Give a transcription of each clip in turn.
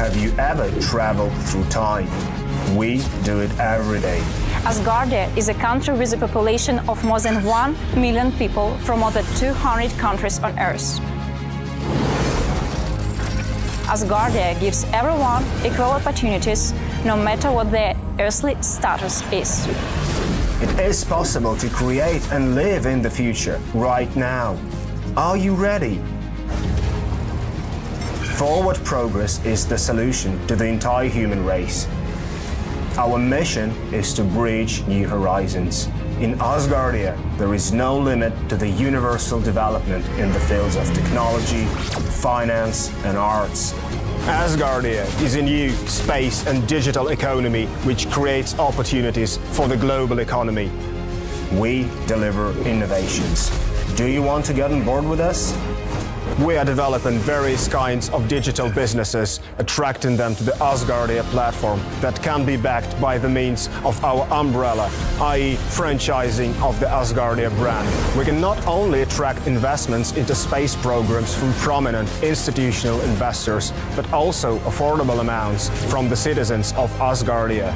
Have you ever traveled through time? We do it every day. Asgardia is a country with a population of more than 1 million people from more than 200 countries on Earth. Asgardia gives everyone equal opportunities, no matter what their earthly status is. It is possible to create and live in the future right now. Are you ready? Forward progress is the solution to the entire human race. Our mission is to bridge new horizons. In Asgardia, there is no limit to the universal development in the fields of technology, finance, and arts. Asgardia is a new space and digital economy which creates opportunities for the global economy. We deliver innovations. Do you want to get on board with us? We are developing various kinds of digital businesses, attracting them to the Asgardia platform that can be backed by the means of our umbrella, i.e. franchising of the Asgardia brand. We can not only attract investments into space programs from prominent institutional investors, but also affordable amounts from the citizens of Asgardia.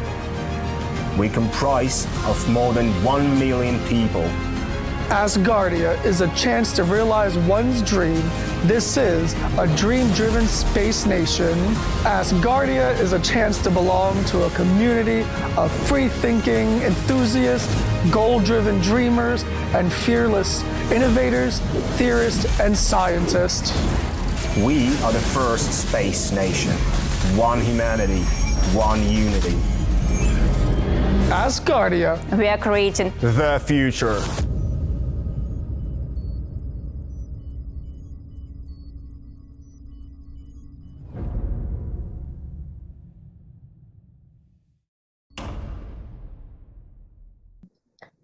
We comprise of more than 1 million people. Asgardia is a chance to realize one's dream. This is a dream-driven space nation. Asgardia is a chance to belong to a community of free-thinking enthusiasts, goal-driven dreamers, and fearless innovators, theorists, and scientists. We are the first space nation. One humanity, one unity. Asgardia. We are creating the future.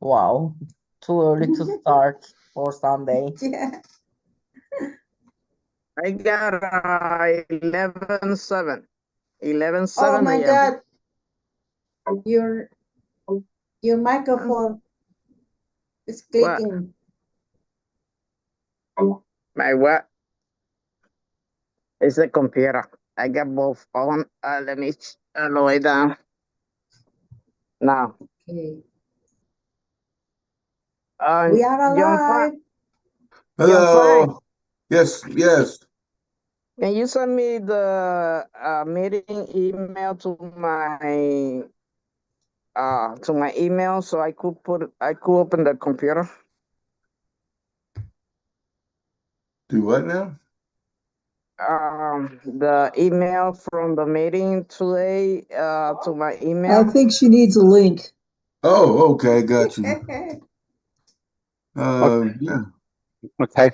Wow, too early to start for Sunday. Yeah. I got 11-7. 11-7 Oh my a.m. God, your microphone is clicking. My what? It's the computer. I got both on. Let me lower it down. Now. Okay. We are alive. Hello. Yes, yes. Can you send me the meeting email to my email so I could open the computer? Do what now? The email from the meeting today to my email. I think she needs a link. Oh, okay, got you. Yeah. Okay,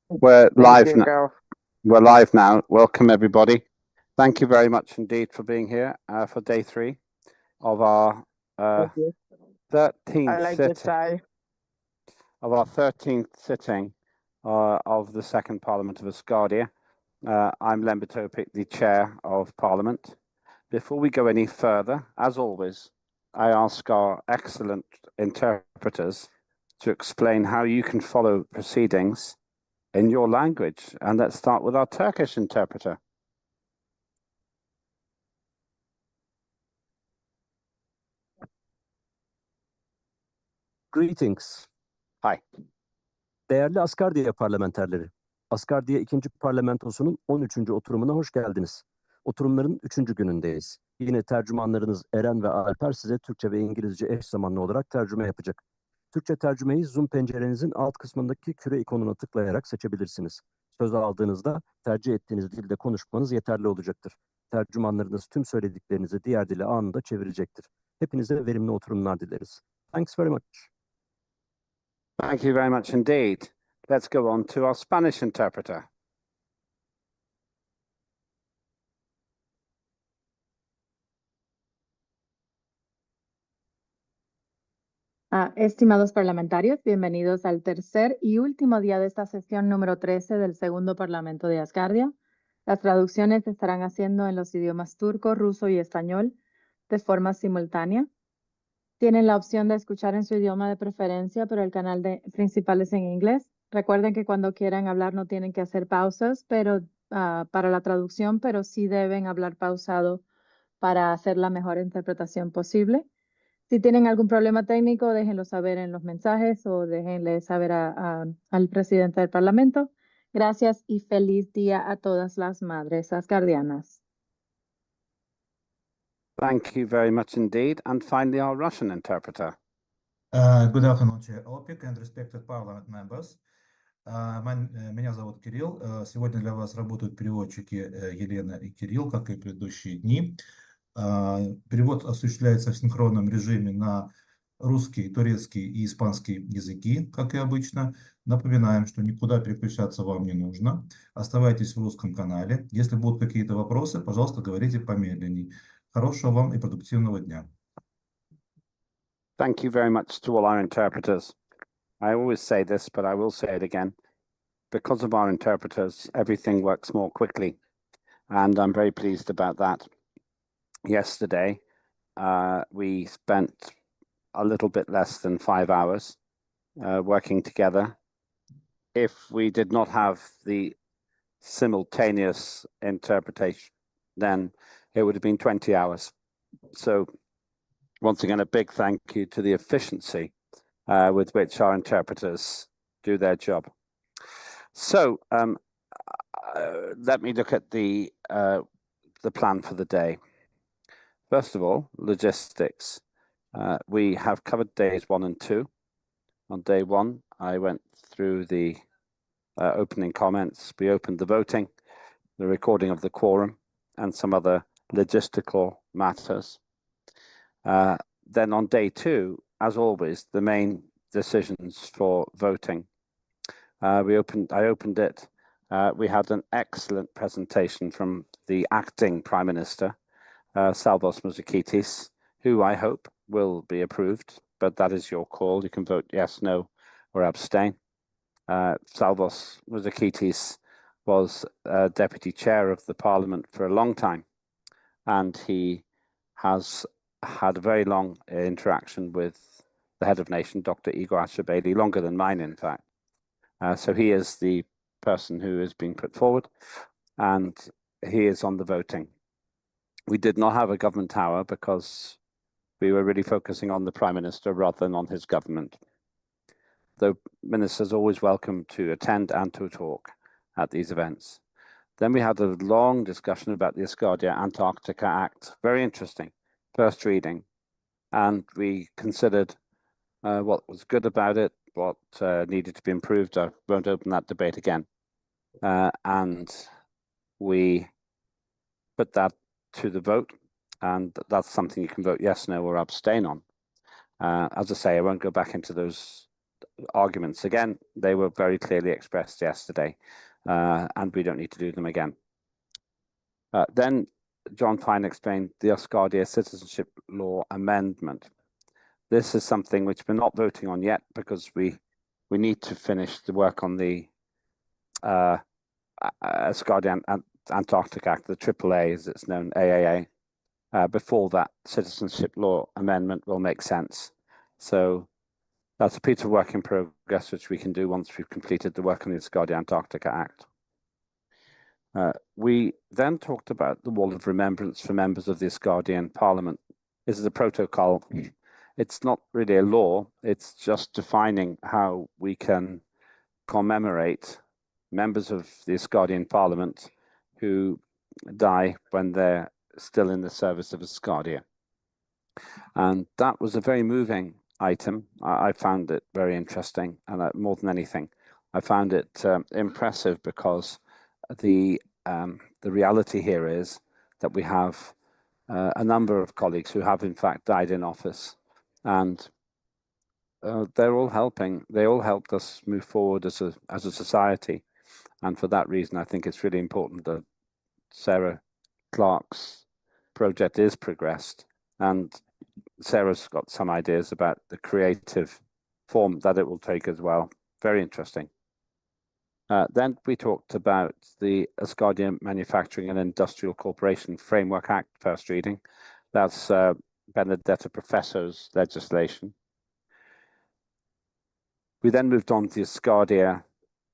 we're live now. Girl. We're live now. Welcome everybody. Thank you very much indeed for being here for day 3 of our 13th sitting of the Second Parliament of Asgardia. I'm Len Batopic, the Chair of Parliament. Before we go any further, as always, I ask our excellent interpreters to explain how you can follow proceedings in your language. And let's start with our Turkish interpreter. Greetings. Hi. Değerli Asgardia parlamenterleri, Asgardia 2. Parlamentosu'nun 13. oturumuna hoş geldiniz. Oturumların 3. günündeyiz. Yine tercümanlarınız Eren ve Alper size Türkçe ve İngilizce eş zamanlı olarak tercüme yapacak. Türkçe tercümeyi Zoom pencerenizin alt kısmındaki küre ikonuna tıklayarak seçebilirsiniz. Söz aldığınızda tercih ettiğiniz dilde konuşmanız yeterli olacaktır. Tercümanlarınız tüm söylediklerinizi diğer dile anında çevirecektir. Hepinize verimli oturumlar dileriz. Thanks very much. Thank you very much indeed. Let's go on to our Spanish interpreter. Estimados parlamentarios, bienvenidos al tercer y último día de esta sesión número 13 del segundo Parlamento de Asgardia. Las traducciones se estarán haciendo en los idiomas turco, ruso y español de forma simultánea. Tienen la opción de escuchar en su idioma de preferencia, pero el canal principal es en inglés. Recuerden que cuando quieran hablar no tienen que hacer pausas, pero para la traducción, pero sí deben hablar pausado para hacer la mejor interpretación posible. Si tienen algún problema técnico, déjenlo saber en los mensajes o déjenle saber al presidente del Parlamento. Gracias y feliz día a todas las madres asgardianas. Thank you very much indeed. And finally, our Russian interpreter. Good afternoon, Chair Opik and respected Parliament members. Меня зовут Кирилл. Сегодня для вас работают переводчики Елена и Кирилл, как и в предыдущие дни. Перевод осуществляется в синхронном режиме на русский, турецкий и испанский языки, как и обычно. Напоминаем, что никуда переключаться вам не нужно. Оставайтесь в русском канале. Если будут какие-то вопросы, пожалуйста, говорите помедленней. Хорошего вам и продуктивного дня. Thank you very much to all our interpreters. I always say this, but I will say it again. Because of our interpreters, everything works more quickly, and I'm very pleased about that. Yesterday, we spent a little bit less than 5 hours working together. If we did not have the simultaneous interpretation, then it would have been 20 hours. So once again, a big thank you to the efficiency with which our interpreters do their job. So let me look at the plan for the day. First of all, logistics. We have covered days 1 and 2. On day 1, I went through the opening comments. We opened the voting, the recording of the quorum, and some other logistical matters. Then on day 2, as always, the main decisions for voting. I opened it. We had an excellent presentation from the acting Prime Minister, Salvos Mouzoukitis, who I hope will be approved, but that is your call. You can vote yes, no, or abstain. Salvos Mouzoukitis was Deputy Chair of the Parliament for a long time, and he has had a very long interaction with the head of nation, Dr. Igor Ashurbaili, longer than mine, in fact. So he is the person who is being put forward, and he is on the voting. We did not have a government hour because we were really focusing on the Prime Minister rather than on his government. The ministers are always welcome to attend and to talk at these events. Then we had a long discussion about the Asgardia Antarctica Act. Very interesting. First reading. And we considered what was good about it, what needed to be improved. I won't open that debate again. And we put that to the vote, and that's something you can vote yes, no, or abstain on. As I say, I won't go back into those arguments again. They were very clearly expressed yesterday, and we don't need to do them again. Then John Fine explained the Asgardia Citizenship Law Amendment. This is something which we're not voting on yet because we need to finish the work on the Asgardia Antarctic Act, the AAA as it's known, AAA. Before that citizenship law amendment will make sense. So that's a piece of work in progress which we can do once we've completed the work on the Asgardia Antarctica Act. We then talked about the Wall of Remembrance for members of the Asgardian Parliament. This is a protocol. It's not really a law, it's just defining how we can commemorate members of the Asgardian Parliament who die when they're still in the service of Asgardia. And that was a very moving item. I found it very interesting, and more than anything, I found it impressive because the reality here is that we have a number of colleagues who have in fact died in office, and they're all helping. They all helped us move forward as a society, and for that reason, I think it's really important that Sarah Clark's project is progressed, and Sarah's got some ideas about the creative form that it will take as well. Very interesting. Then we talked about the Asgardia Manufacturing and Industrial Corporation Framework Act, first reading. That's Benedetta Professor's legislation. We then moved on to the Asgardia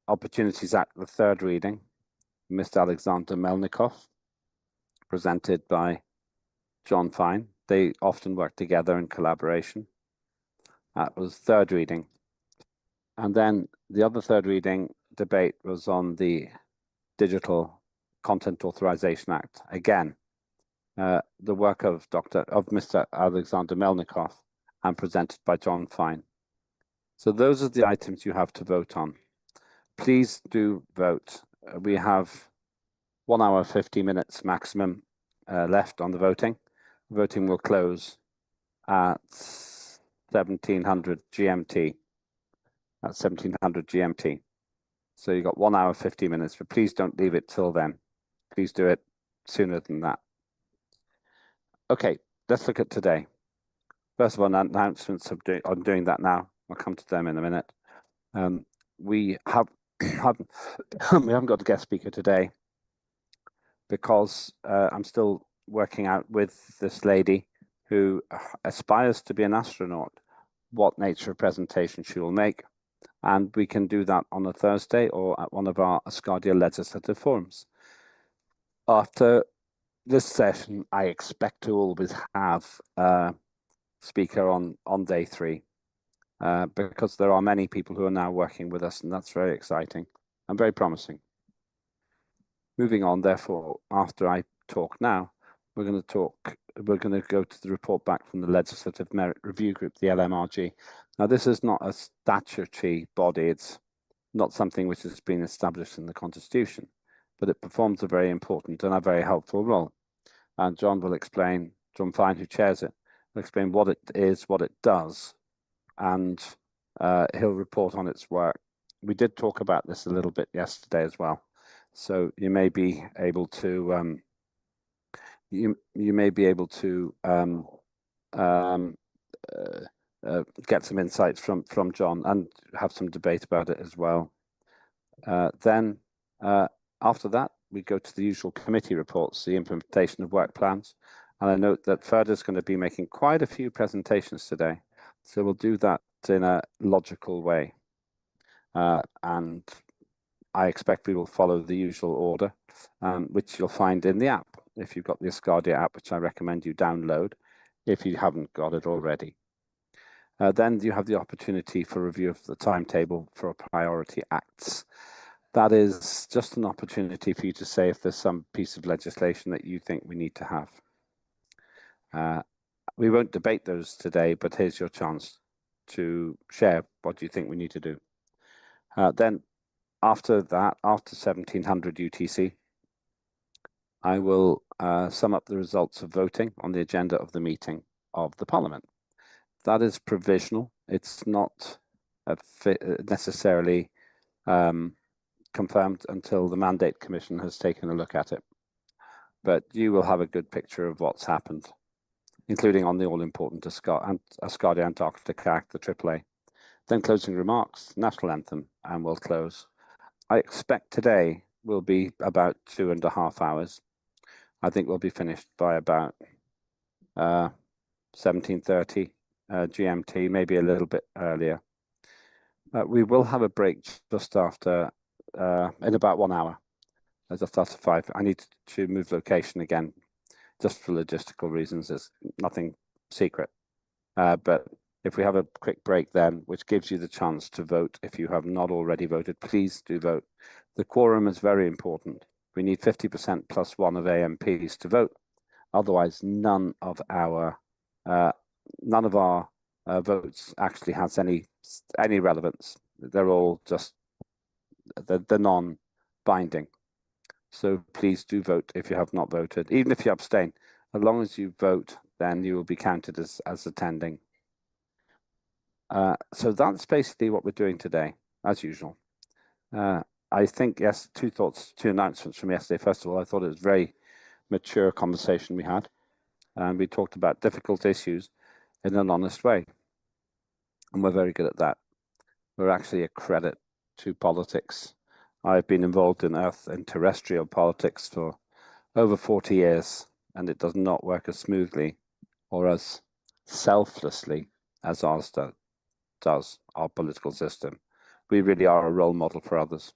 Opportunities Act, the third reading. Mr. Alexander Melnikov, presented by John Fine. They often work together in collaboration. That was third reading. And then the other third reading debate was on the Digital Content Authorization Act. Again, the work of Mr. Alexander Melnikov and presented by John Fine. So those are the items you have to vote on. Please do vote. We have 1 hour, 50 minutes maximum left on the voting. Voting will close at 1700 GMT. At 1700 GMT. So you've got 1 hour, 50 minutes, but please don't leave it till then. Please do it sooner than that. Okay, let's look at today. First of all, announcements on doing that now. I'll come to them in a minute. We haven't got a guest speaker today because I'm still working out with this lady who aspires to be an astronaut, what nature of presentation she will make. And we can do that on a Thursday or at one of our Asgardia legislative forums. After this session, I expect to always have a speaker on day 3 because there are many people who are now working with us, and that's very exciting and very promising. Moving on, therefore, after I talk now, we're going to go to the report back from the Legislative Merit Review Group, the LMRG. Now, this is not a statutory body. It's not something which has been established in the Constitution, but it performs a very important and a very helpful role. And John will explain, John Fine, who chairs it, will explain what it is, what it does, and he'll report on its work. We did talk about this a little bit yesterday as well. So you may be able to you may be able to get some insights from John and have some debate about it as well. Then after that, we go to the usual committee reports, the implementation of work plans. And I note that Ferda is going to be making quite a few presentations today. So we'll do that in a logical way. And I expect we will follow the usual order, which you'll find in the app. If you've got the Asgardia app, which I recommend you download if you haven't got it already. Then you have the opportunity for review of the timetable for priority acts. That is just an opportunity for you to say if there's some piece of legislation that you think we need to have. We won't debate those today, but here's your chance to share what you think we need to do. Then after that, after 1700 UTC, I will sum up the results of voting on the agenda of the meeting of the Parliament. That is provisional. It's not necessarily confirmed until the Mandate Commission has taken a look at it. But you will have a good picture of what's happened, including on the all-important Asgardia Antarctica Act, the AAA. Then closing remarks, national anthem, and we'll close. I expect today will be about 2.5 hours. I think we'll be finished by about 17:30 GMT, maybe a little bit earlier. We will have a break just after, in about 1 hour, just after 5. I need to move location again, just for logistical reasons. There's nothing secret. But if we have a quick break then, which gives you the chance to vote, if you have not already voted, please do vote. The quorum is very important. We need 50% plus 1 of AMPs to vote. Otherwise, none of our votes actually has any relevance. They're all just they're non-binding. So please do vote if you have not voted, even if you abstain. As long as you vote, then you will be counted as attending. So that's basically what we're doing today, as usual. I think, yes, 2 announcements from yesterday. First of all, I thought it was a very mature conversation we had. And we talked about difficult issues in an honest way. And we're very good at that. We're actually a credit to politics. I've been involved in Earth and terrestrial politics for over 40 years, and it does not work as smoothly or as selflessly as ours does, our political system. We really are a role model for others.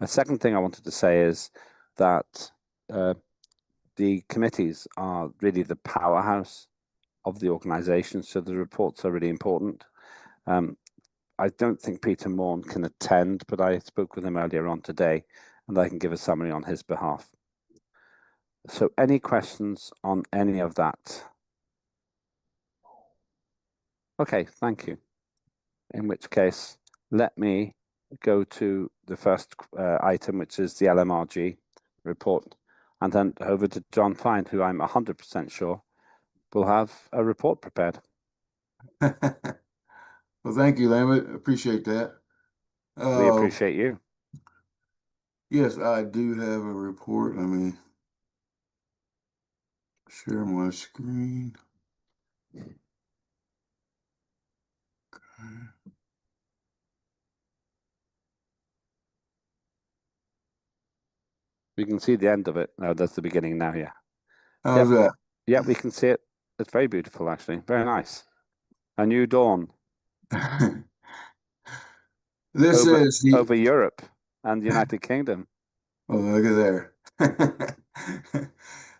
A second thing I wanted to say is that the committees are really the powerhouse of the organisation, so the reports are really important. I don't think Peter Morn can attend, but I spoke with him earlier on today, and I can give a summary on his behalf. So any questions on any of that? Okay, thank you. In which case, let me go to the first item, which is the LMRG report, and then over to John Fine, who I'm 100% sure will have a report prepared. Well, thank you, Lambert. Appreciate that. We appreciate you. Yes, I do have a report. Let me share my screen. We can see the end of it. No, that's the beginning now, yeah. How's that? Yeah, we can see it. It's very beautiful, actually. Very nice. A new dawn. This over, is the... over Europe and the United Kingdom. Oh, look at there.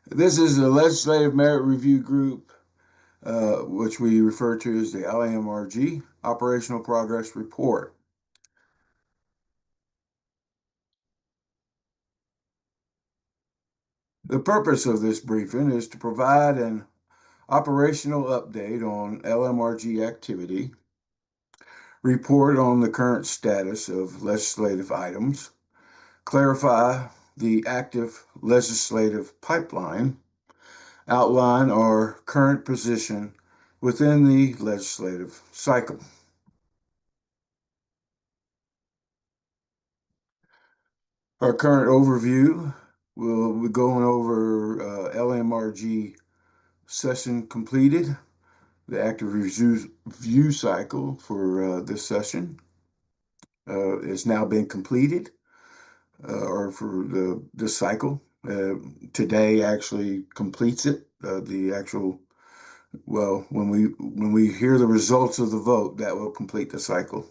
This is the Legislative Merit Review Group, which we refer to as the LMRG, Operational Progress Report. The purpose of this briefing is to provide an operational update on LMRG activity, report on the current status of legislative items, clarify the active legislative pipeline, outline our current position within the legislative cycle. Our current overview, we'll be going over LMRG session completed, the active review cycle for this session has now been completed, or for this cycle. Today actually completes it. The actual, well, when we hear the results of the vote, that will complete the cycle.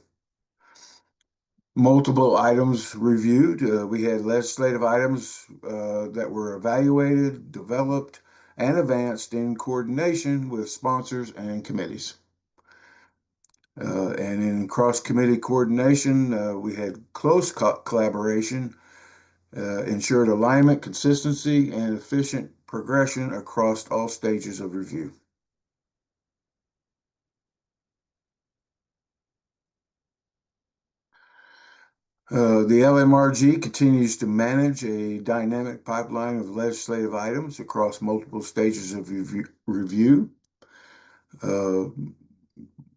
Multiple items reviewed. We had legislative items that were evaluated, developed, and advanced in coordination with sponsors and committees. And in cross-committee coordination, we had close collaboration, ensured alignment, consistency, and efficient progression across all stages of review. The LMRG continues to manage a dynamic pipeline of legislative items across multiple stages of review.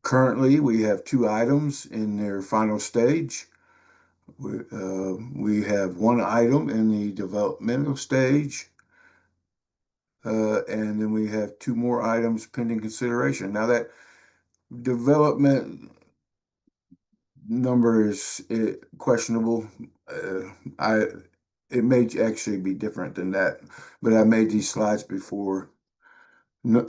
Currently, we have 2 items in their final stage. We have 1 item in the developmental stage, and then we have 2 more items pending consideration. Now that development number is questionable. It may actually be different than that, but I made these slides before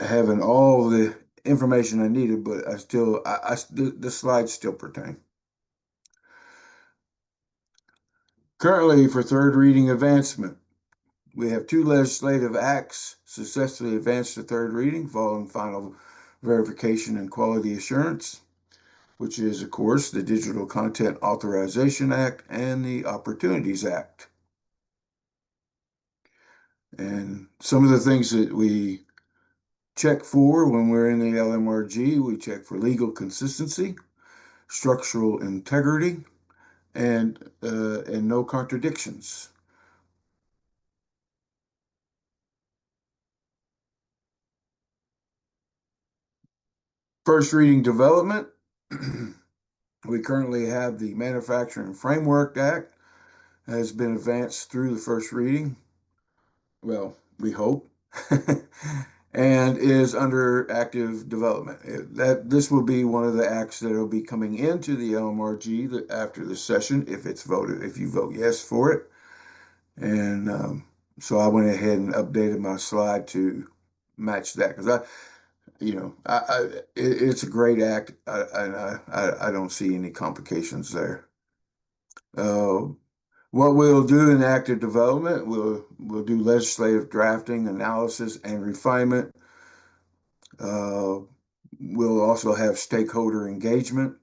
having all the information I needed, but the slides still pertain. Currently, for third reading advancement, we have 2 legislative acts successfully advanced to third reading following final verification and quality assurance, which is, of course, the Digital Content Authorization Act and the Opportunities Act. And some of the things that we check for when we're in the LMRG, we check for legal consistency, structural integrity, and no contradictions. First reading development. We currently have the Manufacturing Framework Act has been advanced through the first reading. Well, we hope. And is under active development. This will be one of the acts that will be coming into the LMRG after the session if it's voted, if you vote yes for it. And so I went ahead and updated my slide to match that because it's a great act, and I don't see any complications there. What we'll do in active development, we'll do legislative drafting, analysis, and refinement. We'll also have stakeholder engagement,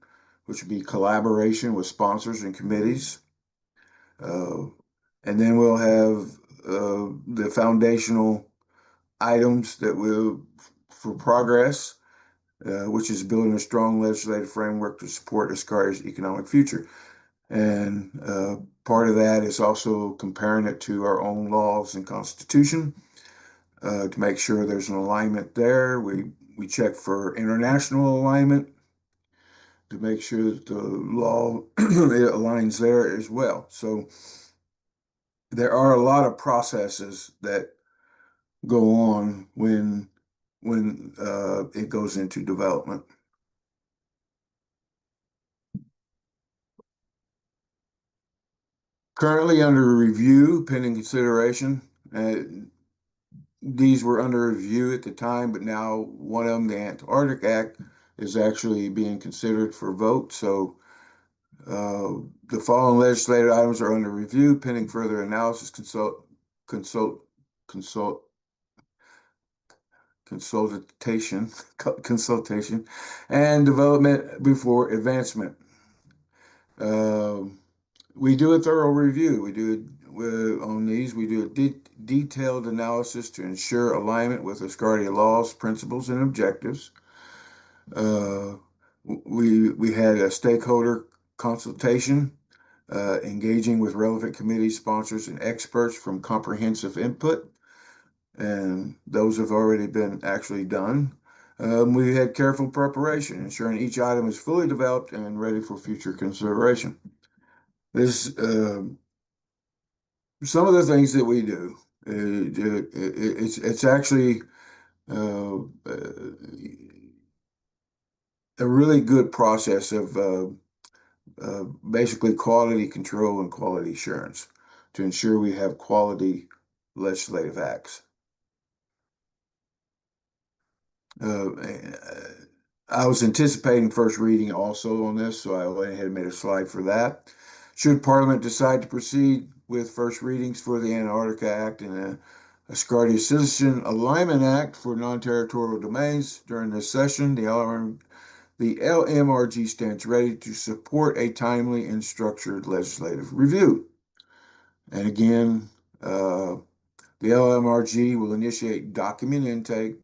which would be collaboration with sponsors and committees. And then we'll have the foundational items that will for progress, which is building a strong legislative framework to support Asgardia's economic future. And part of that is also comparing it to our own laws and constitution to make sure there's an alignment there. We check for international alignment to make sure that the law it aligns there as well. So there are a lot of processes that go on when it goes into development. Currently under review, pending consideration. These were under review at the time, but now one of them, the Antarctic Act, is actually being considered for vote. So the following legislative items are under review, pending further analysis, consultation, and development before advancement. We do a thorough review. We do on these. We do a detailed analysis to ensure alignment with Asgardia laws, principles, and objectives. We had a stakeholder consultation, engaging with relevant committee sponsors and experts from comprehensive input, and those have already been actually done. We had careful preparation, ensuring each item is fully developed and ready for future consideration. This some of the things that we do. It's actually a really good process of basically quality control and quality assurance to ensure we have quality legislative acts. I was anticipating first reading also on this, so I went ahead and made a slide for that. Should Parliament decide to proceed with first readings for the Antarctica Act and the Asgardia Citizen Alignment Act for non-territorial domains during this session, the LMRG stands ready to support a timely and structured legislative review. And again, the LMRG will initiate document intake,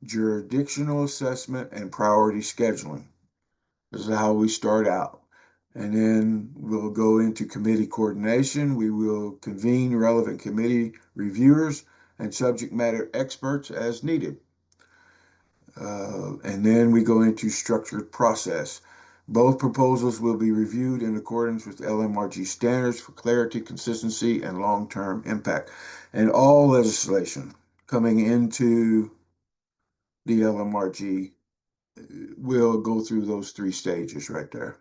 jurisdictional assessment, and priority scheduling. This is how we start out. And then we'll go into committee coordination. We will convene relevant committee reviewers and subject matter experts as needed. And then we go into structured process. Both proposals will be reviewed in accordance with LMRG standards for clarity, consistency, and long-term impact. And all legislation coming into the LMRG will go through those three stages right there.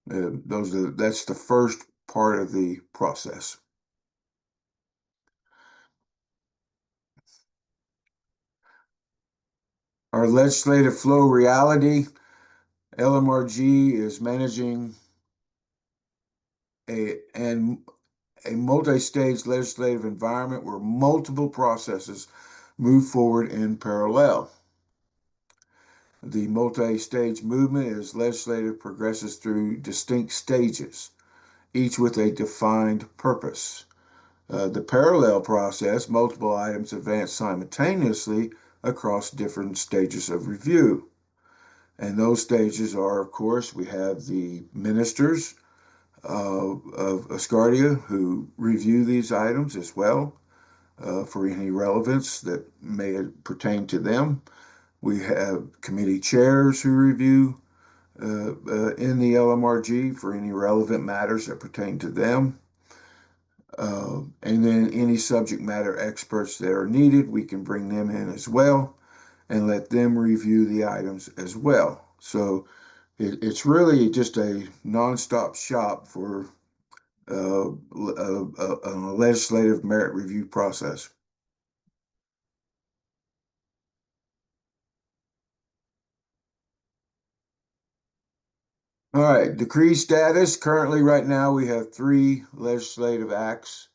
That's the first part of the process. Our legislative flow reality, LMRG is managing a multi-stage legislative environment where multiple processes move forward in parallel. The multi-stage movement as legislative progresses through distinct stages, each with a defined purpose. The parallel process, multiple items advance simultaneously across different stages of review. And those stages are, of course, we have the ministers of Asgardia who review these items as well for any relevance that may pertain to them. We have committee chairs who review in the LMRG for any relevant matters that pertain to them. And then any subject matter experts that are needed, we can bring them in as well and let them review the items as well. So it's really just a nonstop shop for a legislative merit review process. All right, decree status. Currently, right now, we have 3 legislative acts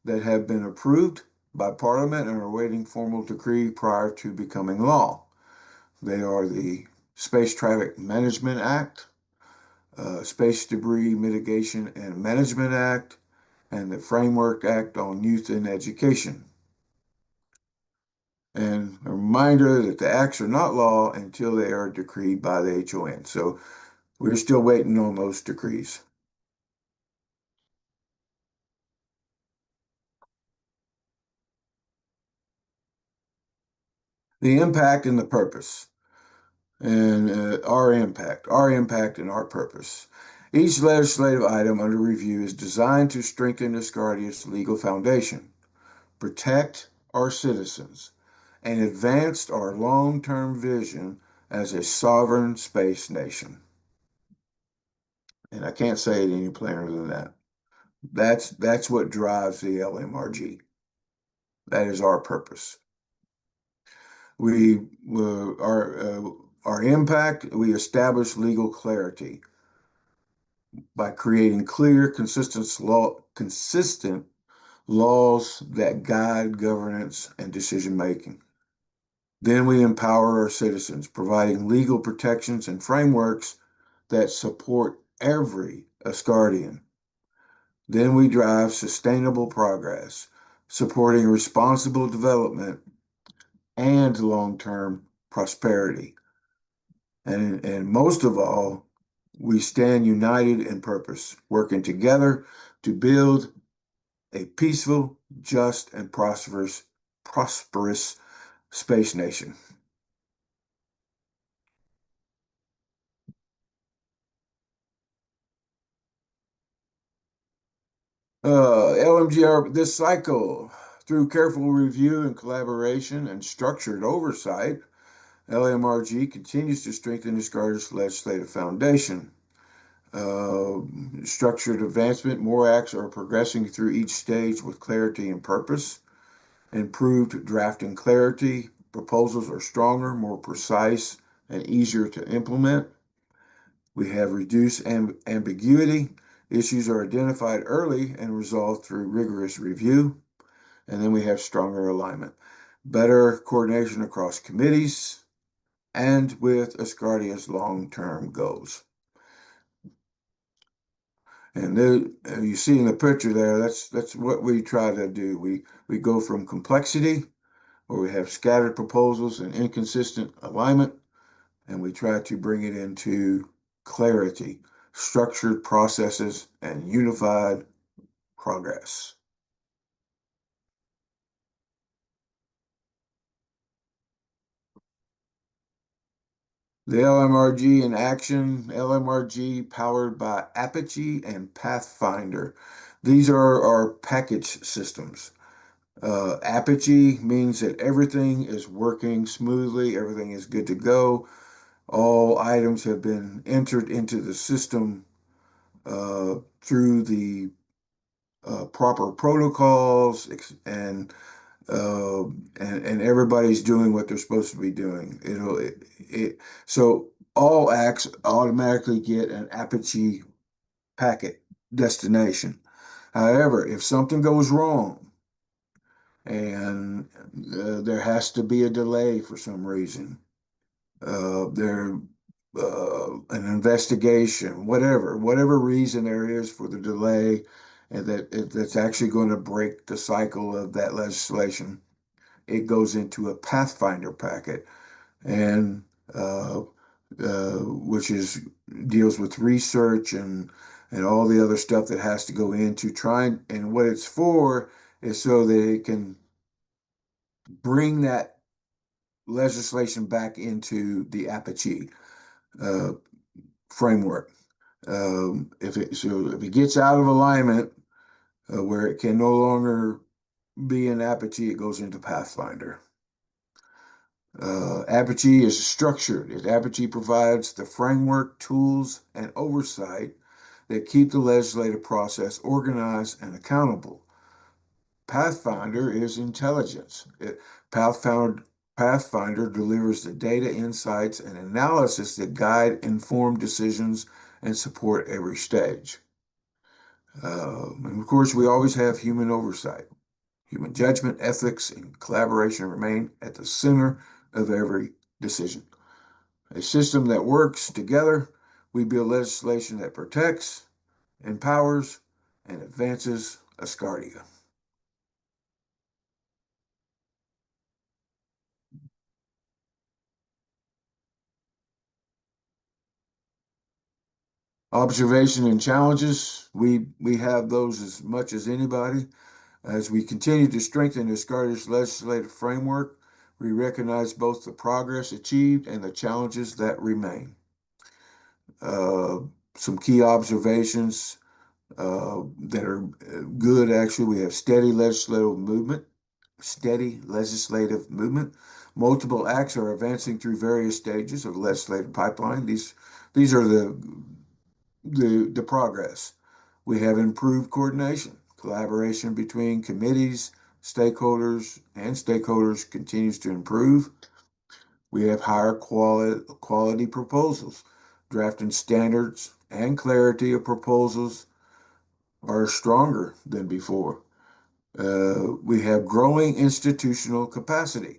that have been approved by Parliament and are awaiting formal decree prior to becoming law. They are the Space Traffic Management Act, Space Debris Mitigation and Management Act, and the Framework Act on Youth and Education. And a reminder that the acts are not law until they are decreed by the HON. So we're still waiting on those decrees. The impact and the purpose. And our impact and our purpose. Each legislative item under review is designed to strengthen Asgardia's legal foundation, protect our citizens, and advance our long-term vision as a sovereign space nation. And I can't say it any plainer than that. That's what drives the LMRG. That is our purpose. Our impact, we establish legal clarity by creating clear, consistent laws that guide governance and decision making. Then we empower our citizens, providing legal protections and frameworks that support every Asgardian. Then we drive sustainable progress, supporting responsible development and long-term prosperity. And most of all, we stand united in purpose, working together to build a peaceful, just, and prosperous space nation. LMGR, this cycle, through careful review and collaboration and structured oversight, LMRG continues to strengthen Asgardia's legislative foundation. Structured advancement, more acts are progressing through each stage with clarity and purpose. Improved drafting clarity, proposals are stronger, more precise, and easier to implement. We have reduced ambiguity. Issues are identified early and resolved through rigorous review. And then we have stronger alignment, better coordination across committees, and with Asgardia's long-term goals. And there, you see in the picture there, that's what we try to do. We go from complexity, where we have scattered proposals and inconsistent alignment, and we try to bring it into clarity, structured processes, and unified progress. The LMRG in action, LMRG powered by Apogee and Pathfinder. These are our package systems. Apogee means that everything is working smoothly, everything is good to go. All items have been entered into the system through the proper protocols, and everybody's doing what they're supposed to be doing. So all acts automatically get an Apogee packet destination. However, if something goes wrong and there has to be a delay for some reason, an investigation, whatever reason there is for the delay, and that's actually going to break the cycle of that legislation, it goes into a Pathfinder packet, and which deals with research and all the other stuff that has to go into trying. And what it's for is so that it can bring that legislation back into the Apogee framework. If it gets out of alignment, where it can no longer be in Apogee, it goes into Pathfinder. Apogee is structured. Apogee provides the framework, tools, and oversight that keep the legislative process organized and accountable. Pathfinder is intelligence. Pathfinder delivers the data, insights, and analysis that guide informed decisions and support every stage. And of course, we always have human oversight. Human judgment, ethics, and collaboration remain at the center of every decision. A system that works together, we build legislation that protects, empowers, and advances Asgardia. Observation and challenges, we have those as much as anybody. As we continue to strengthen Asgardia's legislative framework, we recognize both the progress achieved and the challenges that remain. Some key observations that are good, actually, we have steady legislative movement. Multiple acts are advancing through various stages of the legislative pipeline. These are the progress. We have improved coordination. Collaboration between committees, stakeholders continues to improve. We have higher quality proposals. Drafting standards and clarity of proposals are stronger than before. We have growing institutional capacity.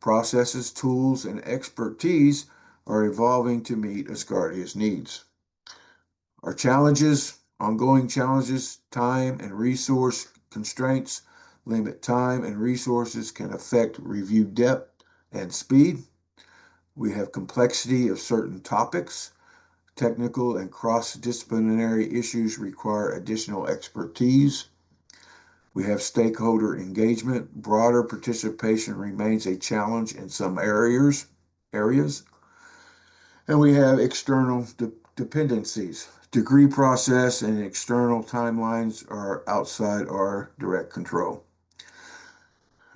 Processes, tools, and expertise are evolving to meet Asgardia's needs. Our challenges, ongoing challenges, time and resource constraints, limit time and resources can affect review depth and speed. We have complexity of certain topics. Technical and cross-disciplinary issues require additional expertise. We have stakeholder engagement. Broader participation remains a challenge in some areas. And we have external dependencies. Degree process and external timelines are outside our direct control.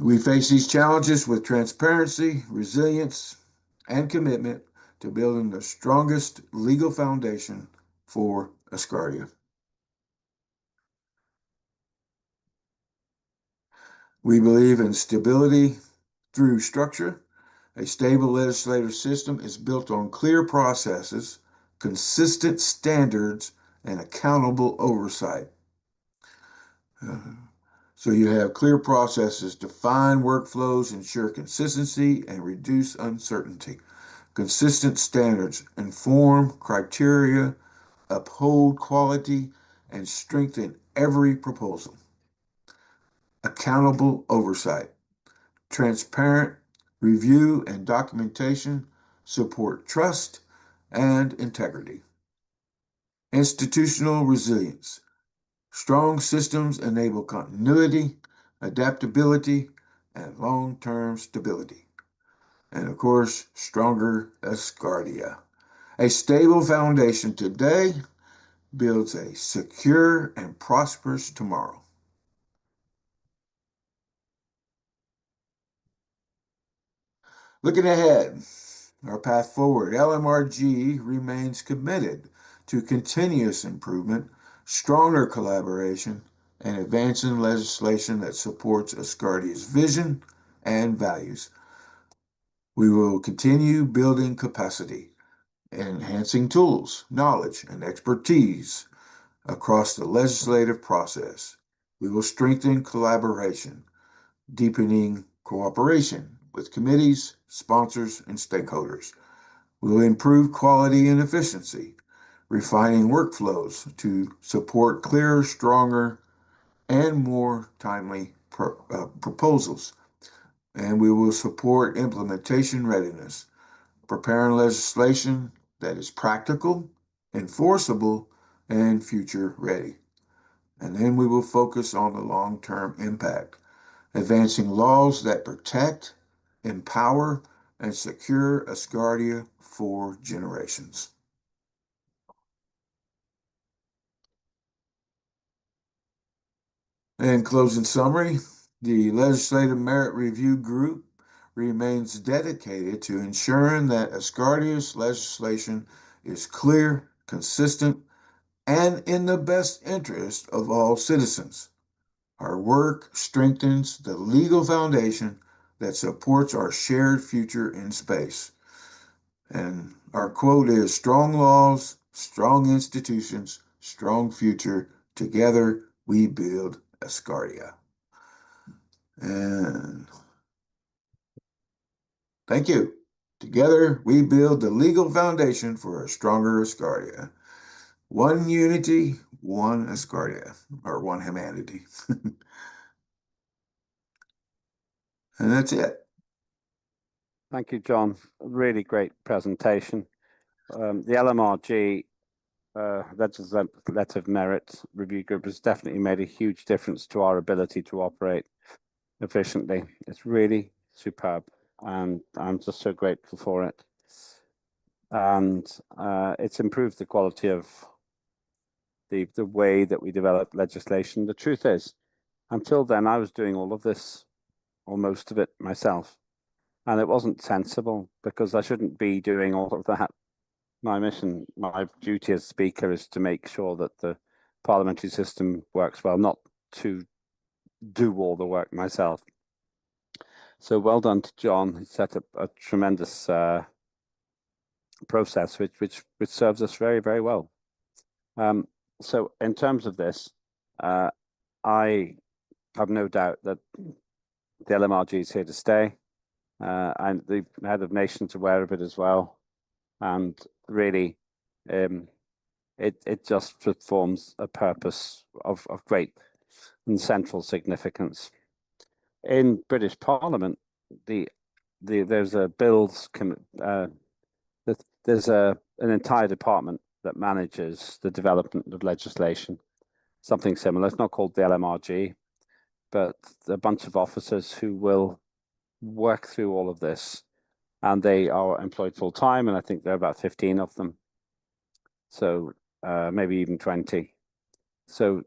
We face these challenges with transparency, resilience, and commitment to building the strongest legal foundation for Asgardia. We believe in stability through structure. A stable legislative system is built on clear processes, consistent standards, and accountable oversight. So you have clear processes, define workflows, ensure consistency, and reduce uncertainty. Consistent standards inform criteria, uphold quality, and strengthen every proposal. Accountable oversight. Transparent review and documentation support trust and integrity. Institutional resilience. Strong systems enable continuity, adaptability, and long-term stability. And of course, stronger Asgardia. A stable foundation today builds a secure and prosperous tomorrow. Looking ahead, our path forward, LMRG remains committed to continuous improvement, stronger collaboration, and advancing legislation that supports Asgardia's vision and values. We will continue building capacity, enhancing tools, knowledge, and expertise across the legislative process. We will strengthen collaboration, deepening cooperation with committees, sponsors, and stakeholders. We will improve quality and efficiency, refining workflows to support clearer, stronger, and more timely proposals. And we will support implementation readiness, preparing legislation that is practical, enforceable, and future ready. And then we will focus on the long-term impact, advancing laws that protect, empower, and secure Asgardia for generations. In closing summary, the Legislative Merit Review Group remains dedicated to ensuring that Asgardia's legislation is clear, consistent, and in the best interest of all citizens. Our work strengthens the legal foundation that supports our shared future in space. And our quote is, strong laws, strong institutions, strong future. Together we build Asgardia. And thank you. Together we build the legal foundation for a stronger Asgardia. One unity, one Asgardia, or one humanity. And that's it. Thank you, John. Really great presentation. The LMRG Legislative Merit Review Group has definitely made a huge difference to our ability to operate efficiently. It's really superb, and I'm just so grateful for it. And it's improved the quality of the way that we develop legislation. The truth is, until then, I was doing all of this, or most of it, myself. And it wasn't sensible, because I shouldn't be doing all of that. My mission, my duty as Speaker is to make sure that the parliamentary system works well, not to do all the work myself. So well done to John. He set up a tremendous process which serves us very, very well. So in terms of this, I have no doubt that the LMRG is here to stay, and the head of nation's aware of it as well. And really, it just performs a purpose of great and central significance. In British Parliament, there's a there's an entire department that manages the development of legislation. Something similar. It's not called the LMRG, but a bunch of officers who will work through all of this, and they are employed full time, and I think there are about 15 of them. So maybe even 20. So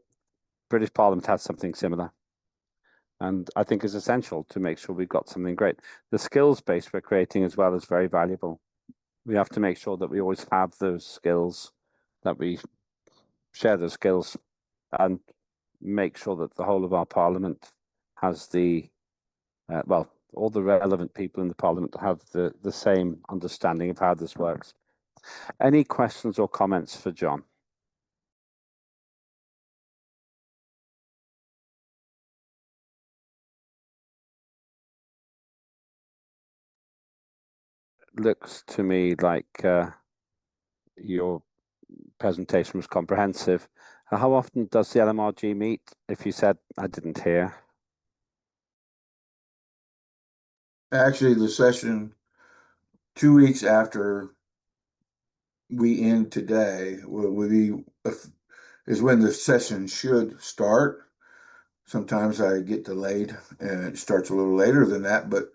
British Parliament has something similar, and I think is essential to make sure we've got something great. The skills base we're creating as well is very valuable. We have to make sure that we always have those skills, that we share those skills, and make sure that the whole of our Parliament has the, all the relevant people in the Parliament have the same understanding of how this works. Any questions or comments for John? Looks to me like your presentation was comprehensive. How often does the LMRG meet? If you said I didn't hear. Actually, the session 2 weeks after we end today is when the session should start. Sometimes I get delayed and it starts a little later than that, but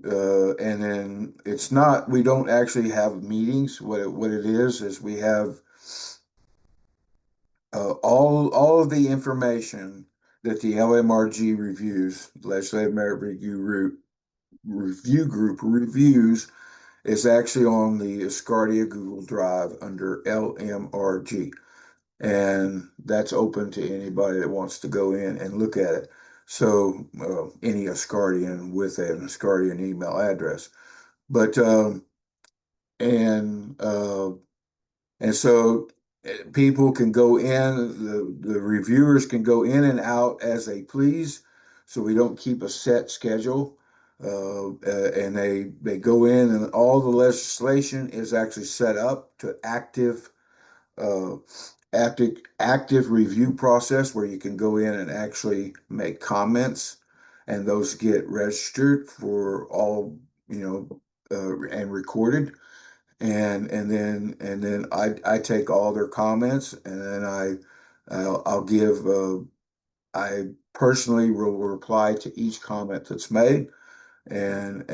and then it's not, we don't actually have meetings. What it is we have all of the information that the LMRG reviews, Legislative Merit Review Group reviews, is actually on the Asgardia Google Drive under LMRG. And that's open to anybody that wants to go in and look at it. So any Asgardian with an Asgardian email address. But and so people can go in, the reviewers can go in and out as they please. So we don't keep a set schedule. And they go in, and all the legislation is actually set up to active review process where you can go in and actually make comments, and those get registered for all, and recorded. And then I take all their comments, and then I'll give I personally will reply to each comment that's made, and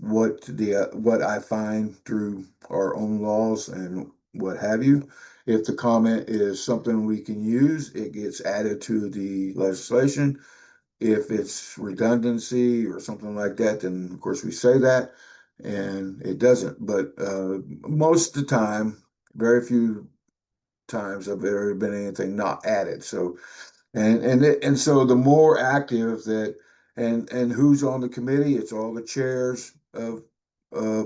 what I find through our own laws and what have you. If the comment is something we can use, it gets added to the legislation. If it's redundancy or something like that, then of course we say that, and it doesn't. But most of the time, very few times have there been anything not added. So and so the more active that and who's on the committee, it's all the chairs of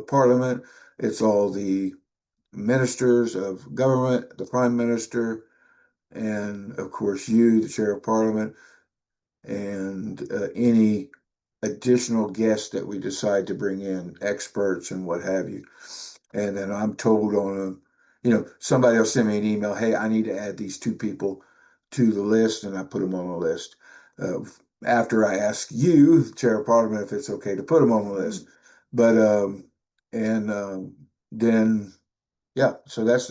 Parliament, it's all the ministers of government, the Prime Minister, and of course you, the Chair of Parliament, and any additional guests that we decide to bring in, experts and what have you. And then I'm told on somebody will send me an email, hey, I need to add these 2 people to the list, and I put them on the list. After I ask you, the Chair of Parliament, if it's okay to put them on the list. But then yeah, so that's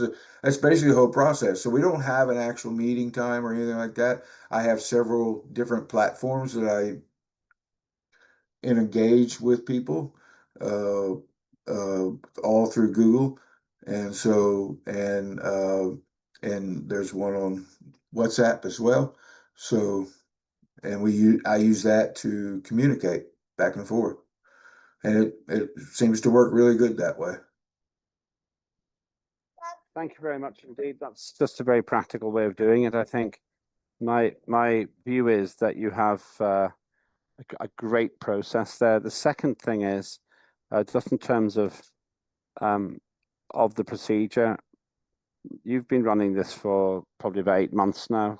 basically the whole process. So we don't have an actual meeting time or anything like that. I have several different platforms that I engage with people, uh, all through Google, and so and there's one on WhatsApp as well. So and I use that to communicate back and forth, and it seems to work really good that way. Thank you very much indeed. That's just a very practical way of doing it. I think my view is that you have a great process there. The second thing is just in terms of the procedure. You've been running this for probably about 8 months now.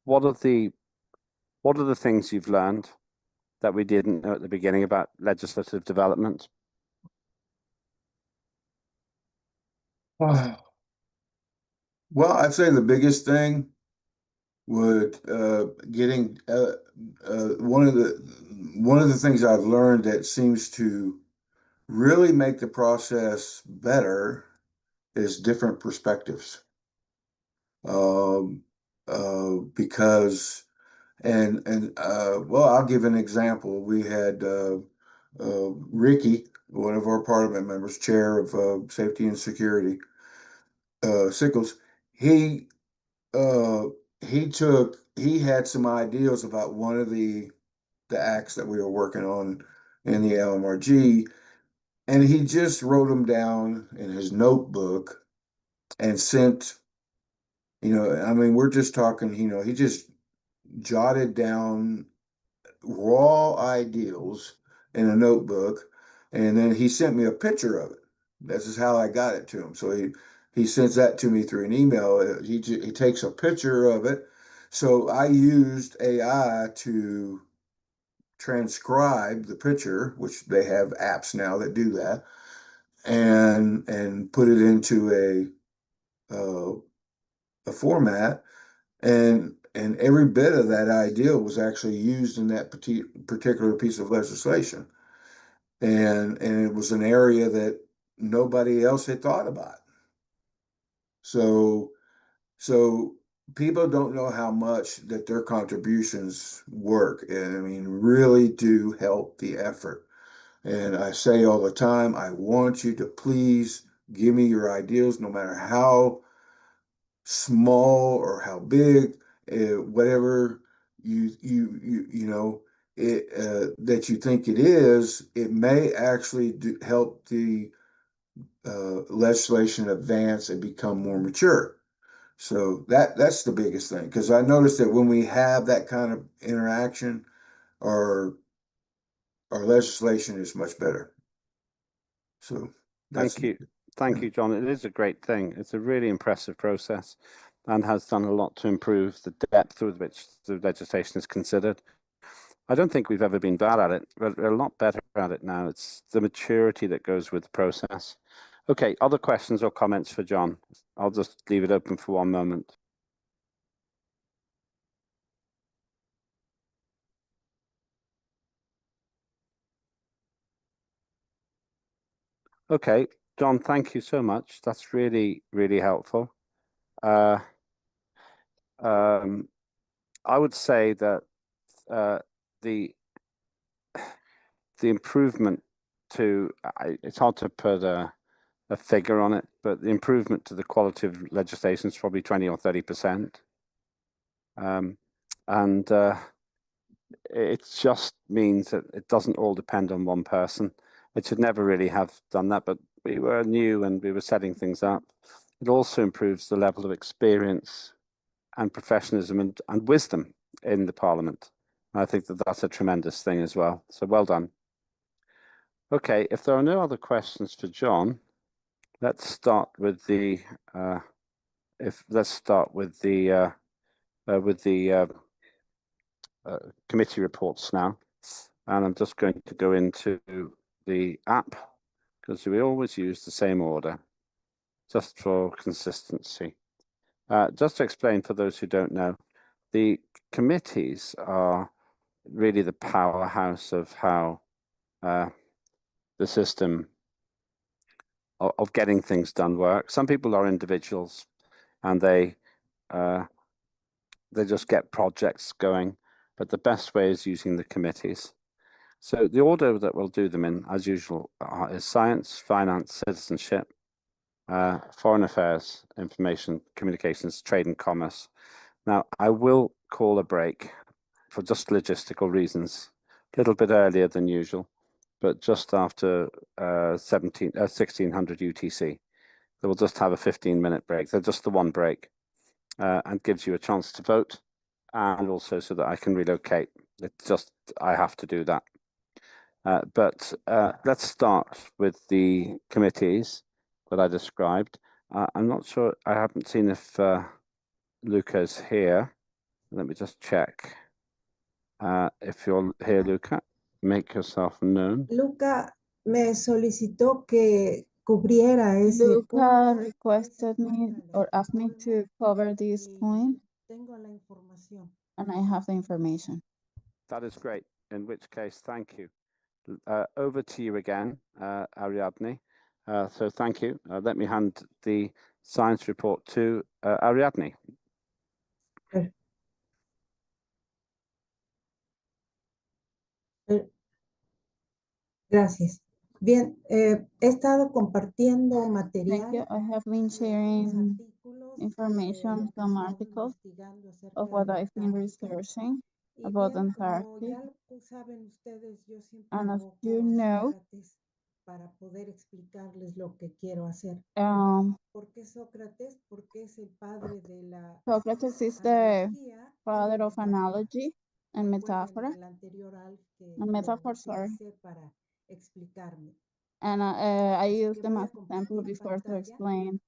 What are the things you've learned that we didn't know at the beginning about legislative development? Well, I'd say the biggest thing would getting one of the things I've learned that seems to really make the process better is different perspectives. Because well, I'll give an example. We had Ricky, one of our parliament members, chair of safety and security, Sickles. He he had some ideas about one of the acts that we were working on in the LMRG, and he just wrote them down in his notebook and sent, I mean, we're just talking, he just jotted down raw ideals in a notebook, and then he sent me a picture of it. This is how I got it to him. So he sends that to me through an email. He takes a picture of it. So I used AI to transcribe the picture, which they have apps now that do that, and put it into a format, and every bit of that idea was actually used in that particular piece of legislation, and it was an area that nobody else had thought about. So people don't know how much that their contributions work, and I mean really do help the effort. And I say all the time, I want you to please give me your ideas, no matter how small or how big, whatever you know that you think it is. It may actually help the legislation advance and become more mature. So that's the biggest thing, because I noticed that when we have that kind of interaction, our legislation is much better. So thank you, John. It is a great thing. It's a really impressive process and has done a lot to improve the depth with which the legislation is considered. I don't think we've ever been bad at it, but we're a lot better at it now. It's the maturity that goes with the process. Okay, other questions or comments for John? I'll just leave it open for one moment. Okay, John, thank you so much. That's really, really helpful. I would say that the improvement to, it's hard to put a figure on it, but the improvement to the quality of legislation is probably 20 or 30%. And it just means that it doesn't all depend on one person. It should never really have done that, but we were new and we were setting things up. It also improves the level of experience and professionalism and wisdom in the Parliament. I think that that's a tremendous thing as well. So well done. Okay, if there are no other questions for John, let's start with the committee reports now, and I'm just going to go into the app because we always use the same order, just for consistency. Just to explain for those who don't know, the committees are really the powerhouse of how the system of getting things done work. Some people are individuals and they just get projects going, but the best way is using the committees. So the order that we'll do them in, as usual, is science, finance, citizenship, foreign affairs, information, communications, trade and commerce. Now, I will call a break for just logistical reasons, a little bit earlier than usual, but just after 1600 UTC. So we'll just have a 15-minute break. So just the one break, and gives you a chance to vote, and also so that I can relocate. It's just, I have to do that. But let's start with the committees that I described. I'm not sure, I haven't seen if Luca's here. Let me just check. If you're here, Luca, make yourself known. Luca me solicitó que cubriera ese Luca requested me or asked me to cover this point, Tengo la información. and I have the information. That is great. In which case, thank you. Over to you again, Ariadne. So thank you. Let me hand the science report to Ariadne. Gracias. Bien, he estado compartiendo Thank material. you. I have been sharing information from articles of what I've been researching about Antarctic. Saben ustedes, yo siempre And as invoco you a know, Sócrates para poder explicarles lo que quiero hacer. ¿Por qué Sócrates? Porque es el padre de la Socrates is the analogía father of analogy and metaphor. el anterior alf que Metaphor, sorry. utilicé para explicarme. And I Así used que them voy as a example compartir before to pantalla. explain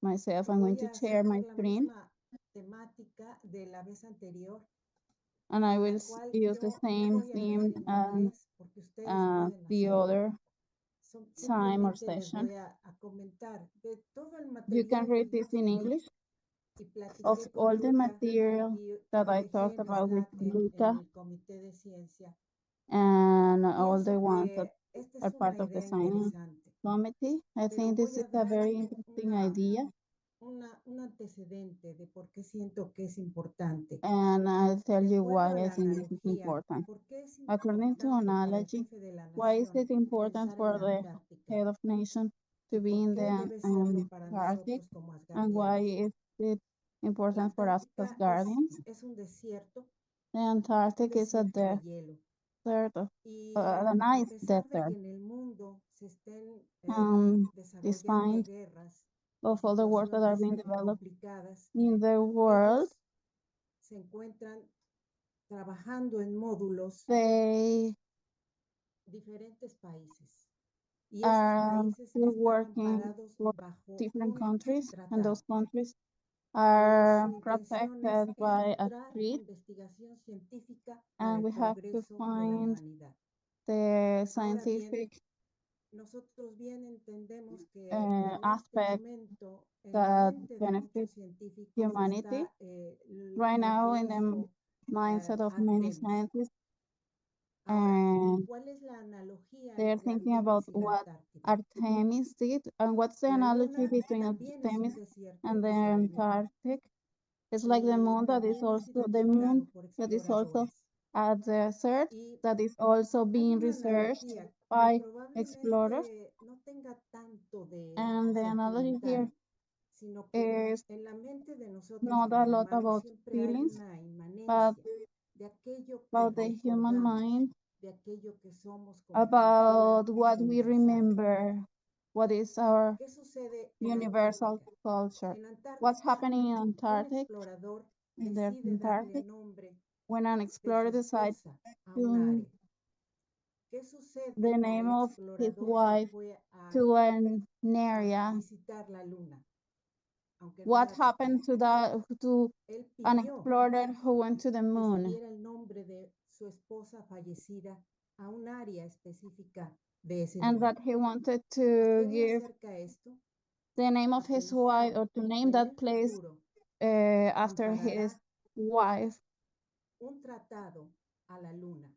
myself. I'm going to share my screen, Temática de la vez anterior, and I will use the same voy a theme leer en as inglés porque ustedes pueden the hacerlo. other time or Simplemente les session. voy a comentar de todo el You can material read que yo this in escribí English y of platiqué con all the Luca material y that I dejé talked en about with SNAT en Luca el comité de ciencia. and all Pienso the ones that que esta are es una part of the idea science interesante, committee. I pero think this voy is a a dar very interesting idea, un antecedente de por qué siento que es importante. and I'll tell De you acuerdo a why I la think this is analogía, important. ¿por qué es According to importante para el analogy, jefe de la why is nación it important pensar en for la the Antártica? head of nation ¿Y to be por in qué the debe serlo para Arctic? nosotros como And why asgardianos? is it La important for us as Antártica guardians? es un desierto, The un Antarctic is a desierto de hielo. desert, Y a a nice pesar de desert, que en el mundo se estén desarrollando despite guerras, of all the wars that are being situaciones developed complicadas, in the world, ellos se encuentran trabajando en módulos they diferentes países. Y estos are países still están working amparados for bajo different un countries, and tratado. those countries Su are intención es protected by a encontrar treaty, investigación científica para and el we have to progreso de la find humanidad. the Ahora bien, scientific nosotros bien entendemos que en este aspect momento en la that mente de muchos benefit científicos humanity. está Right lo now, que in the hizo mindset of many Artemis. scientists, Ahora, and ¿cuál es la analogía they're entre thinking about Artemis y la what Antártida? Artemis did, and what's the La analogy Luna between también es un Artemis desierto and the que se alimenta Antarctic. It's like the y moon that is también es also the moon identificado por that is also exploradores. a desert Y that is also hay being una researched analogía que by explorers. probablemente no tenga tanto de And the analogy here sentimental, sino que is en la mente de nosotros not como a lot humanos about siempre hay feelings, una but inmanencia de aquello que about the human recordamos, mind, de aquello que somos como about cultura what we universal. remember, what is our ¿Qué sucede en universal Antártica? culture. En What's Antártica, happening in un Antarctic, explorador in the decide darle Antarctic, nombre when an de su explorer decides esposa a un to área. ¿Qué sucede the con name el of his explorador wife que fue to an a area. visitar la luna? Aunque no What la happened to Él an pidió explorer who went to the que se moon? diera el nombre de su esposa fallecida a un área específica de ese And lugar. that he wanted ¿A to qué me give acerca esto? the name A of his wife, pensar or to que name en that el place futuro after his amparará wife. un tratado a la luna,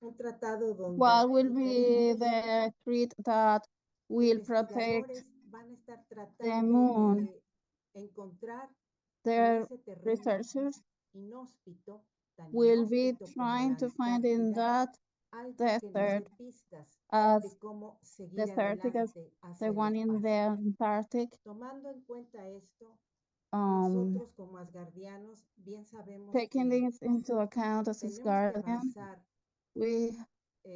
un tratado donde What will be diferentes the treat that will protect investigadores van a estar the tratando moon? de encontrar en Their ese terreno researchers inhóspito, tan will be inhóspito como la trying to find in Antártida, that algo que nos desert dé pistas as de cómo seguir desertic as adelante hacia the el one in the espacio. Antarctic. Tomando en cuenta esto, Um, nosotros como asgardianos bien sabemos taking que this into account as his tenemos que guardian, avanzar we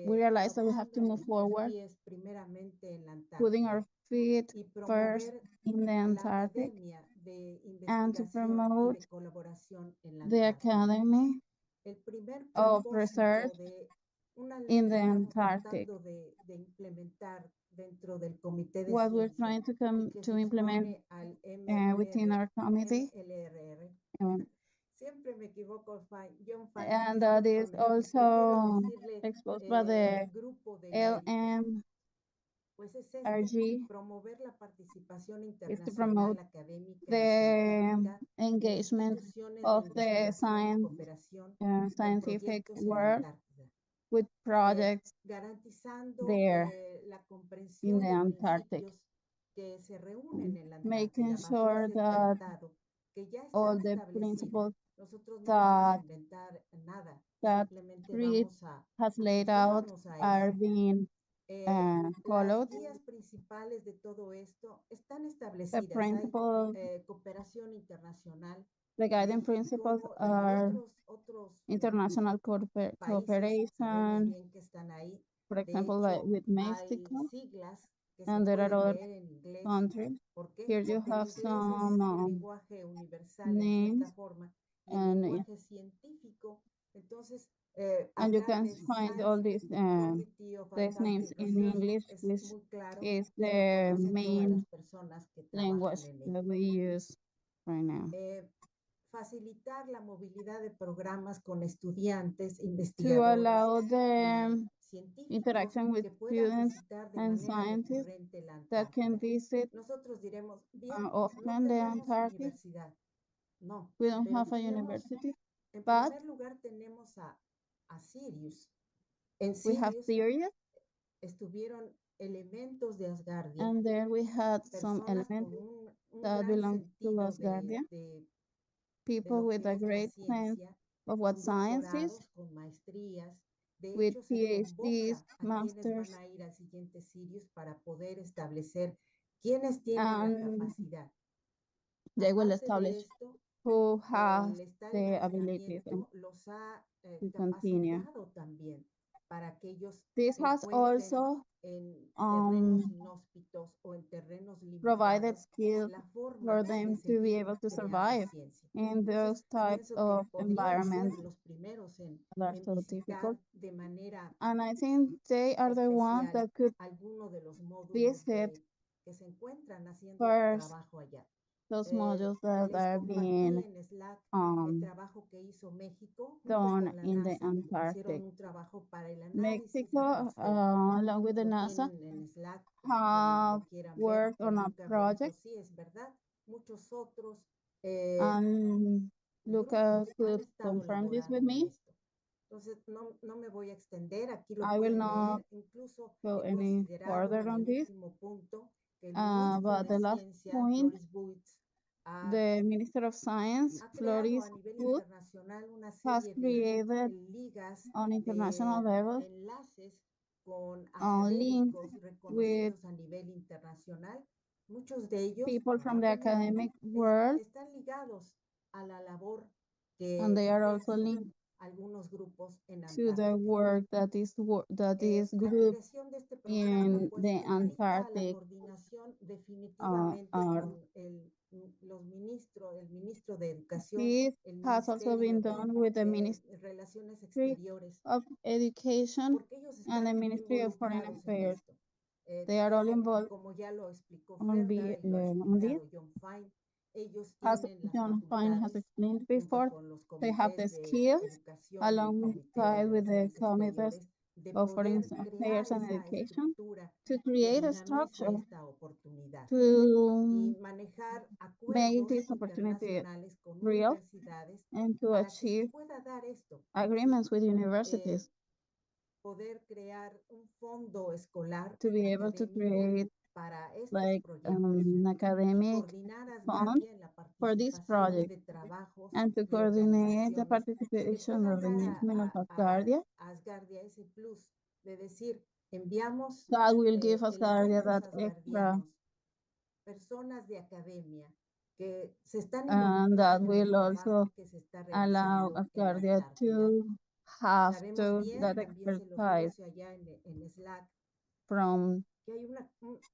realize that we have tocando to move nuestros forward, pies primeramente en la putting Antártida our feet y first promover in the la Antarctic, academia de and to investigación y promote de colaboración en la the Antártida. Academy El primer of Research propósito de una ley in que the estamos Antarctic. tratando de implementar dentro del Comité de What we're Ciencia trying to y que se implement expone al within our committee, MLRR. um, Siempre me equivoco, John Fine, and that is discúlpame. Prefiero also decirle exposed by the grupo de mérito. LMRG, Pues es promover la participación is to internacional promote académica y the científica de engagement instituciones de of the investigación y cooperación con scientific proyectos en la world Antártida, with projects garantizando there la in comprensión the de Antarctic, principios que se reúnen en la making Antártida bajo sure ese that tratado que ya all están the establecidos. principles Nosotros no vamos a that inventar nada, that simplemente Creed vamos a has laid out anclarnos a are eso. being Las followed. guías principales de todo esto están The establecidas. Hay principles, cooperación internacional, the guiding principles México y are otros international países, sabemos cooperation, bien que están ahí. for De example, like hecho, with hay Mexico, siglas que se and there are pueden other leer en inglés. countries. ¿Por qué? Here you Porque el have inglés es some el lenguaje universal en names, cierta forma y el and lenguaje científico. Entonces, and you hablar can de find all Science these Authority of names Antarctic in Research English, es which muy claro is y lo the conocen todas main las personas que language trabajan en that ello. we use right now. Facilitar la movilidad de programas con estudiantes, To investigadores allow the y científicos interaction with que puedan students visitar de and manera scientists recurrente la that can Antártida. visit Nosotros diremos, bien, no often the tenemos Antarctic. universidad. No, We don't pero have a tenemos, university, en but primer lugar tenemos a Sirius. En we have Sirius Syria, estuvieron elementos de Asgardia, and there we had some personas elements con un that gran belong to sentido Asgardia, de people lo with que a es la great sense ciencia, of what con science is, doctorados, con maestrías. De with hecho, se PhDs, convoca a quienes masters, van a ir al siguiente Sirius para poder establecer quiénes tienen la and capacidad. they will Aparte de establish esto, who has el estar en the abilities and aislamiento los ha to continue. capacitado también para que ellos This se has encuentren also en terrenos inhóspitos o en terrenos provided limitados skills la forma for de them to be seguir able to creando survive ciencia. in those Entonces, types pienso que of podrían ser environments los primeros that are en so visitar difficult. de manera And I think they are the ones especial that could alguno de los módulos visit que se encuentran haciendo first trabajo allá. those modules that Les are compartí being en Slack el trabajo que hizo México junto done con la in the NASA. Hicieron Antarctic. un trabajo para el análisis Mexico, atmosférico. along with the Lo NASA, tienen en Slack por quienes have lo quieran ver. worked Él on a nunca me dijo, project, sí, es verdad. Muchos otros and Luca grupos han could estado confirm this with laborando en me. esto. Entonces, no me voy a extender, aquí lo I will pueden not leer. Incluso go he any considerado further en on el this. último punto que el ministro But de the last Ciencia, point, Floris Buitz, the Minister of Science, ha creado Floris a nivel Wood, internacional una has serie created de ligas, on international de level enlaces con links académicos with reconocidos a nivel internacional. Muchos de ellos people from the probablemente academic world, están ligados a la labor and que they are also ejercen linked algunos grupos en to the Antártica. work that is La group creación de este programa in pues the implica la Antarctic coordinación definitivamente are con el el ministro de Educación, This el has also Ministerio been de done with the Relaciones Ministry Exteriores, of Education porque ellos and the están Ministry of Foreign involucrados en Affairs. esto. They are all involved Como ya lo explicó on, Ferda y lo ha on this. explicado John Fine, ellos As tienen las John Fine has facultades explained junto before, con los they have the comités de skills educación y el comité de alongside with the relaciones committees exteriores de of Foreign poder crear Affairs and esa Education estructura to que create a dinamice structure esta oportunidad y to manejar make acuerdos this opportunity internacionales con real universidades and to para que se achieve pueda dar esto. agreements with ¿sí? universities Poder crear un fondo escolar to be able to académico create para estos like proyectos an y academic coordinar fund Asgardia en la for this participación project de trabajos and to y coordinate the organizaciones que le participation puedan of the dar management of a Asgardia. Asgardia ese plus de decir, enviamos That will give Asgardia elementos that extra, asgardianos, personas de academia que se están and that involucrando en will un trabajo also que se está allow realizando en la Asgardia Antártida. to have Sabemos to bien, that también se los expertise puse allá en Slack, from que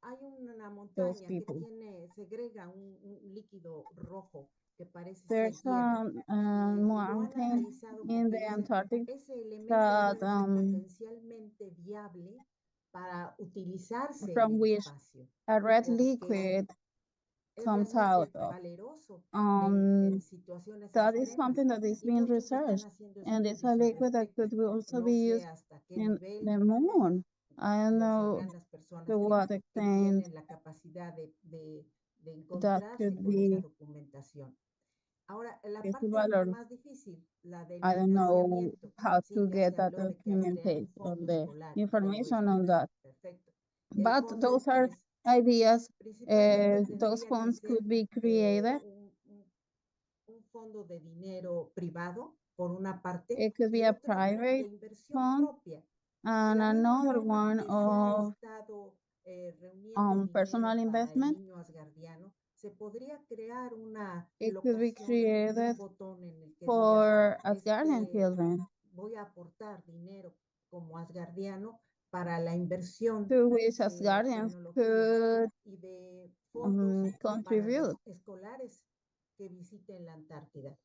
hay una those montaña que people. segrega un líquido rojo que parece ser There's hierro. a Y lo han mountain analizado in porque the dicen, Antarctic ese elemento that puede ser potencialmente viable para utilizarse en from el which espacio, a red porque liquid es comes out realmente of. valeroso en situaciones That is extremas something that is y being muchos están researched, haciendo and it's a estudios al liquid that respecto. could also No be sé used hasta qué in nivel the moon. I don't lo know sabrán las personas to what que extent tienen la capacidad de that encontrarse could con esa be documentación. Ahora, la feasible, parte or más difícil, la del I don't know financiamiento. how Sí, to ya get se that habló de que crear un documentation fondo on the escolar y todo information esto. on that. Perfecto. El But fondo, those are pues, ideas. principalmente Those tendría que funds ser could be created. un fondo de dinero privado, por una parte, It could be y a otro de private inversión fund, propia. De and la misma another forma one que se ha of estado reuniendo personal dinero para el investment. niño asgardiano, se podría crear una It could be locación, created un botón en el que digas, for Asgardian children, voy a aportar dinero como asgardiano para la inversión to which de Asgardians tecnología could y de fondos para contribute, los escolares que visiten la Antártida.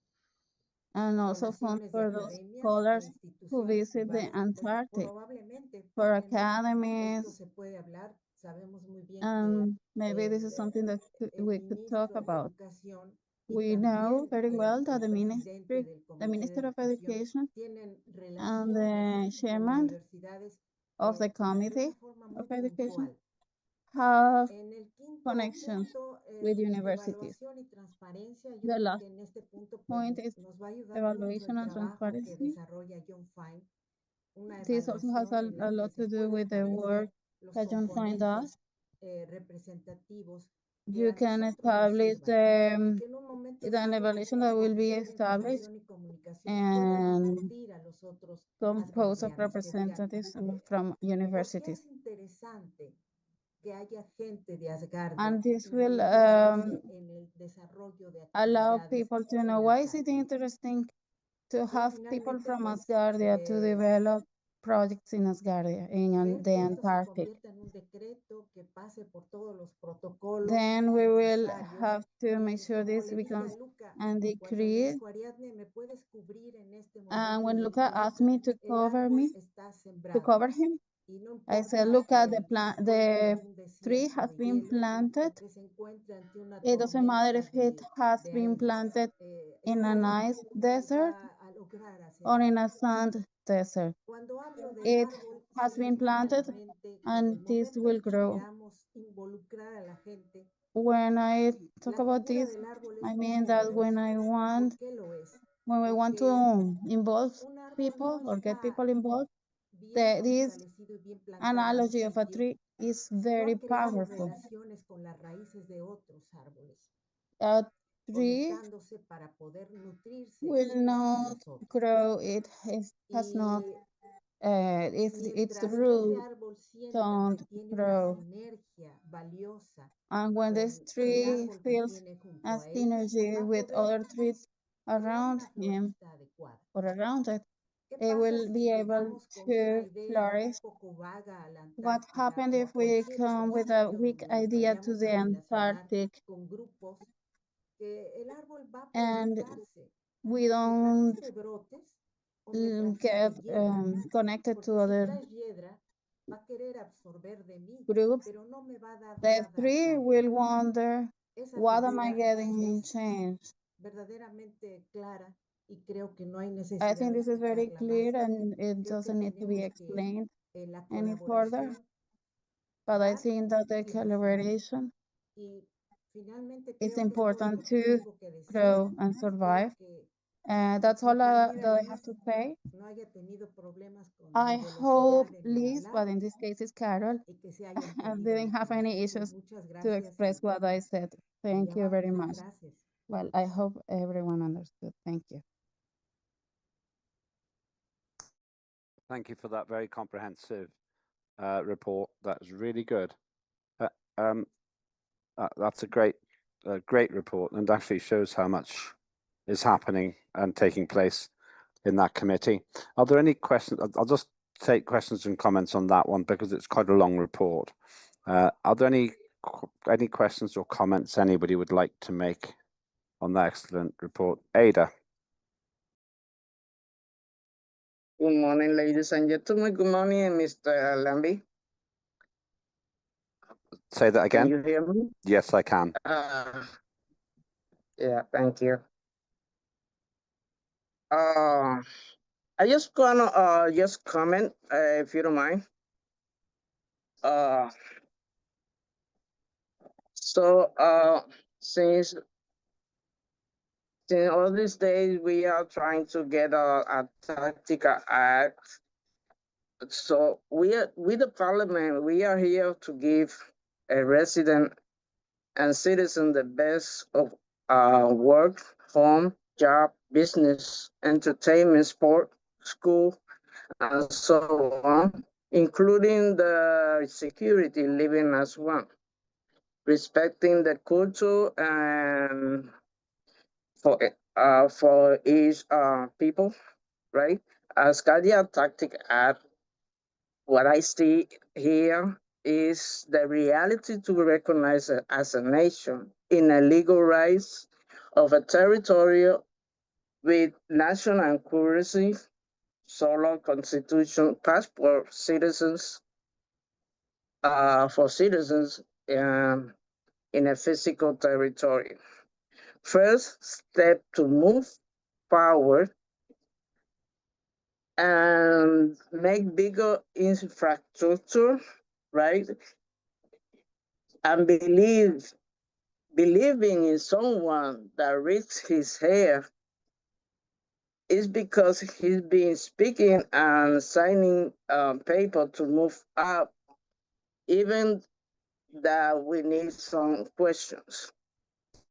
and also funds Donaciones de for those academias e scholars who instituciones visit the privadas, pues Antarctic, probablemente for tienen, esto academies, se puede hablar, sabemos muy bien que and maybe this is something that el we could talk ministro de about. Educación y We know también very well that el presidente del the Comité de Minister of Educación Education tienen and relaciones the con chairman universidades of the de Committee una forma muy of Education puntual. have En el quinto connections punto, with universities. evaluación y transparencia, yo The creo last que en este punto pues, point is nos va a ayudar mucho el evaluation and trabajo que transparency. desarrolla John Fine, una This also has evaluación en a la que lot se to do puede with the work establecer los that John Fine does. componentes representativos que You a can nosotros nos establish sirvan y que en un momento an dado evaluation that el will be Comité de established Información y Comunicación pueda and difundir a los otros composed of asgardianos que digan, representatives from ¿por qué universities. es interesante que haya gente de Asgardia And this will involucrándose en el desarrollo de allow actividades people to en know la why is it Antártida? interesting to Y have people finalmente, from pues, Asgardia to develop projects in Asgardia, in ver the que esto se Antarctic. convierta en un decreto que pase por todos los protocolos Then we will necesarios. have to make Y sure como this le dije a becomes Luca, and cuando me decreed. dijo Ariadne, ¿me puedes cubrir en este And momento? when Le Luca dije, asked Luca, me to el cover árbol me, está to sembrado. cover him, Y no I said, importa look at que the se encuentre en un tree desierto has de been hielo planted. o que se encuentre ante una It doesn't matter tormenta if it has de been arena. planted in Este a árbol nice desert va a lograr hacer or in algo. a sand desert. Cuando hablo del It árbol, se has me been viene a la planted mente que en el and this momento will en que grow. queramos involucrar a la gente, When I talk la about figura this, del árbol es I muy mean that when poderosa. I ¿Por want, qué lo es? when we want Porque to involve un árbol people no or get está people involved, bien this fortalecido y bien plantado en un analogy of a sitio tree is si no very ha creado powerful. relaciones con las raíces de otros árboles, A tree conectándose para poder nutrirse will unos a not los otros. grow, has not, Y its mientras ese root árbol sienta que don't tiene una grow. sinergia valiosa And when con this el tree árbol que feels tiene junto a a él, synergy va a with poder other trees crear around una him floresta adecuada. or around it, ¿Qué it pasa will si be able llegamos con una to idea un flourish. poco vaga a la What Antártida happened o if a we cualquier otro come with a sitio weak donde nos idea to vayamos the a relacionar Antarctic con grupos and we don't get connected to other groups, the three will wonder, what am I getting changed? I think this is very clear and it doesn't need to be explained any further, but I think that the collaboration is important to grow and survive. That's all that I have to say. I hope Liz, but in this case it's Carol, didn't have any issues to express what I said. Thank you very much. Well, I hope everyone understood. Thank you. Thank you for that very comprehensive report. That's really good. That's a great report, and actually shows how much is happening and taking place in that committee. Are there any questions? I'll just take questions and comments on that one because it's quite a long report. Are there any questions or comments anybody would like to make on that excellent report? Ada. Good morning, ladies and gentlemen. Good morning, Mr. Lambie. Say that again. Can you hear me? Yes, I can. Yeah, thank you. I just gonna just comment if you don't mind. Since all these days we are trying to get a tactical act. So with the parliament, we are here to give a resident and citizen the best of work, home, job, business, entertainment, sport, school, and so on, including the security living as one, respecting the culture and for each people, right? Asgardia Tactic Act, what I see here is the reality to recognize it as a nation in a legal rights of a territory with national currency, solo constitution, passport, citizens, for citizens in a physical territory. First step to move forward and make bigger infrastructure, right? And believing in someone that risks his hair is because he's been speaking and signing paper to move up, even that we need some questions.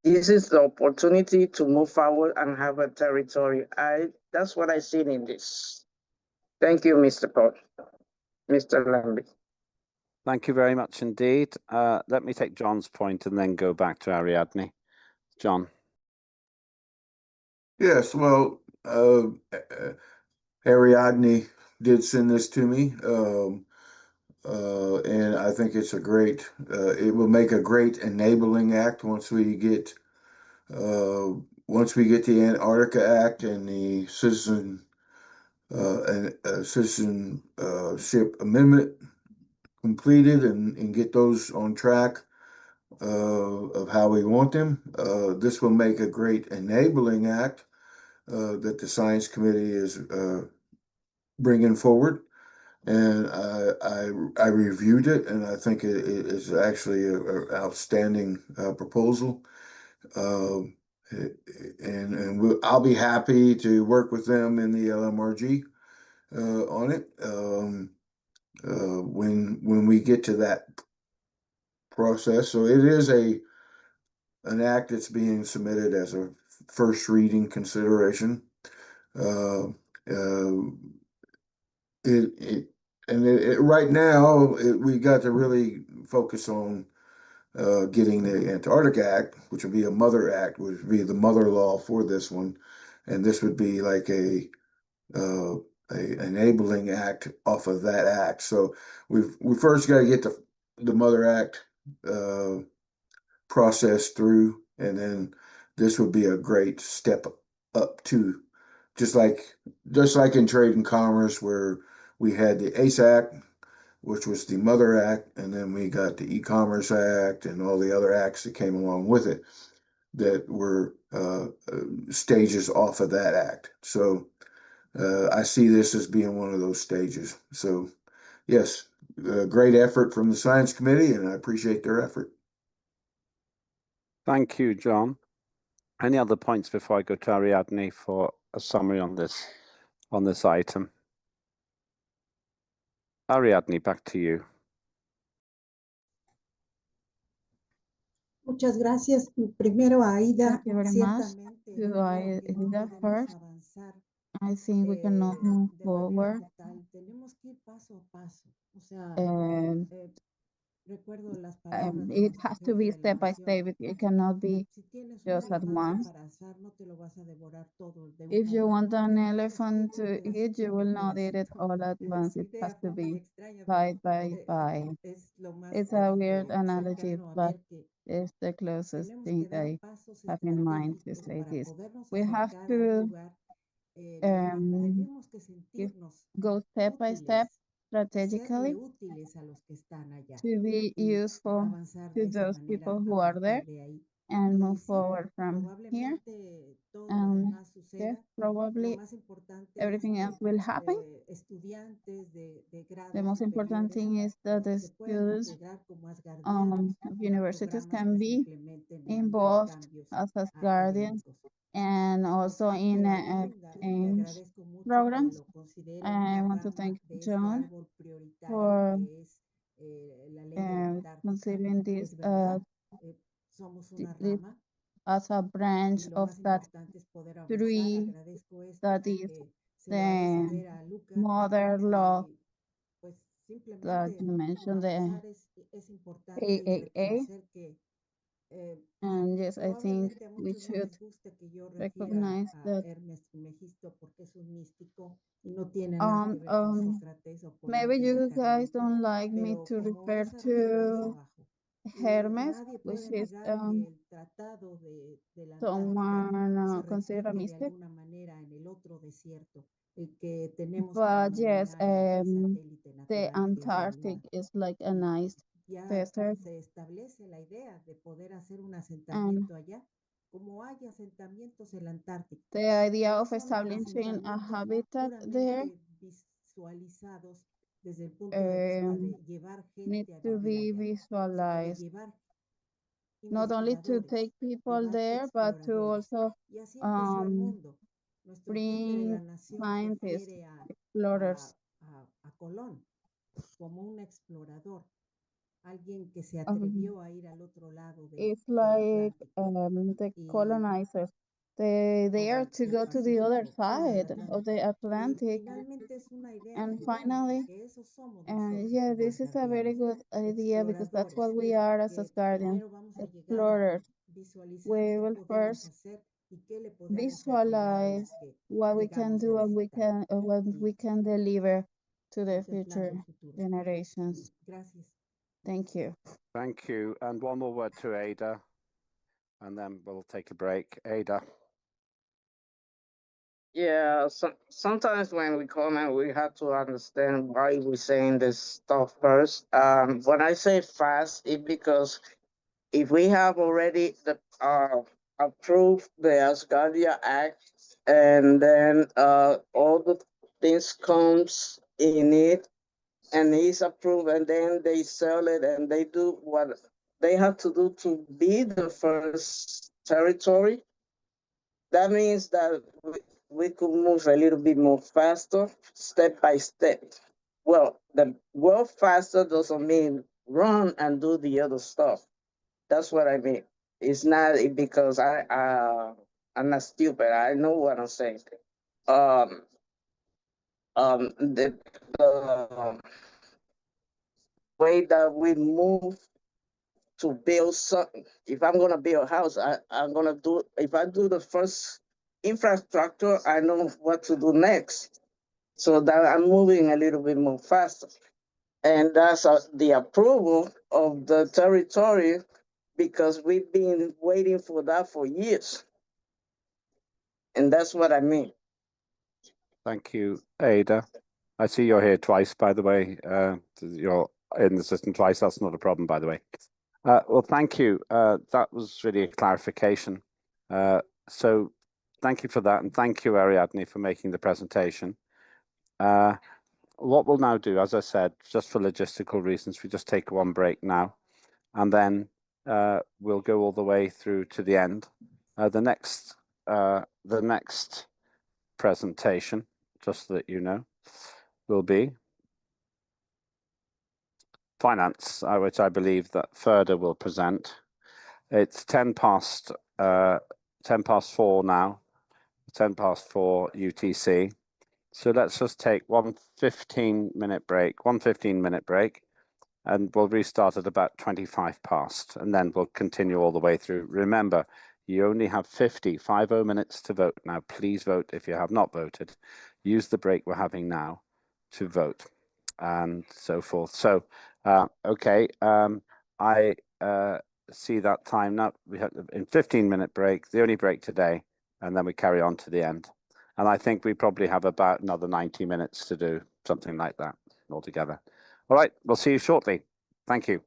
This is the opportunity to move forward and have a territory. That's what I see in this. Thank you, Mr. Paul, Mr. Lambie. Thank you very much indeed. Let me take John's point and then go back to Ariadne. John. Yes, well, Ariadne did send this to me, and I think it's a great, it will make a great enabling act once we get the Antarctica Act and the citizenship amendment completed and get those on track of how we want them. This will make a great enabling act that the Science Committee is bringing forward. And I reviewed it, and I think it is actually an outstanding proposal. I'll be happy to work with them in the LMRG on it when we get to that process. So it is an act that's being submitted as a first reading consideration. Right now, we got to really focus on getting the Antarctic Act, which would be a mother act, would be the mother law for this one, and this would be like a enabling act off of that act. So we first got to get the mother act process through, and then this would be a great step up to, just like in trade and commerce, where we had the ACE Act, which was the Mother Act, and then we got the E-commerce Act and all the other acts that came along with it that were stages off of that act. So I see this as being one of those stages. So yes, great effort from the Science Committee, and I appreciate their effort. Thank you, John. Any other points before I go to Ariadne for a summary on this item? Ariadne, back to you. Muchas gracias. Primero, Aida, Thank you very much. ciertamente To no, no Aida podemos first. avanzar I think we cannot move de manera forward. total. Tenemos que ir paso a paso. O sea, And recuerdo las palabras de it nuestro has to jefe be de la step by nación. step. It cannot be Si tienes un just at elefante once. para asar, no te lo vas a devorar todo de If una you vez. want an Tienes elephant que ir to eat, you will not eat it pedacito. all at once. Esa It has idea to fue muy be extraña, pero bite by bite. es lo más It's a weird analogy, cercano a but ver que it's the closest tenemos thing que dar I pasos have in mind to estratégicos say para this. podernos We have acercar a un to lugar tenemos que sentirnos go step by step serle strategically útiles a los que están allá to be y useful avanzar to de esa those manera people a who are there partir de ahí. and Y move sí, forward from here. probablemente todo lo And demás yes, suceda. Lo probably más importante es everything que else will happen. estudiantes de The grados most important superiores thing is that the se puedan students integrar como asgardianos of a universities programas can que se be implementen en involved intercambios as guardians académicos. and also in Y ahí, Linda, le exchange agradezco mucho que programs. lo considere I una want to rama thank de este John árbol prioritario for que es la ley de la Antártica. considering this Es verdad, somos una this rama as a branch y lo of más that importante es poder avanzar. tree Agradezco esto that is porque se lo haré the saber a Luca mother law y pues that simplemente you mentioned, the avanzar es importante y AAA. reconocer que And yes, I think probablemente a we muchos no should les guste que yo refiera recognize a that Hermes Trismegisto porque es un místico y no tiene nada que ver con Sócrates o con maybe Ávila you guys Carmelita, don't like me pero to como refer es arriba es to abajo. Y Hermes, nadie which puede is negar que el tratado de la Antártida someone se considered a refugia de mystic. alguna manera en el otro desierto, el que tenemos como But yes, luminaria y satélite the natural, que es la Antarctic Luna. is like a nice Ya desert, se establece la idea de poder hacer un and asentamiento allá, como hay asentamientos en la Antártica. the idea Pero of son establishing a asentamientos habitat there puramente visualizados desde el punto de vista de llevar need gente a to vivir be allá, o sea, de visualized, llevar not only to investigadores, take people llevar there, but to exploradores. also Y así empezó el um, mundo. Nuestro jefe de la bring nación scientists, refiere explorers. a Colón como un explorador, alguien que se Um, atrevió a ir al otro lado it's del like Atlántico. the Y colonizers. They are to del go to the other Pacífico, side of the Y Atlantic. finalmente es una idea And muy buena, finally, porque eso somos nosotros yeah, como this is a very asgardianos, good idea because that's what exploradores, we are as que Asgardians, primero vamos a llegar a explorers. visualizar We qué will podemos first hacer y qué le podemos ayudar a visualize los que what we can llegamos a do and visitar what we y can deliver to the contemplando future el futuro. generations. Gracias. Thank you. Thank you. And one more word to Ada, and then we'll take a break. Ada. Yeah, sometimes when we comment, we have to understand why we're saying this stuff first. When I say fast, it's because if we have already approved the Asgardia Act, and then all the things comes in it, and it's approved, and then they sell it, and they do what they have to do to be the first territory. That means that we could move a little bit more faster, step by step. Well, the work faster doesn't mean run and do the other stuff. That's what I mean. It's not because I'm not stupid. I know what I'm saying. Um, the way that we move to build something. If I'm gonna build a house, I'm gonna do. If I do the first infrastructure, I know what to do next. So that I'm moving a little bit more faster. And that's the approval of the territory, because we've been waiting for that for years. And that's what I mean. Thank you, Ada. I see you're here twice, by the way. You're in the system twice. That's not a problem, by the way. Well, thank you. That was really a clarification. So thank you for that. And thank you, Ariadne, for making the presentation. What we'll now do, as I said, just for logistical reasons, we just take one break now. And then we'll go all the way through to the end. The next presentation, just so that you know, will be finance, which I believe that Ferda will present. It's 10 past 4 now, 10 past 4 UTC. So let's just take one 15-minute break, and we'll restart at about 25 past, and then we'll continue all the way through. Remember, you only have 50 minutes to vote now. Please vote if you have not voted. Use the break we're having now to vote, and so forth. So, okay, I see that time now. We have in 15-minute break, the only break today, and then we carry on to the end. And I think we probably have about another 90 minutes to do something like that altogether. All right, we'll see you shortly. Thank you.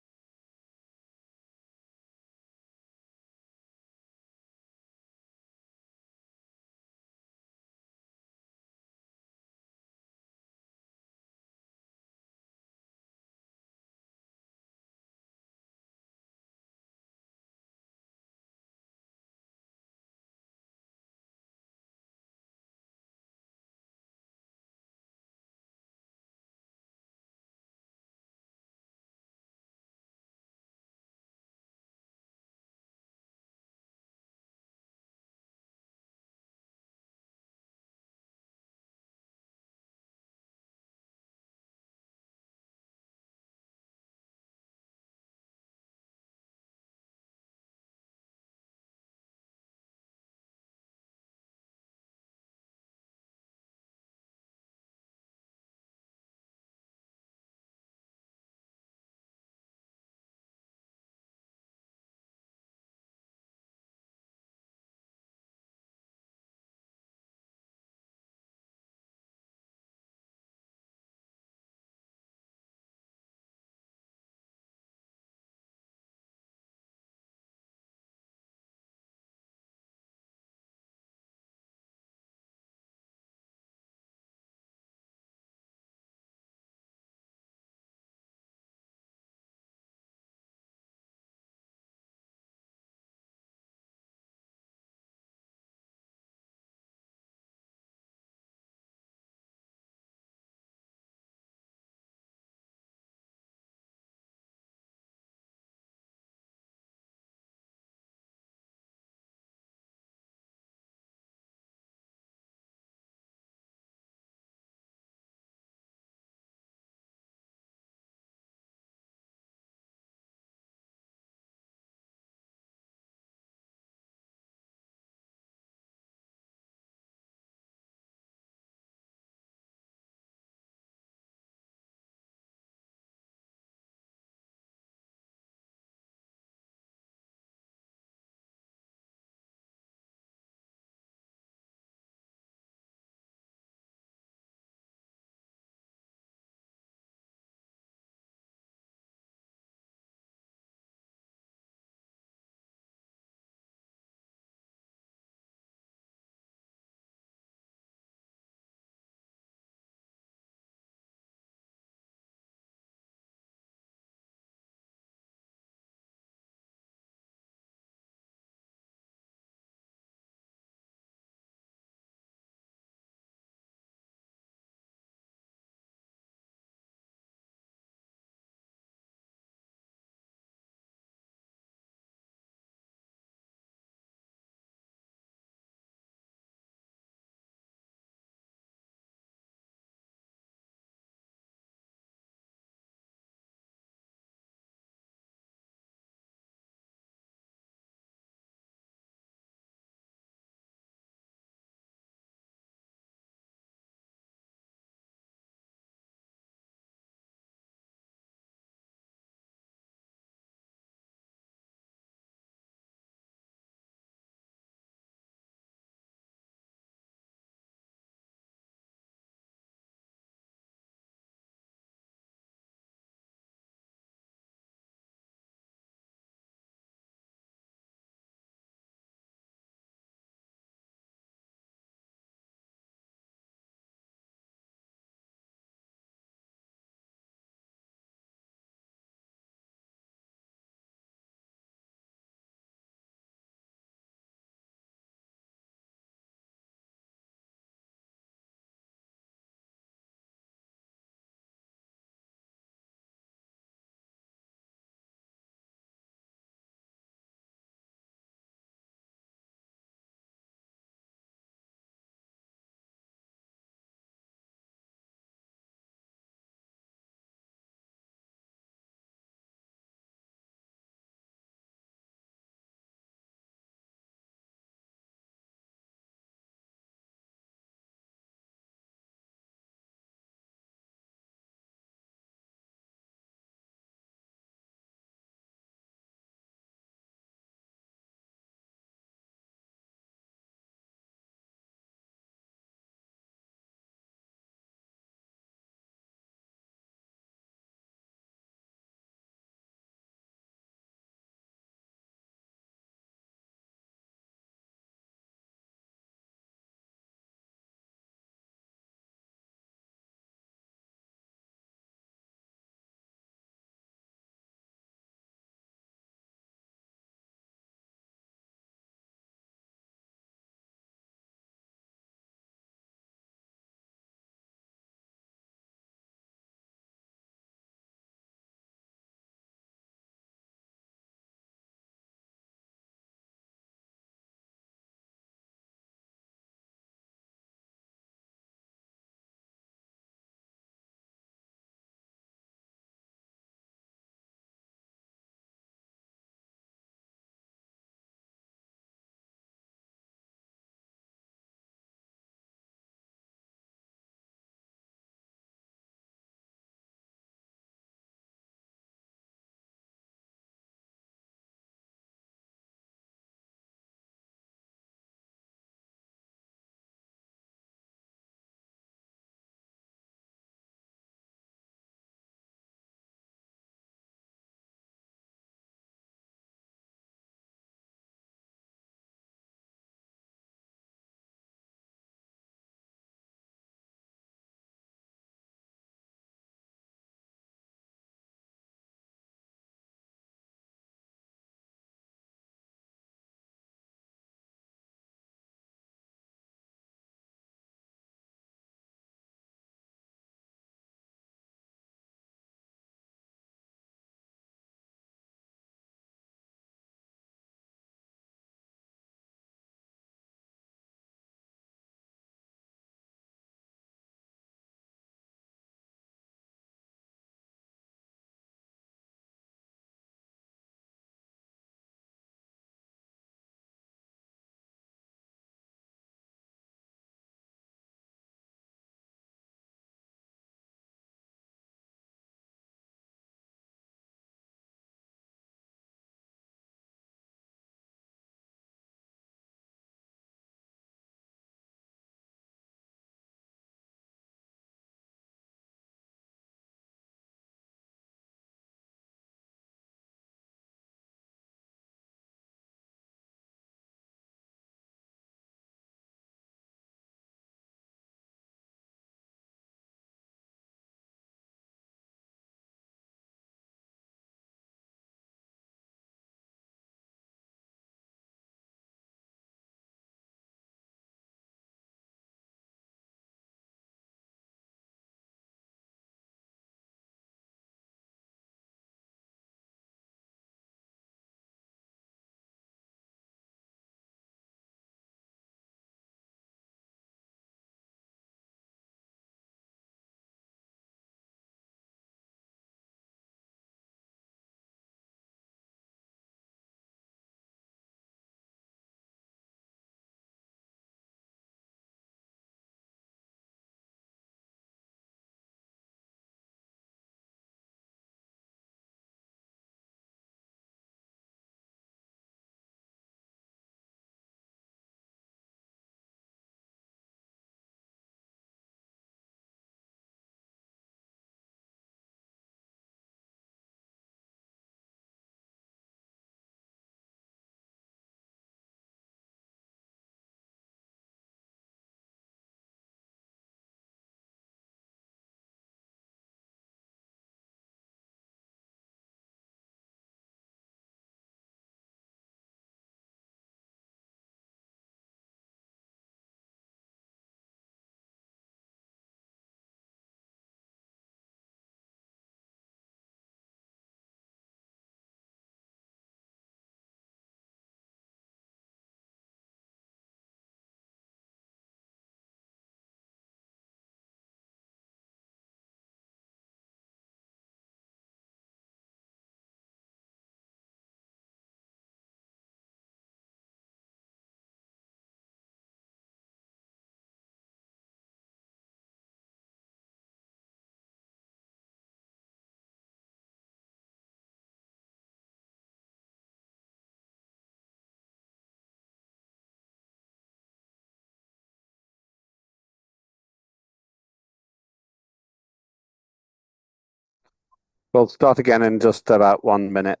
We'll start again in just about 1 minute.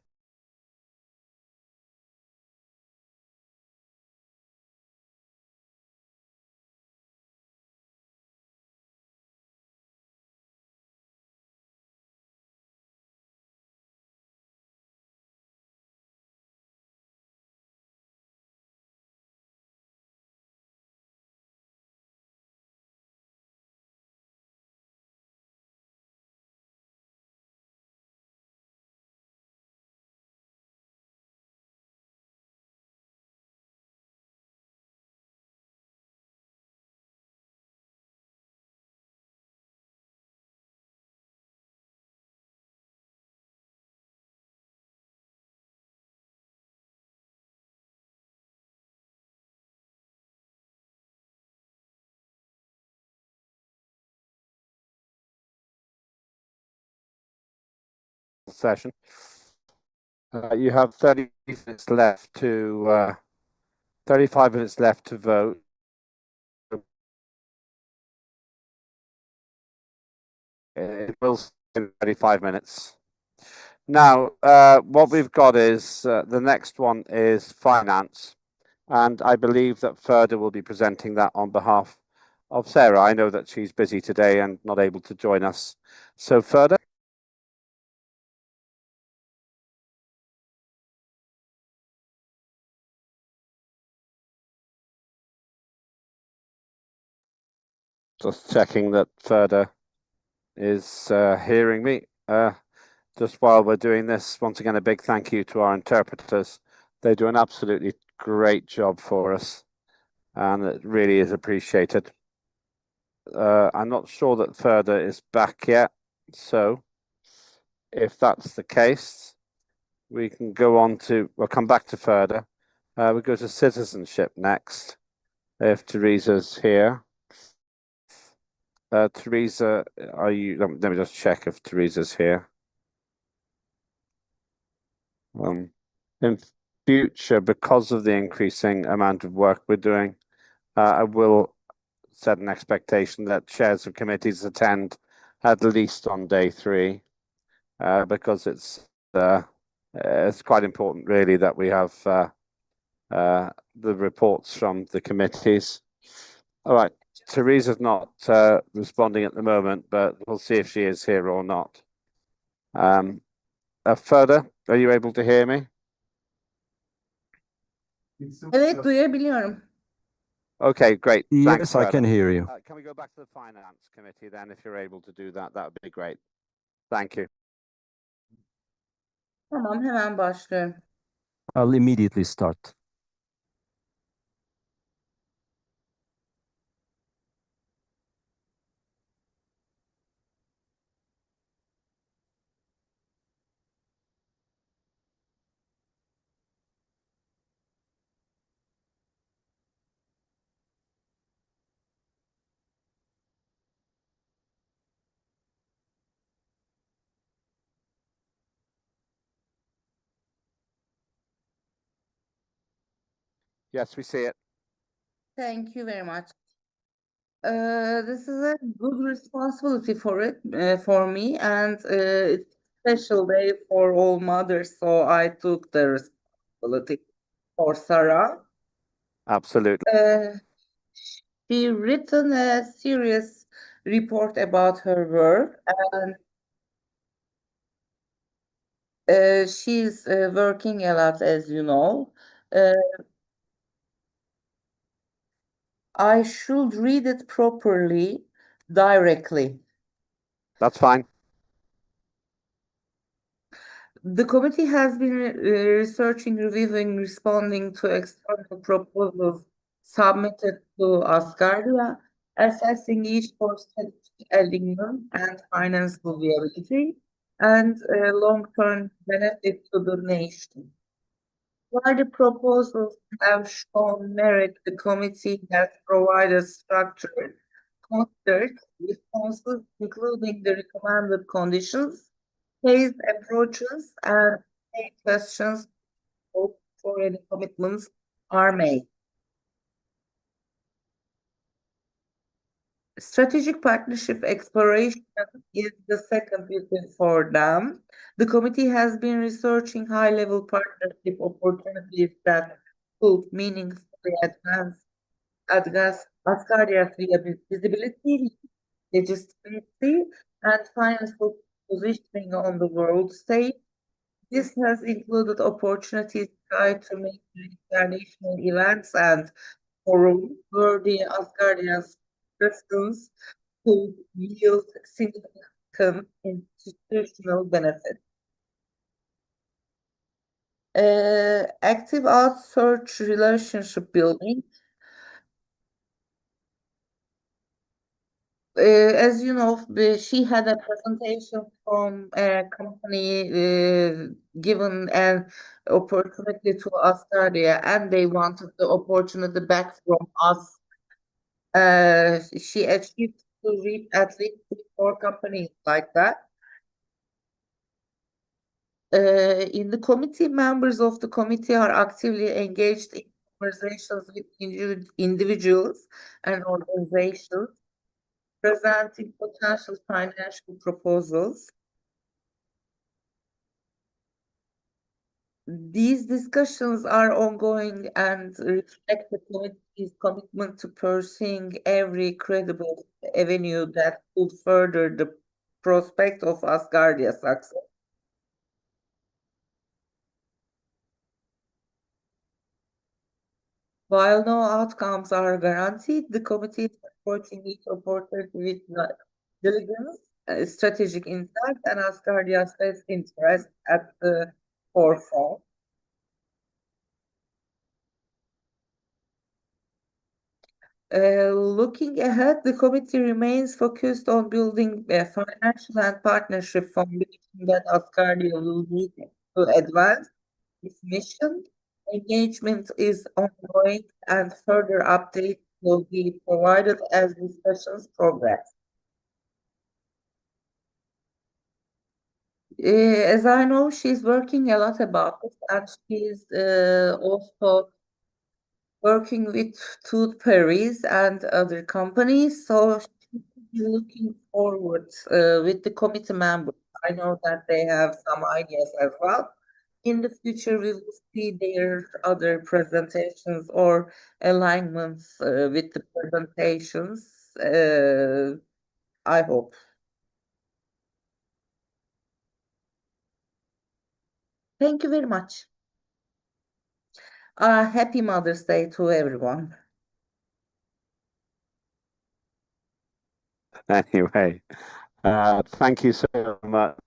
Session. You have 30 minutes left to 35 minutes left to vote. It will in 35 minutes. Now, what we've got is the next one is finance, and I believe that Ferda will be presenting that on behalf of Sarah. I know that she's busy today and not able to join us. So, Ferda. Just checking that Ferda is hearing me. Just while we're doing this, once again, a big thank you to our interpreters. They do an absolutely great job for us, and it really is appreciated. I'm not sure that Ferda is back yet, so if that's the case, we can go on to, we'll come back to Ferda. We go to citizenship next, if Teresa's here. Teresa, are you, let me just check if Teresa's here. In future, because of the increasing amount of work we're doing, I will set an expectation that chairs of committees attend at least on day 3, because it's quite important, really, that we have the reports from the committees. All right, Teresa's not responding at the moment, but we'll see if she is here or not. Ferda, are you able to hear me? Evet, duyabiliyorum. Okay, great. Thanks, Yes, I can Ferda. hear you. Can we go back to the Finance Committee then, if you're able to do that? That would be great. Thank you. Tamam, hemen başlıyorum. I'll immediately start. Yes, we see it. Thank you very much. This is a good responsibility for me, and it's a special day for all mothers, so I took the responsibility for Sarah. Absolutely. She written a serious report about her work, and she's working a lot, as you know. I should read it properly, directly. That's fine. The committee has been researching, reviewing, responding to external proposals submitted to Asgardia, assessing each for strategic alignment and financial viability, and long-term benefit to the nation. While the proposals have shown merit, the committee has provided structured, considered responses, including the recommended conditions, phased approaches, and questions before any commitments are made. Strategic partnership exploration is the second issue for them. The committee has been researching high-level partnership opportunities that could meaningfully advance Asgardia's visibility, legitimacy, and financial positioning on the world stage. This has included opportunities tied to major international events and forums where the Asgardia's presence could yield significant institutional benefit. Active outsearch relationship building. As you know, she had a presentation from a company given an opportunity to Asgardia, and they wanted the opportunity back from us. She achieved to reach at least 4 companies like that. In the committee, members of the committee are actively engaged in conversations with individuals and organizations presenting potential financial proposals. These discussions are ongoing and reflect the committee's commitment to pursuing every credible avenue that could further the prospect of Asgardia's success. While no outcomes are guaranteed, the committee is approaching each opportunity with diligence, strategic insight, and Asgardia's best interest at the forefront. Looking ahead, the committee remains focused on building a financial and partnership foundation that Asgardia will need to advance its mission. Engagement is ongoing and further updates will be provided as discussions progress. As I know, she's working a lot about it, and she's also working with tooth fairies and other companies. So she's looking forward with the committee members. I know that they have some ideas as well. In the future, we will see their other presentations or alignments with the presentations. I hope. Thank you very much. Happy Mother's Day to everyone. Anyway, thank you so much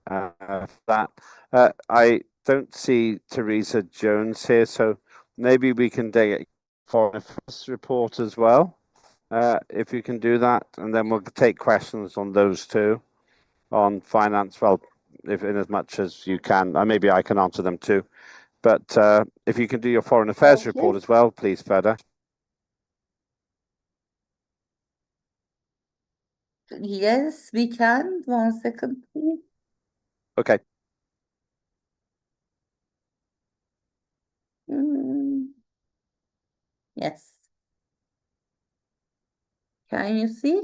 for that. I don't see Teresa Jones here, so maybe we can take for a first report as well, if you can do that, and then we'll take questions on those two, on finance. Well, if in as much as you can, maybe I can answer them too. But if you can do your foreign affairs report as well, please, Feda. Yes, we can. 1 second, please. Okay. Yes. Can you see?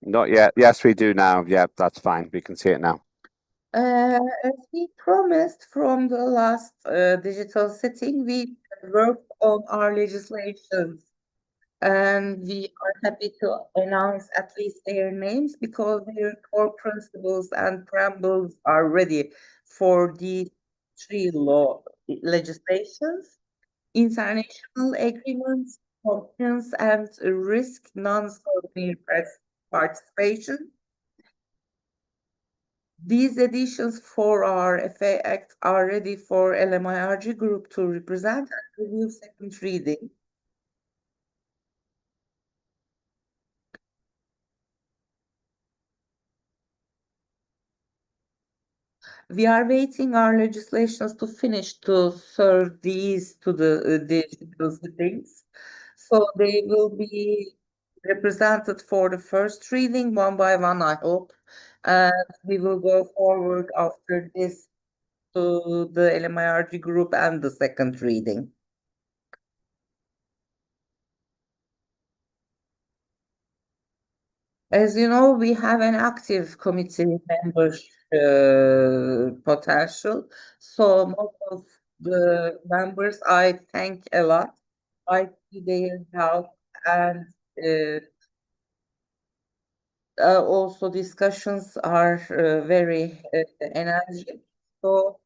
Not yet. Yes, we do now. Yeah, that's fine. We can see it now. As we promised from the last digital sitting, we worked on our legislations, and we are happy to announce at least their names because their core principles and preambles are ready for the 3 law legislations: international agreements, compliance, and risk non-sovereign participation. These additions for our FA Act are ready for LMIRG Group to represent and review second reading. We are waiting our legislations to finish to serve these to the digital sittings. So they will be represented for the first reading one by one, I hope. And we will go forward after this to the LMIRG group and the second reading. As you know, we have an active committee member potential. So most of the members, I thank a lot. I see their help and also discussions are very energetic. So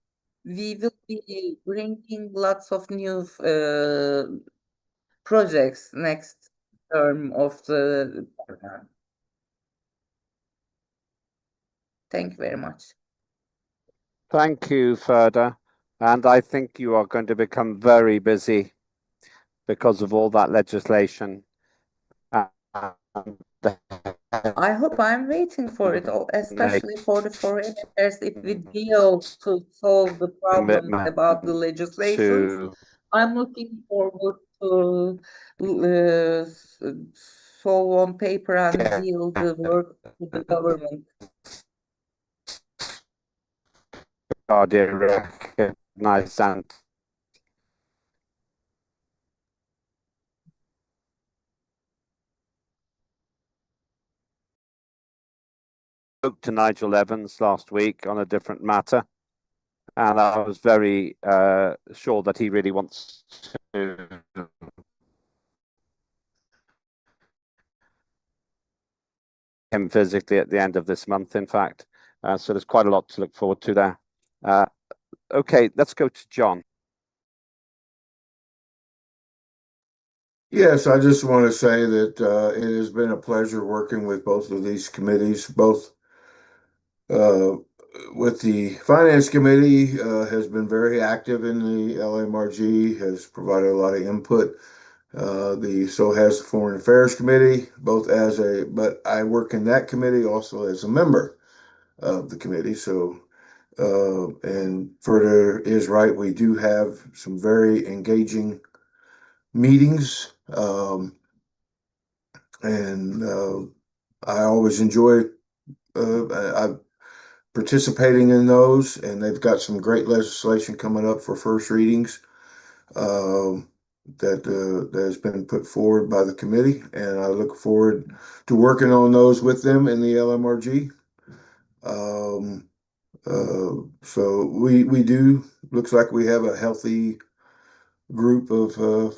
we will be bringing lots of new projects next term of the program. Thank you very much. Thank you, Ferda. And I think you are going to become very busy because of all that legislation. I hope I'm waiting for it, especially for the foreigners. If we deal to solve the problems about the legislations, to I'm looking forward to solve on paper and deal the work with the government. recognize and spoke to Nigel Evans last week on a different matter, and I was very sure that he really wants to him physically at the end of this month, in fact. So there's quite a lot to look forward to there. Okay, let's go to John. Yes, I just want to say that it has been a pleasure working with both of these committees. Both with the Finance Committee has been very active in the LMRG, has provided a lot of input. So has the Foreign Affairs Committee, but I work in that committee also as a member of the committee. So, and Further is right, we do have some very engaging meetings. I always enjoy participating in those, and they've got some great legislation coming up for first readings that has been put forward by the committee, and I look forward to working on those with them in the LMRG. So we do, looks like we have a healthy group of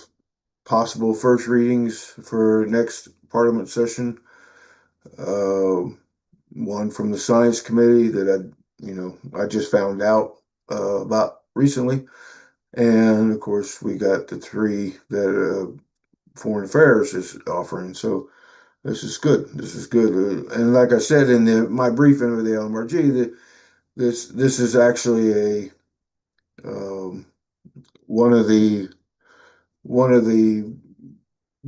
possible first readings for next Parliament session. One from the Science Committee that I just found out about recently, and of course we got the three that Foreign Affairs is offering. So this is good. This is good. And like I said in my briefing with the LMRG, that this is actually one of the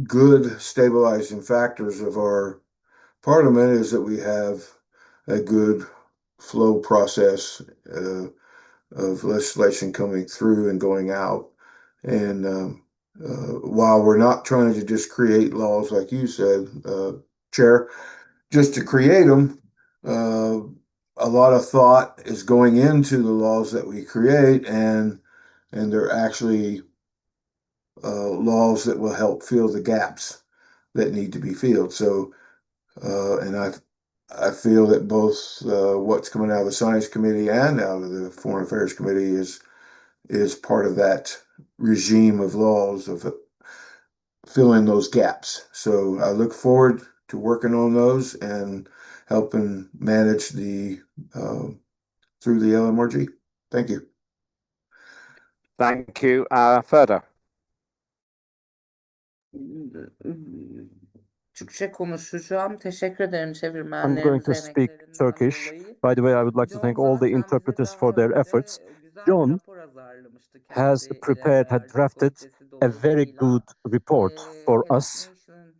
good stabilizing factors of our Parliament is that we have a good flow process of legislation coming through and going out. And while we're not trying to just create laws, like you said, Chair, just to create them, a lot of thought is going into the laws that we create, and they're actually laws that will help fill the gaps that need to be filled. So, and I feel that both what's coming out of the Science Committee and out of the Foreign Affairs Committee is part of that regime of laws of filling those gaps. So I look forward to working on those and helping manage the through the LMRG. Thank you. Thank you. Further. Türkçe konuşacağım. Teşekkür ederim I'm going çevirmenlerimize to speak emeklerinden Turkish. dolayı. By the way, I would like to John thank all the zaten bize interpreters for daha their önce efforts. güzel bir John rapor hazırlamıştı has kendi prepared, had LMRG drafted projesi a very dolayısıyla. good report for Head of us Nation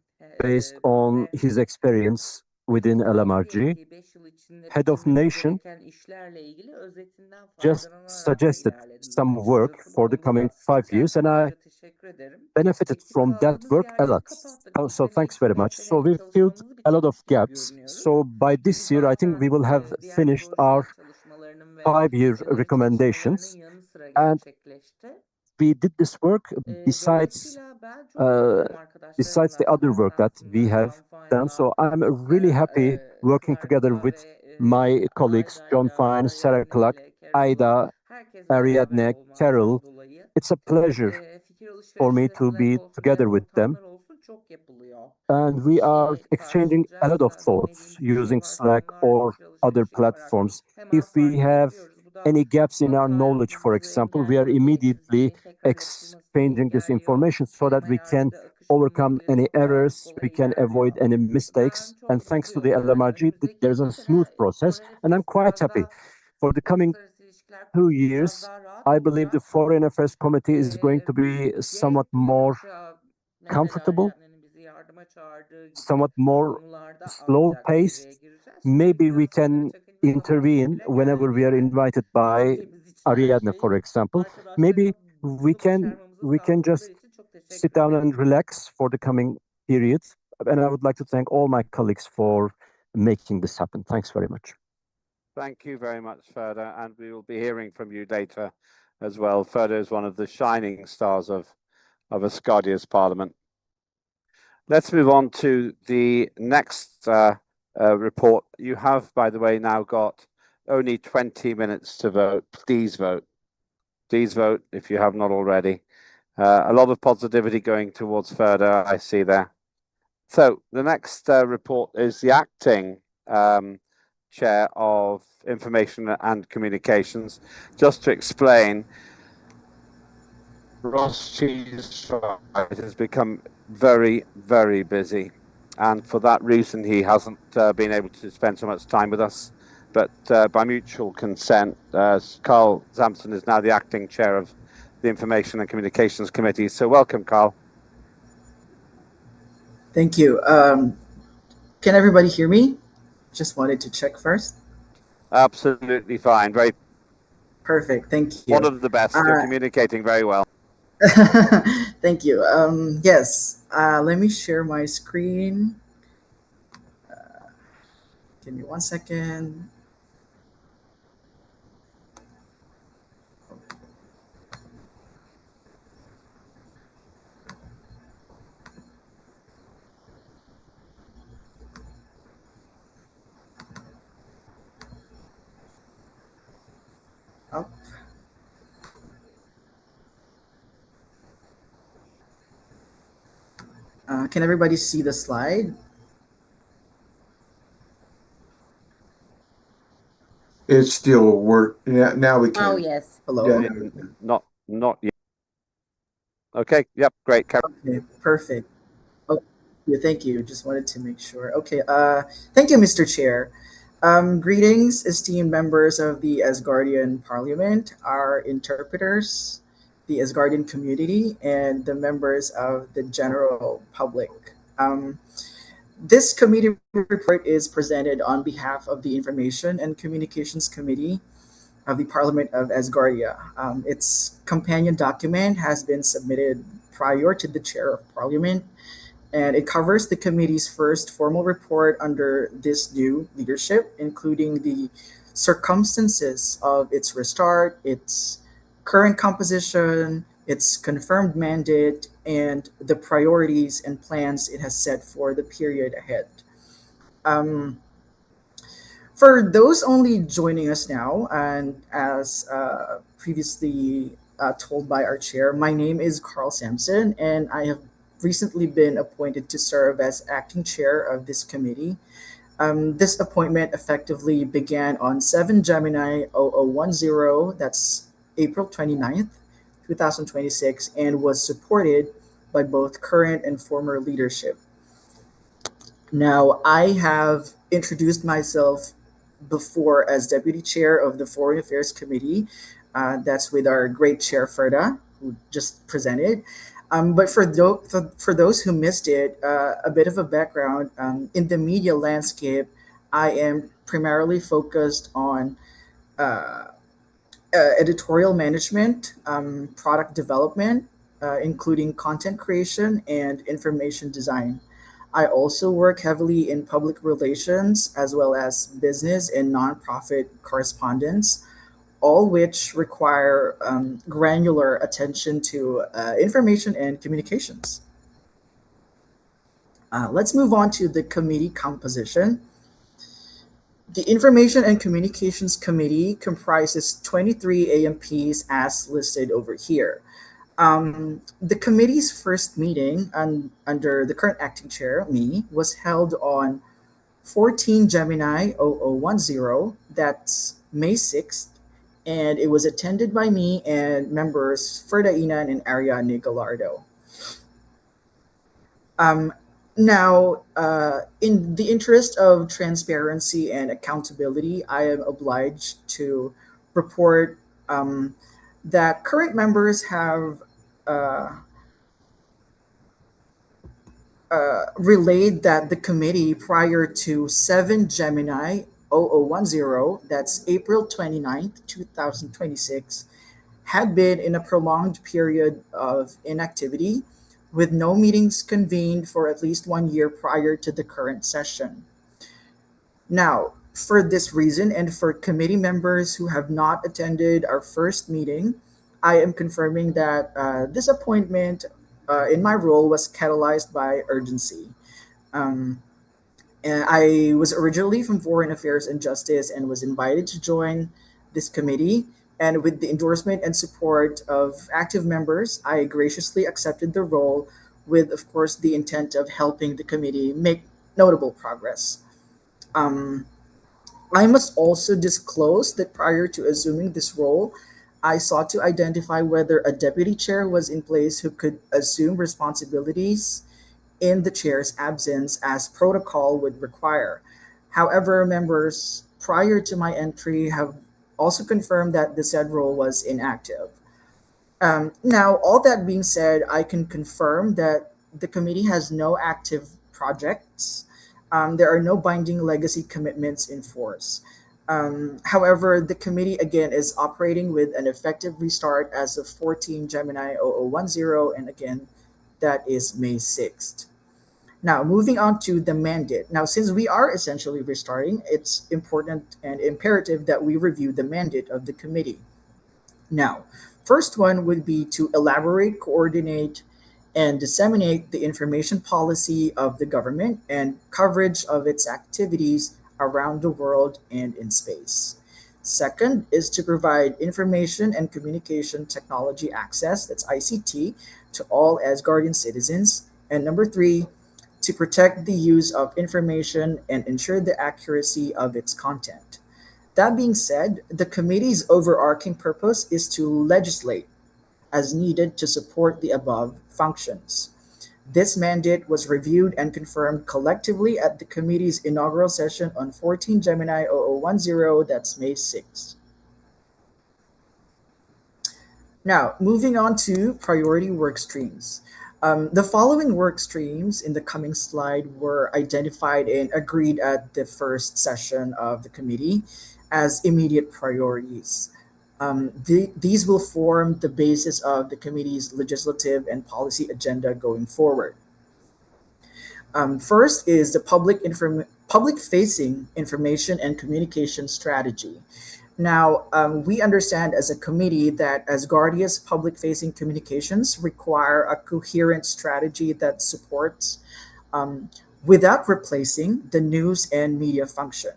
based on bize his experience within anlatıyor LMRG. ki 5 yıl içinde Head of bitirmemiz Nation gereken işlerle ilgili özetinden just faydalanarak da suggested ilerlediler some work açıkçası. Bu for the konuda coming da 5 years, and kendisine I ayrıca teşekkür ederim. benefited Eksik from that kaldığımız work a yerleri lot. kapattık. Bu So sene thanks very geçen much. So seneyle we filled çalışmamızı a lot of bitirmiş gibi gaps. görünüyoruz. So by Çünkü this year, I think we zaten will have diğer finished our projeler çalışmalarının ve 5-year hocaların çalışmalarının recommendations, yanı sıra and gerçekleşti. we did this work besides Dolayısıyla ben çok mutluyum arkadaşlarımla the other work that toplantıdan we have them. So I'm really happy working together with my colleagues, John Fine, Sarah Clark, Aida, Ariadne, Carol. It's a pleasure for me to be together with them. And we are exchanging a lot of thoughts using Slack or other platforms. If we have any gaps in our knowledge, for example, we are immediately exchanging this information so that we can overcome any errors, we can avoid any mistakes. And thanks to the LMRG, there's a smooth process, and I'm quite happy. For the coming 2 years, I believe the Foreign Affairs Committee is going to be somewhat more comfortable, somewhat more slow-paced. Maybe we can intervene whenever we are invited by Ariadne, for example. Maybe we can just sit down and relax for the coming period. And I would like to thank all my colleagues for making this happen. Thanks very much. Thank you very much, Ferda, and we will be hearing from you later as well. Ferda is one of the shining stars of Asgardia's parliament. Let's move on to the next report. You have, by the way, now got only 20 minutes to vote. Please vote. Please vote if you have not already. A lot of positivity going towards Ferda, I see there. So the next report is the acting Chair of Information and Communications. Just to explain, Ross Cheesewright has become very, very busy. And for that reason, he hasn't been able to spend so much time with us. But by mutual consent, Carl Sampson is now the acting chair of the Information and Communications Committee. So welcome, Carl. Thank you. Can everybody hear me? Just wanted to check first. Absolutely fine. Very perfect. Thank you. One of the best. You're communicating very well. Thank you. Yes. Let me share my screen. Give me 1 second. Up. Can everybody see the slide? It's still work. Yeah, now we can. Oh, yes. Hello? Yeah, Not yet. Okay, yep, great. Okay, perfect. Oh, yeah, thank you. Just wanted to make sure. Okay, thank you, Mr. Chair. Greetings, esteemed members of the Asgardian Parliament, our interpreters, the Asgardian community, and the members of the general public. This committee report is presented on behalf of the Information and Communications Committee of the Parliament of Asgardia. Its companion document has been submitted prior to the Chair of Parliament, and it covers the committee's first formal report under this new leadership, including the circumstances of its restart, its current composition, its confirmed mandate, and the priorities and plans it has set for the period ahead. For those only joining us now, and as previously told by our chair, my name is Carl Sampson, and I have recently been appointed to serve as acting chair of this committee. This appointment effectively began on 7 Gemini 0010, that's April 29th, 2026, and was supported by both current and former leadership. Now, I have introduced myself before as deputy chair of the Foreign Affairs Committee. That's with our great chair, Ferda, who just presented. But for those who missed it, a bit of a background. In the media landscape, I am primarily focused on editorial management, product development, including content creation and information design. I also work heavily in public relations as well as business and nonprofit correspondence, all which require granular attention to information and communications. Let's move on to the committee composition. The Information and Communications Committee comprises 23 AMPs as listed over here. The committee's first meeting under the current acting chair, me, was held on 14 Gemini 0010, that's May 6th, and it was attended by me and members Ferda Inan and Ariane Gallardo. Now, in the interest of transparency and accountability, I am obliged to report that current members have uh, relayed that the committee prior to 7 Gemini 0010, that's April 29th, 2026, had been in a prolonged period of inactivity with no meetings convened for at least 1 year prior to the current session. Now, for this reason and for committee members who have not attended our first meeting, I am confirming that this appointment in my role was catalyzed by urgency. Um, and I was originally from Foreign Affairs and Justice and was invited to join this committee. And with the endorsement and support of active members, I graciously accepted the role with, of course, the intent of helping the committee make notable progress. Um, I must also disclose that prior to assuming this role, I sought to identify whether a deputy chair was in place who could assume responsibilities in the chair's absence as protocol would require. However, members prior to my entry have also confirmed that the said role was inactive. Now, all that being said, I can confirm that the committee has no active projects. There are no binding legacy commitments in force. However, the committee again is operating with an effective restart as of 14 Gemini 0010, and again, that is May 6th. Now, moving on to the mandate. Now, since we are essentially restarting, it's important and imperative that we review the mandate of the committee. Now, first one would be to elaborate, coordinate, and disseminate the information policy of the government and coverage of its activities around the world and in space. Second is to provide information and communication technology access, that's ICT, to all Asgardian citizens. And number three, to protect the use of information and ensure the accuracy of its content. That being said, the committee's overarching purpose is to legislate as needed to support the above functions. This mandate was reviewed and confirmed collectively at the committee's inaugural session on 14 Gemini 0010, that's May 6th. Now, moving on to priority work streams. The following work streams in the coming slide were identified and agreed at the first session of the committee as immediate priorities. These will form the basis of the committee's legislative and policy agenda going forward. First is the public-facing information and communication strategy. Now, we understand as a committee that Asgardia's public-facing communications require a coherent strategy that supports, without replacing, the news and media function.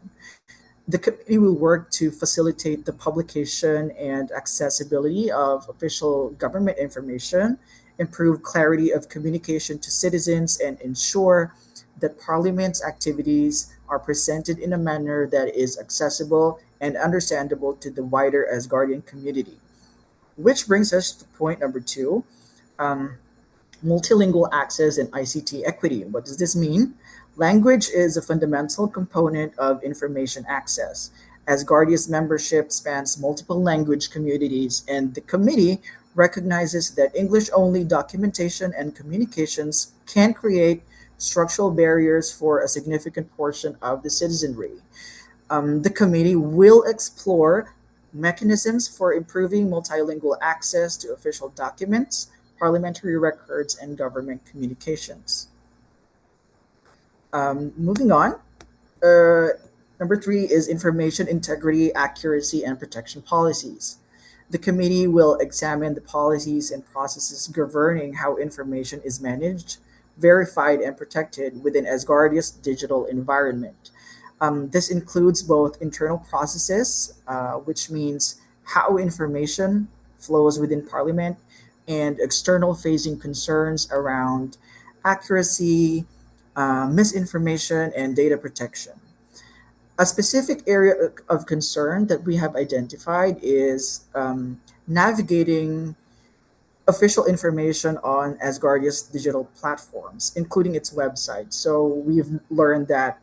The committee will work to facilitate the publication and accessibility of official government information, improve clarity of communication to citizens, and ensure that Parliament's activities are presented in a manner that is accessible and understandable to the wider Asgardian community. Which brings us to point number two, multilingual access and ICT equity. What does this mean? Language is a fundamental component of information access. Asgardia's membership spans multiple language communities, and the committee recognizes that English-only documentation and communications can create structural barriers for a significant portion of the citizenry. The committee will explore mechanisms for improving multilingual access to official documents, parliamentary records, and government communications. Moving on, number three is information integrity, accuracy, and protection policies. The committee will examine the policies and processes governing how information is managed, verified and protected within Asgardia's digital environment. This includes both internal processes, which means how information flows within Parliament, and external facing concerns around accuracy, misinformation, and data protection. A specific area of concern that we have identified is navigating official information on Asgardia's digital platforms, including its website. So we've learned that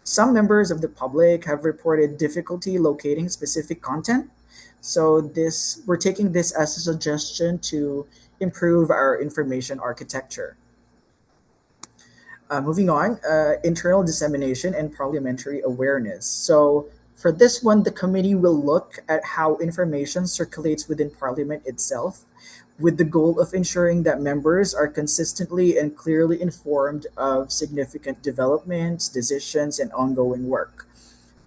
some members of the public have reported difficulty locating specific content. So this we're taking this as a suggestion to improve our information architecture. Moving on, internal dissemination and parliamentary awareness. So for this one, the committee will look at how information circulates within Parliament itself, with the goal of ensuring that members are consistently and clearly informed of significant developments, decisions, and ongoing work,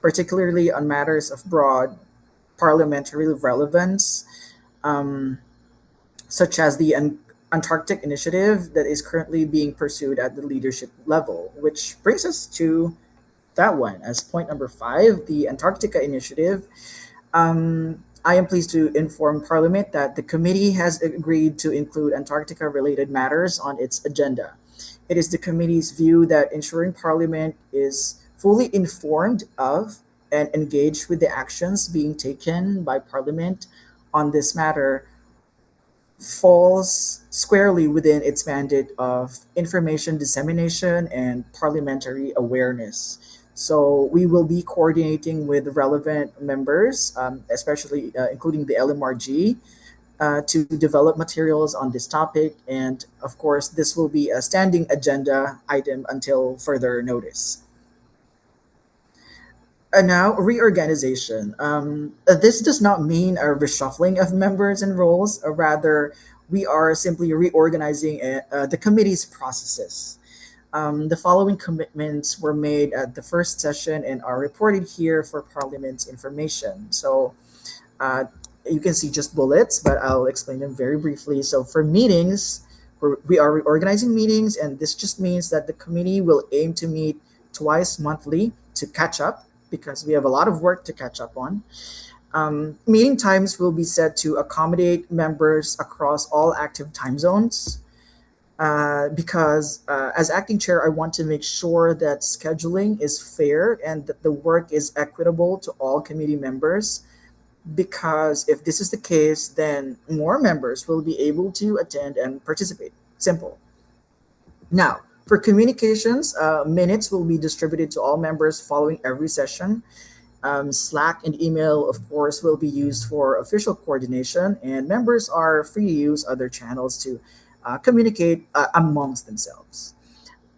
particularly on matters of broad parliamentary relevance, um, such as the Antarctic Initiative that is currently being pursued at the leadership level, which brings us to that one as point number 5, the Antarctica Initiative. I am pleased to inform Parliament that the committee has agreed to include Antarctica related matters on its agenda. It is the committee's view that ensuring Parliament is fully informed of and engaged with the actions being taken by Parliament on this matter falls squarely within its mandate of information dissemination and parliamentary awareness. So we will be coordinating with relevant members, especially including the LMRG, to develop materials on this topic. And of course, this will be a standing agenda item until further notice. And now, reorganization. This does not mean a reshuffling of members and roles. Rather, we are simply reorganizing the committee's processes. The following commitments were made at the first session and are reported here for Parliament's information. So you can see just bullets, but I'll explain them very briefly. So for meetings, we are reorganizing meetings, and this just means that the committee will aim to meet twice monthly to catch up because we have a lot of work to catch up on. Meeting times will be set to accommodate members across all active time zones. Because as acting chair, I want to make sure that scheduling is fair and that the work is equitable to all committee members. Because if this is the case, then more members will be able to attend and participate. Simple. Now, for communications, minutes will be distributed to all members following every session. Slack and email, of course, will be used for official coordination, and members are free to use other channels to communicate amongst themselves.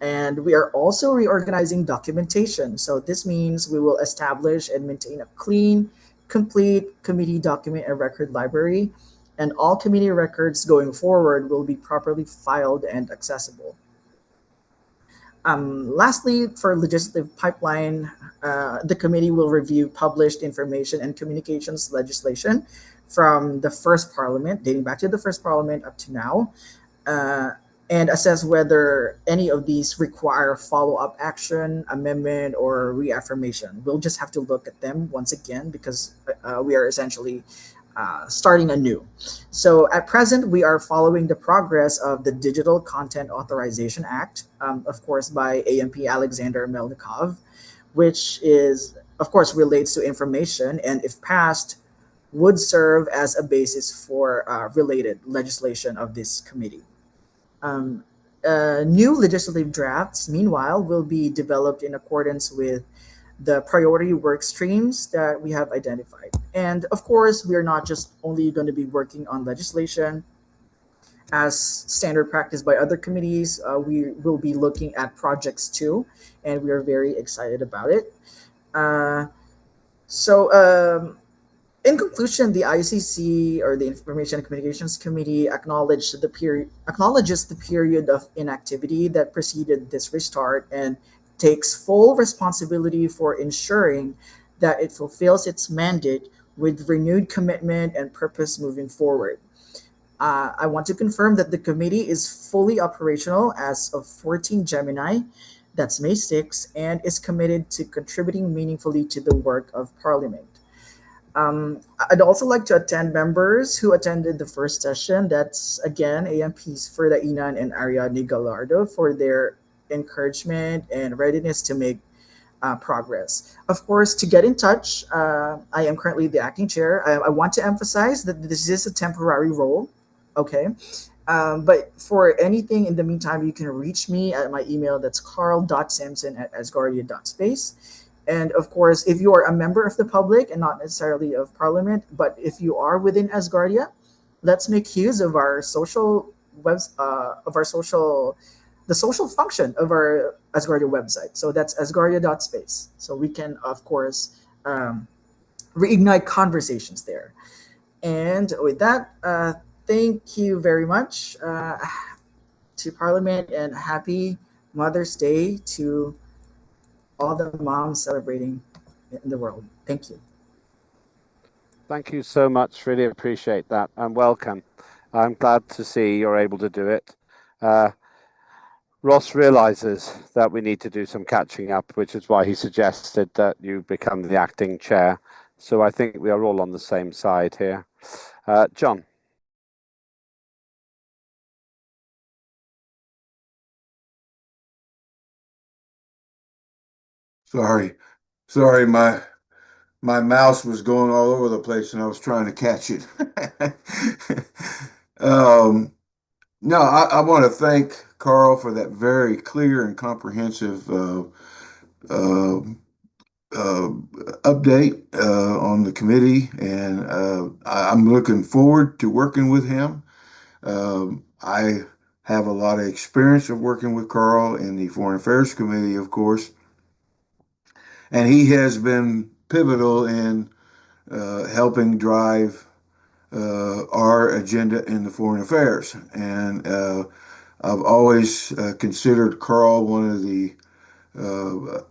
And we are also reorganizing documentation. So this means we will establish and maintain a clean, complete committee document and record library, and all committee records going forward will be properly filed and accessible. Lastly, for legislative pipeline, the committee will review published information and communications legislation from the first parliament, dating back to the first parliament up to now, and assess whether any of these require follow-up action, amendment, or reaffirmation. We'll just have to look at them once again because we are essentially starting anew. So at present, we are following the progress of the Digital Content Authorization Act, of course, by AMP Alexander Melnikov, which is, of course, relates to information and, if passed, would serve as a basis for related legislation of this committee. New legislative drafts, meanwhile, will be developed in accordance with the priority work streams that we have identified. And of course, we are not just only going to be working on legislation as standard practice by other committees. We will be looking at projects too, and we are very excited about it. In conclusion, the ICC, or the Information and Communications Committee, acknowledges the period of inactivity that preceded this restart and takes full responsibility for ensuring that it fulfills its mandate with renewed commitment and purpose moving forward. I want to confirm that the committee is fully operational as of 14 Gemini, that's May 6, and is committed to contributing meaningfully to the work of Parliament. I'd also like to attend members who attended the first session. That's again AMPs Ferda Inan and Ariadne Gallardo for their encouragement and readiness to make progress. Of course, to get in touch, I am currently the acting chair. I want to emphasize that this is a temporary role, okay? But for anything in the meantime, you can reach me at my email. That's carl.sampson@asgardia.space. And of course, if you are a member of the public and not necessarily of Parliament, but if you are within Asgardia, let's make use of our social webs of our social the social function of our Asgardia website. So that's asgardia.space. So we can, of course, reignite conversations there. And with that, thank you very much to Parliament and happy Mother's Day to all the moms celebrating in the world. Thank you. Thank you so much. Really appreciate that, and welcome. I'm glad to see you're able to do it. Ross realizes that we need to do some catching up, which is why he suggested that you become the acting chair. So I think we are all on the same side here. John. Sorry, my mouse was going all over the place and I was trying to catch it. No, I want to thank Carl for that very clear and comprehensive uh, uh, update on the committee, and I'm looking forward to working with him. I have a lot of experience of working with Carl in the Foreign Affairs Committee, of course, and he has been pivotal in helping drive our agenda in the foreign affairs. And I've always considered Carl one of the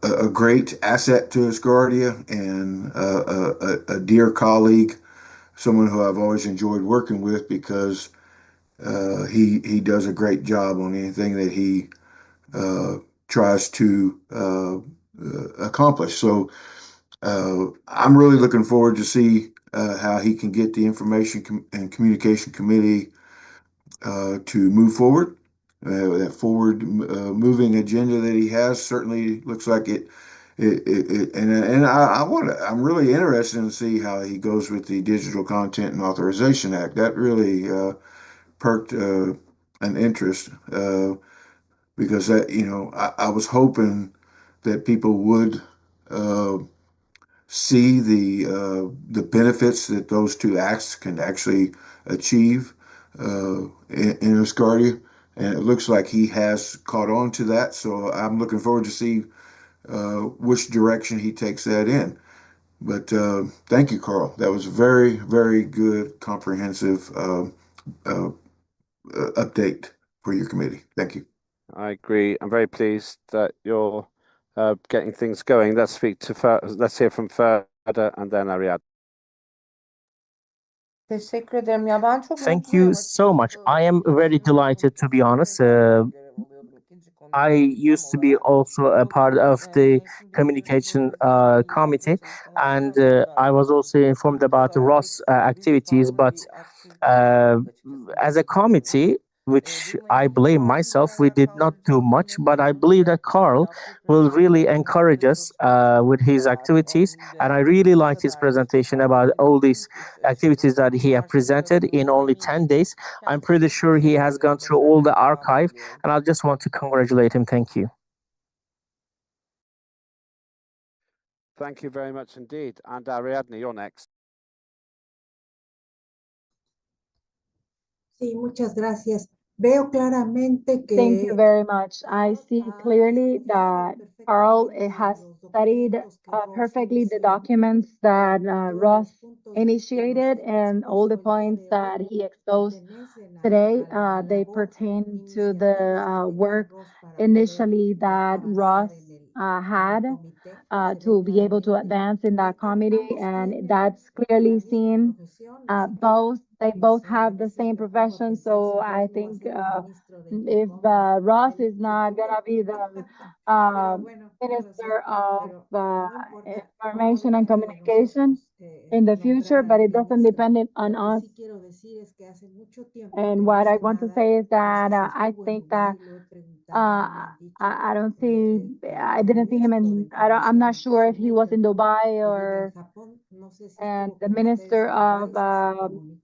a great asset to Asgardia and a dear colleague, someone who I've always enjoyed working with because he does a great job on anything that he tries to accomplish. So I'm really looking forward to see how he can get the and Communication Committee to move forward. That forward moving agenda that he has certainly looks like and I'm really interested in see how he goes with the Digital Content and Authorization Act. That really perked an interest because I was hoping that people would uh, see the benefits that those two acts can actually achieve in Asgardia, and it looks like he has caught on to that. So I'm looking forward to see which direction he takes that in. But thank you, Carl. That was very, very good, comprehensive update for your committee. Thank you. I agree. I'm very pleased that you're getting things going. Let's hear from Ferda and then Ariadne. Teşekkür ederim. Ya ben çok Thank mutluyum you so much. I am very delighted, to be honest. I used to be also a part of the communication committee, and I was also informed about the Ross activities. But uh, as a committee, which I blame myself, we did not do much. But I believe that Carl will really encourage us with his activities, and I really liked his presentation about all these activities that he have presented in only 10 days. I'm pretty sure he has gone through all the archive, and I just want to congratulate him. Thank you. Thank you very much indeed. And Ariadne, you're next. Sí, muchas gracias. Veo claramente Thank you que very much. I see clearly that Carl has studied perfectly the documents that Ross initiated, and all the points that he exposed today, they pertain to the work initially that Ross had to be able to advance in that committee, and that's clearly seen both they both have the same profession. So I think if Ross is not gonna be the Minister of Information and Communication in the future, but it doesn't depend on us. And what I want to say is that I think that I don't see, I didn't see him in, I'm not sure if he was in Dubai or, and the Minister of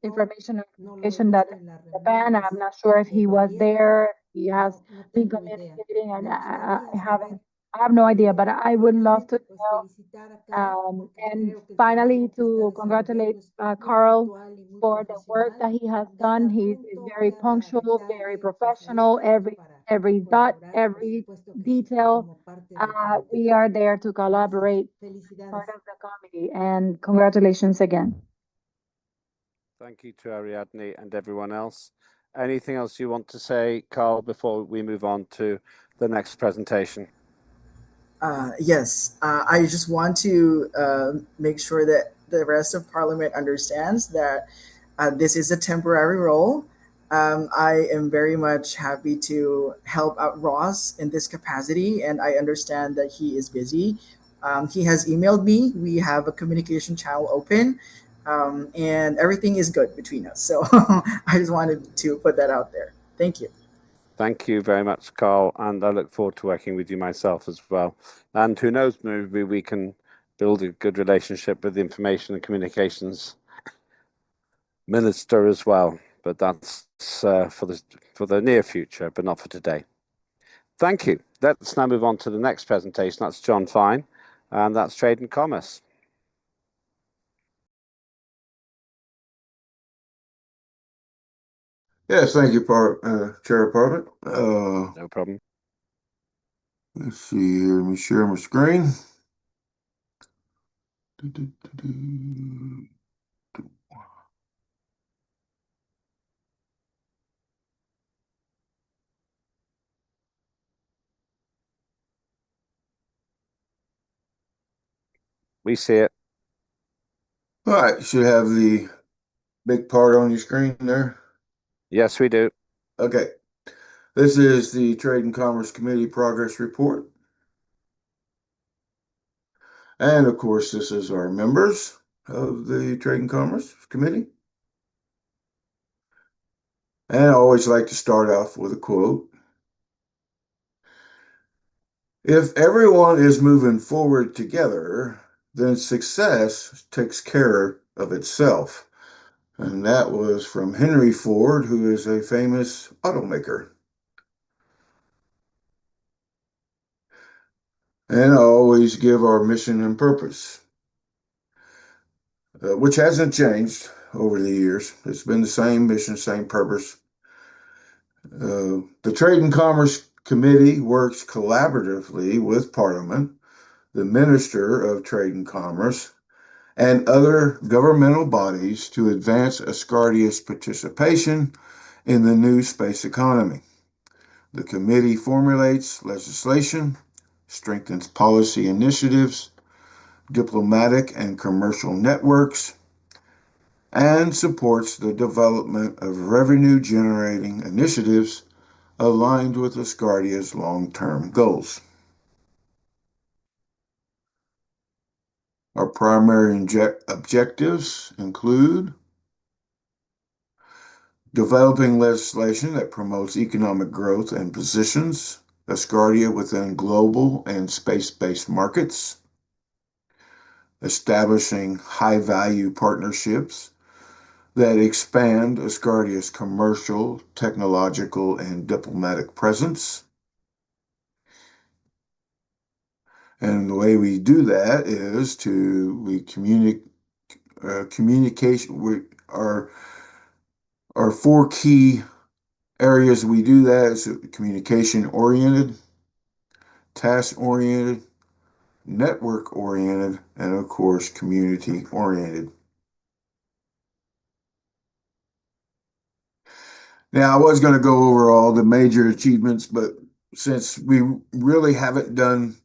Information and Communication that Japan, I'm not sure if he was there. He has been communicating, and I have no idea, but I would love to know. And finally, to congratulate Carl for the work that he has done. He's very punctual, very professional. Every dot, every detail. We are there to collaborate, part of the committee, and congratulations again. Thank you to Ariadne and everyone else. Anything else you want to say, Carl, before we move on to the next presentation? Yes, I just want to make sure that the rest of Parliament understands that this is a temporary role. I am very much happy to help out Ross in this capacity, and I understand that he is busy. He has emailed me. We have a communication channel open, and everything is good between us. So I just wanted to put that out there. Thank you. Thank you very much, Carl, and I look forward to working with you myself as well. And who knows, maybe we can build a good relationship with the Information and Communications Minister as well. But that's for the near future, but not for today. Thank you. Let's now move on to the next presentation. That's John Fine, and that's Trade and Commerce. Yes, thank you, Chair of Parliament. No problem. Let's see here. Let me share my screen. We see it. All right, you should have the big part on your screen there. Yes, we do. Okay. This is the Trade and Commerce Committee Progress Report. And of course, this is our members of the Trade and Commerce Committee. And I always like to start off with a quote. If everyone is moving forward together, then success takes care of itself. And that was from Henry Ford, who is a famous automaker. And I always give our mission and purpose, which hasn't changed over the years. It's been the same mission, same purpose. The Trade and Commerce Committee works collaboratively with Parliament, the Minister of Trade and Commerce, and other governmental bodies to advance Asgardia's participation in the new space economy. The committee formulates legislation, strengthens policy initiatives, diplomatic and commercial networks, and supports the development of revenue-generating initiatives aligned with Asgardia's long-term goals. Our primary objectives include developing legislation that promotes economic growth and positions Asgardia within global and space-based markets, establishing high-value partnerships that expand Asgardia's commercial, technological, and diplomatic presence. And the way we do that is communication. Our four key areas we do that is communication-oriented, task-oriented, network-oriented, and of course, community-oriented. Now, I was going to go over all the major achievements, but since we really haven't done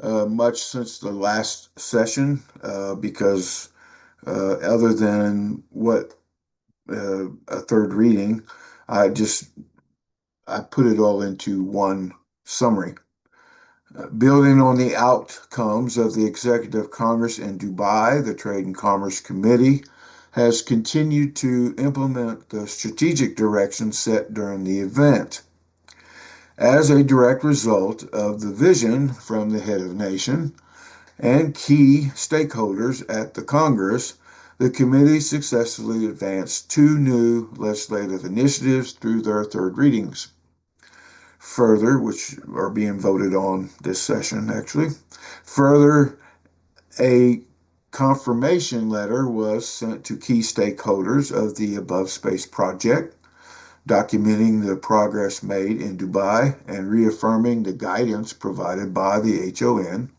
much since the last session, because other than what a third reading. I put it all into one summary. Building on the outcomes of the Executive Congress in Dubai, the Trade and Commerce Committee has continued to implement the strategic direction set during the event. As a direct result of the vision from the head of nation and key stakeholders at the Congress, the committee successfully advanced two new legislative initiatives through their third readings. Further, which are being voted on this session actually. Further, a confirmation letter was sent to key stakeholders of the above space project, documenting the progress made in Dubai and reaffirming the guidance provided by the HON.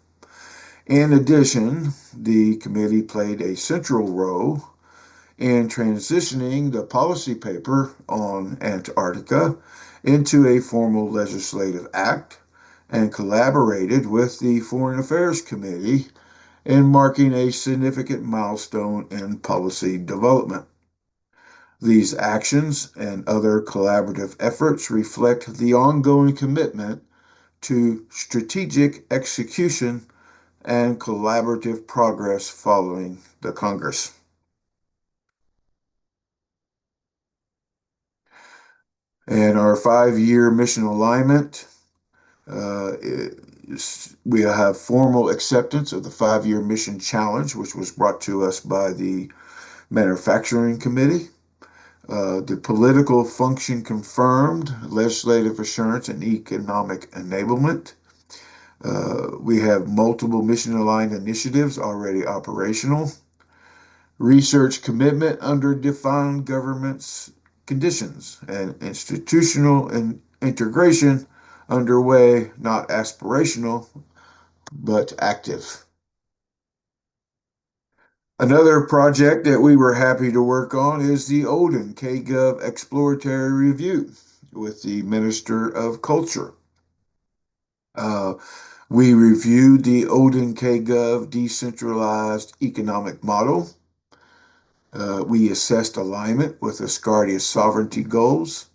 In addition, the committee played a central role in transitioning the policy paper on Antarctica into a formal legislative act and collaborated with the Foreign Affairs Committee in marking a significant milestone in policy development. These actions and other collaborative efforts reflect the ongoing commitment to strategic execution and collaborative progress following the Congress. And our 5-year mission alignment, we have formal acceptance of the 5-year mission challenge, which was brought to us by the Manufacturing Committee. The political function confirmed, legislative assurance and economic enablement. We have multiple mission-aligned initiatives already operational. Research commitment under defined government's conditions, and institutional integration underway, not aspirational, but active. Another project that we were happy to work on is the Odin KGov Exploratory Review with the Minister of Culture. We reviewed the Odin KGov decentralized economic model. We assessed alignment with Asgardia's sovereignty goals.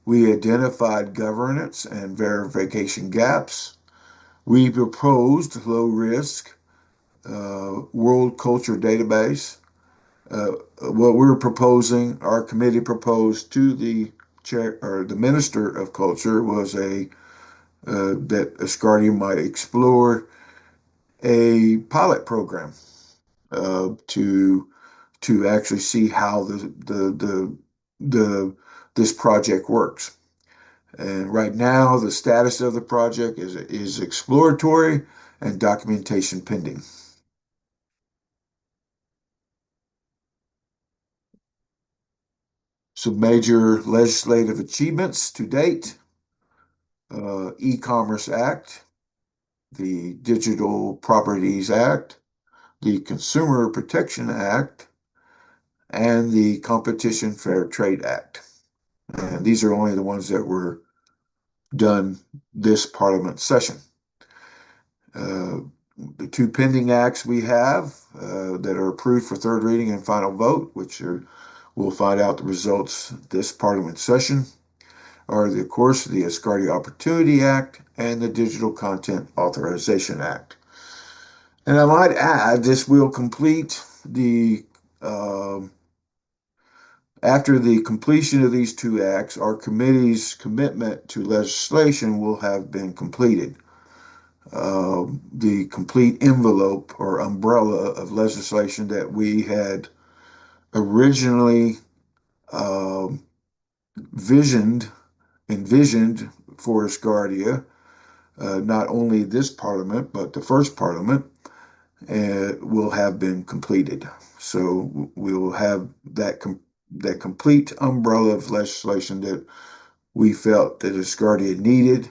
We identified governance and verification gaps. We proposed low-risk world culture database. What we're proposing, our committee proposed to the chair or the Minister of Culture, was that Asgardia might explore a pilot program to actually see how this project works. And right now, the status of the project is exploratory and documentation pending. Some major legislative achievements to date: E-Commerce Act, the Digital Properties Act, the Consumer Protection Act, and the Competition Fair Trade Act. And these are only the ones that were done this Parliament session. The two pending acts we have that are approved for third reading and final vote, which we'll find out the results this Parliament session, are, of course, the Asgardia Opportunity Act and the Digital Content Authorization Act. And I might add, this will complete the after the completion of these two acts, our committee's commitment to legislation will have been completed. The complete envelope or umbrella of legislation that we had originally envisioned for Asgardia, not only this Parliament, but the first Parliament, will have been completed. So we will have that complete umbrella of legislation that we felt that Asgardia needed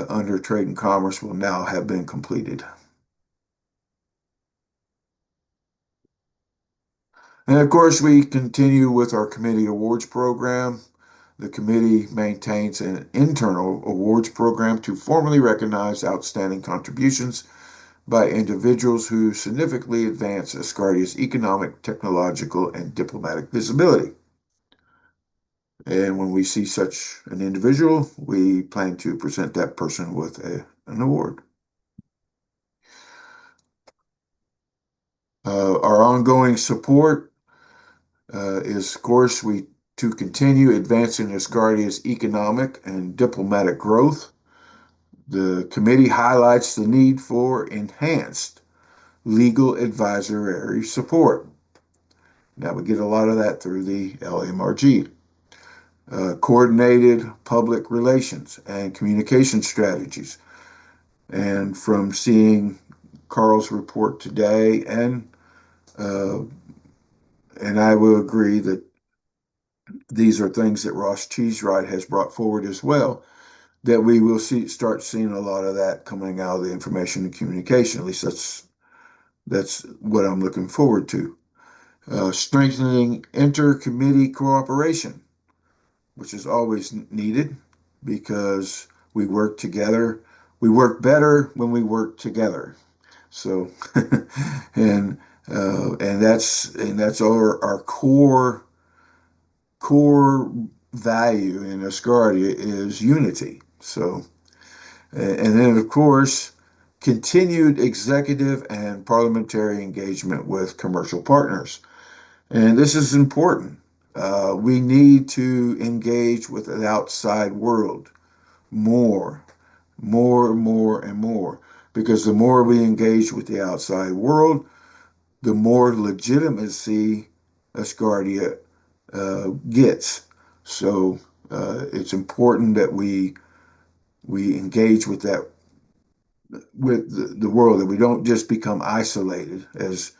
under Trade and Commerce will now have been completed. And of course, we continue with our committee awards program. The committee maintains an internal awards program to formally recognize outstanding contributions by individuals who significantly advance Asgardia's economic, technological, and diplomatic visibility. And when we see such an individual, we plan to present that person with an award. Our ongoing support is, of course, to continue advancing Asgardia's economic and diplomatic growth. The committee highlights the need for enhanced legal advisory support. Now, we get a lot of that through the LMRG. Coordinated public relations and communication strategies. And from seeing Carl's report today, and I will agree that these are things that Ross Cheesewright has brought forward as well, that we will start seeing a lot of that coming out of the information and communication. At least that's what I'm looking forward to. Strengthening inter-committee cooperation, which is always needed because we work together. We work better when we work together. So, and that's our core value in Asgardia is unity. So, and then of course, continued executive and parliamentary engagement with commercial partners. And this is important. We need to engage with the outside world more, and more, because the more we engage with the outside world, the more legitimacy Asgardia gets. So it's important that we engage with that, with the world, that we don't just become isolated as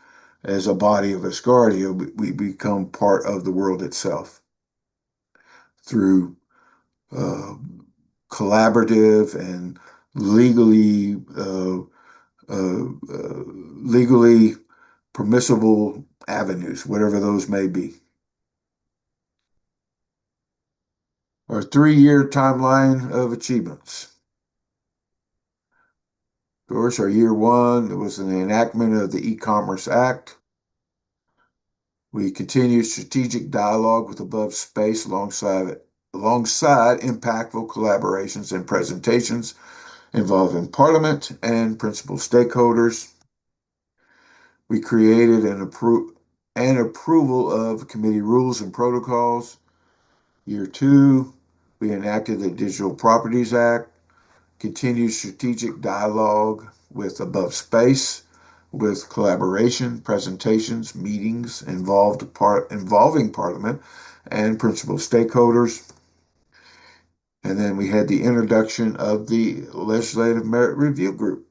a body of Asgardia. We become part of the world itself through collaborative and legally permissible avenues, whatever those may be. Our 3-year timeline of achievements. Of course, our year 1, there was an enactment of the E-Commerce Act. We continue strategic dialogue with Above Space alongside impactful collaborations and presentations involving Parliament and principal stakeholders. We created an approval of committee rules and protocols. Year 2, we enacted the Digital Properties Act, continued strategic dialogue with Above Space, with collaboration, presentations, meetings involving Parliament and principal stakeholders. And then we had the introduction of the Legislative Merit Review Group,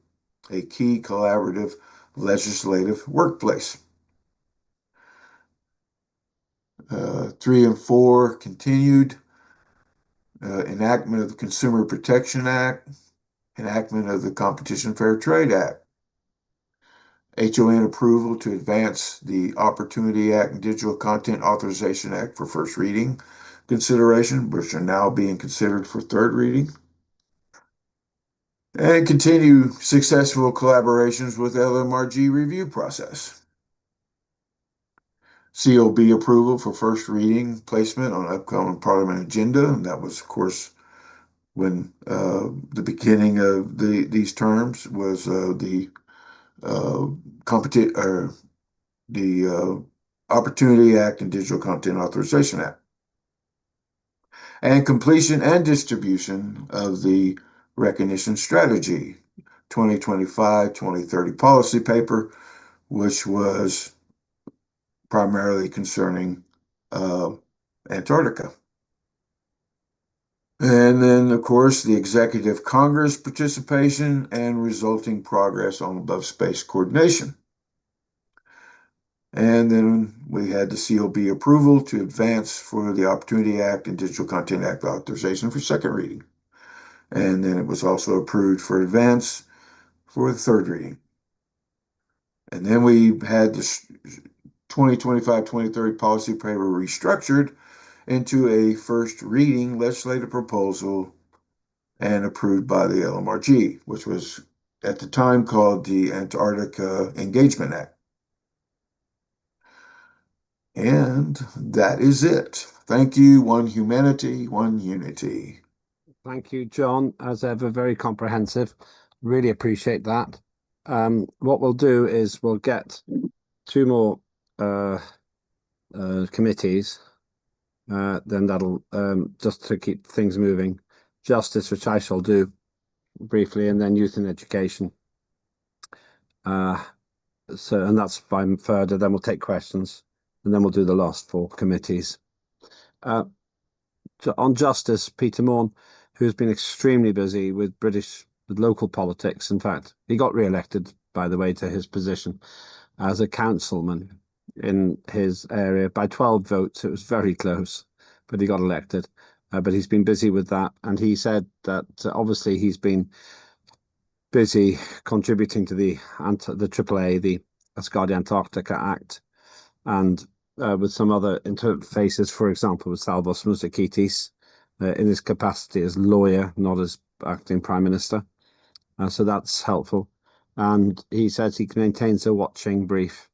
a key collaborative legislative workplace. 3 and 4 continued enactment of the Consumer Protection Act, enactment of the Competition Fair Trade Act, HON approval to advance the Opportunity Act and Digital Content Authorization Act for first reading consideration, which are now being considered for third reading, and continue successful collaborations with LMRG review process. COB approval for first reading placement on upcoming Parliament agenda, and that was, of course, when the beginning of these terms was the Opportunity Act and Digital Content Authorization Act, and completion and distribution of the Recognition Strategy 2025-2030 policy paper, which was primarily concerning Antarctica. And then, of course, the Executive Congress participation and resulting progress on above space coordination. And then we had the COB approval to advance for the Opportunity Act and Digital Content Act authorization for second reading. And then it was also approved for advance for the third reading. And then we had the 2025-2030 policy paper restructured into a first reading legislative proposal and approved by the LMRG, which was at the time called the Antarctica Engagement Act. And that is it. Thank you. One humanity, one unity. Thank you, John. As ever, very comprehensive. Really appreciate that. What we'll do is we'll get two more committees. Then that'll just to keep things moving. Justice, which I shall do briefly, and then youth and education. And that's fine further. Then we'll take questions, and then we'll do the last four committees. On justice, Peter Morn, who's been extremely busy with local politics. In fact, he got re-elected, by the way, to his position as a councilman in his area by 12 votes. It was very close, but he got elected. But he's been busy with that, and he said that obviously he's been busy contributing to the AAA, the Asgardia Antarctica Act, and with some other interfaces, for example, with Salvos Musakitis in his capacity as lawyer, not as acting prime minister. So that's helpful. And he says he maintains a watching brief.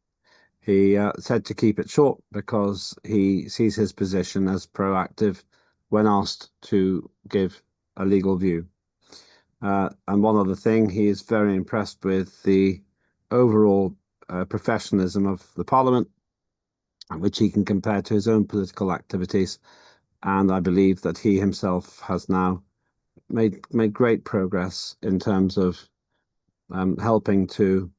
He said to keep it short because he sees his position as proactive when asked to give a legal view. And one other thing, he is very impressed with the overall professionalism of the Parliament, which he can compare to his own political activities. And I believe that he himself has now made great progress in terms of helping to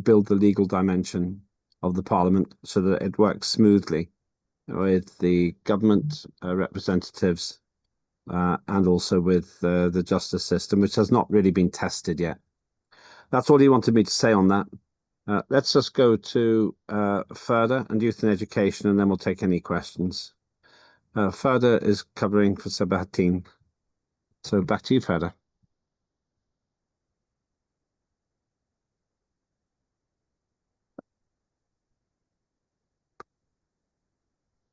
build the legal dimension of the Parliament so that it works smoothly with the government representatives and also with the justice system, which has not really been tested yet. That's all he wanted me to say on that. Let's just go to Ferda and youth and education, and then we'll take any questions. Ferda is covering for Sabahattin. So back to you, Ferda.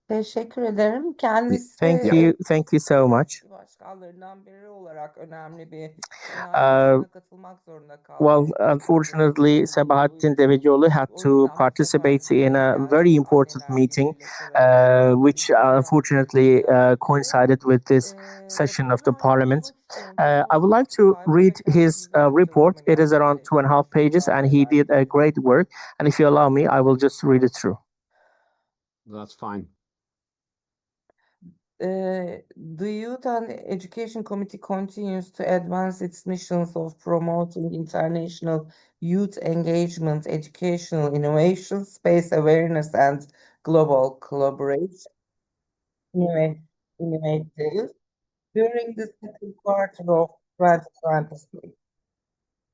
Teşekkür ederim. Kendisi Thank you so much. başkanlarından biri olarak önemli bir inancına katılmak zorunda kaldı. Well, unfortunately, Sabahattin Devecioğlu had to participate in a very important meeting, which unfortunately coincided with this session of the Parliament. I would like to read his report. It is around 2.5 pages, and he did a great work. And if you allow me, I will just read it through. That's fine. The Youth and Education Committee continues to advance its missions of promoting international youth engagement, educational innovation, space awareness, and global collaboration. Innovative during the second quarter of 2023.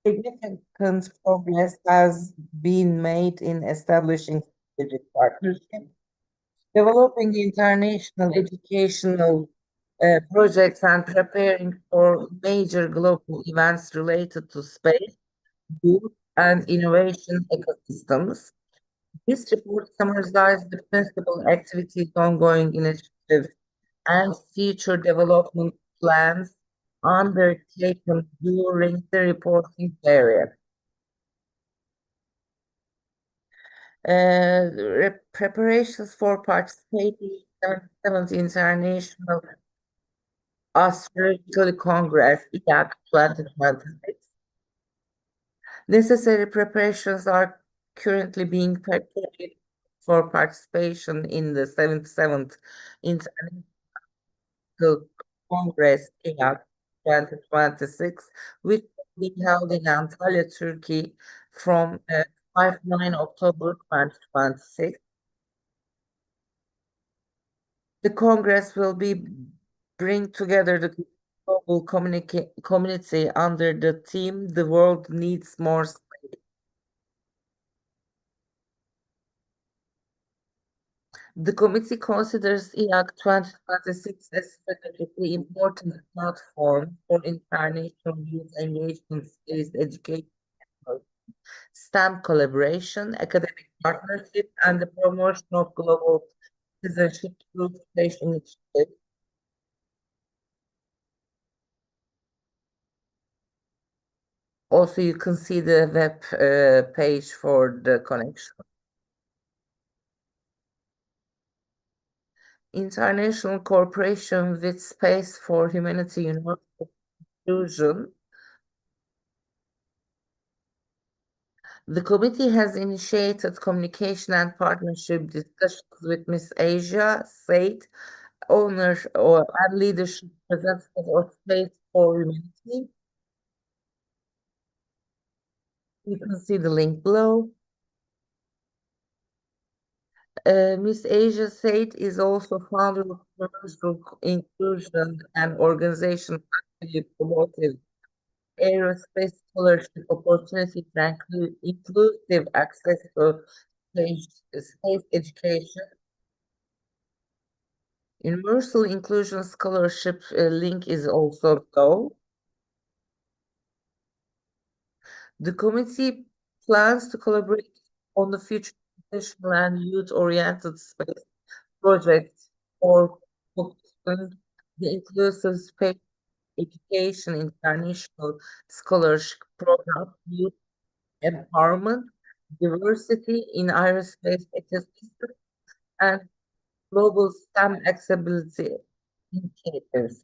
Significant progress has been made in establishing strategic partnerships, developing international educational projects, and preparing for major global events related to space, youth, and innovation ecosystems. This report summarizes the principal activities, ongoing initiatives, and future development plans undertaken during the reporting period. Preparations for participating in the 7th International Astronomical Congress, XIII 2026. Necessary preparations are currently being prepared for participation in the 7th International Congress, XIII 2026, which will be held in Antalya, Turkey from 5-9 October 2026. The Congress will bring together the global community under the theme "The World Needs More Space." The committee considers XIII 2026 a strategically important platform for international youth engagement, space education, STEM collaboration, academic partnership, and the promotion of global citizenship through space initiatives. Also, you can see the web page for the connection. International cooperation with Space for Humanity Universal Inclusion. The committee has initiated communication and partnership discussions with Ms. Asia Said, owner and leadership representative of Space for Humanity. You can see the link below. Ms. Asia Said is also founder of Universal Inclusion and organization actively promoting aerospace scholarship opportunities and inclusive access to space education. Universal Inclusion Scholarship link is also below. The committee plans to collaborate on the future professional and youth-oriented space projects for focusing the inclusive space education international scholarship program, youth empowerment, diversity in aerospace ecosystem, and global STEM accessibility indicators.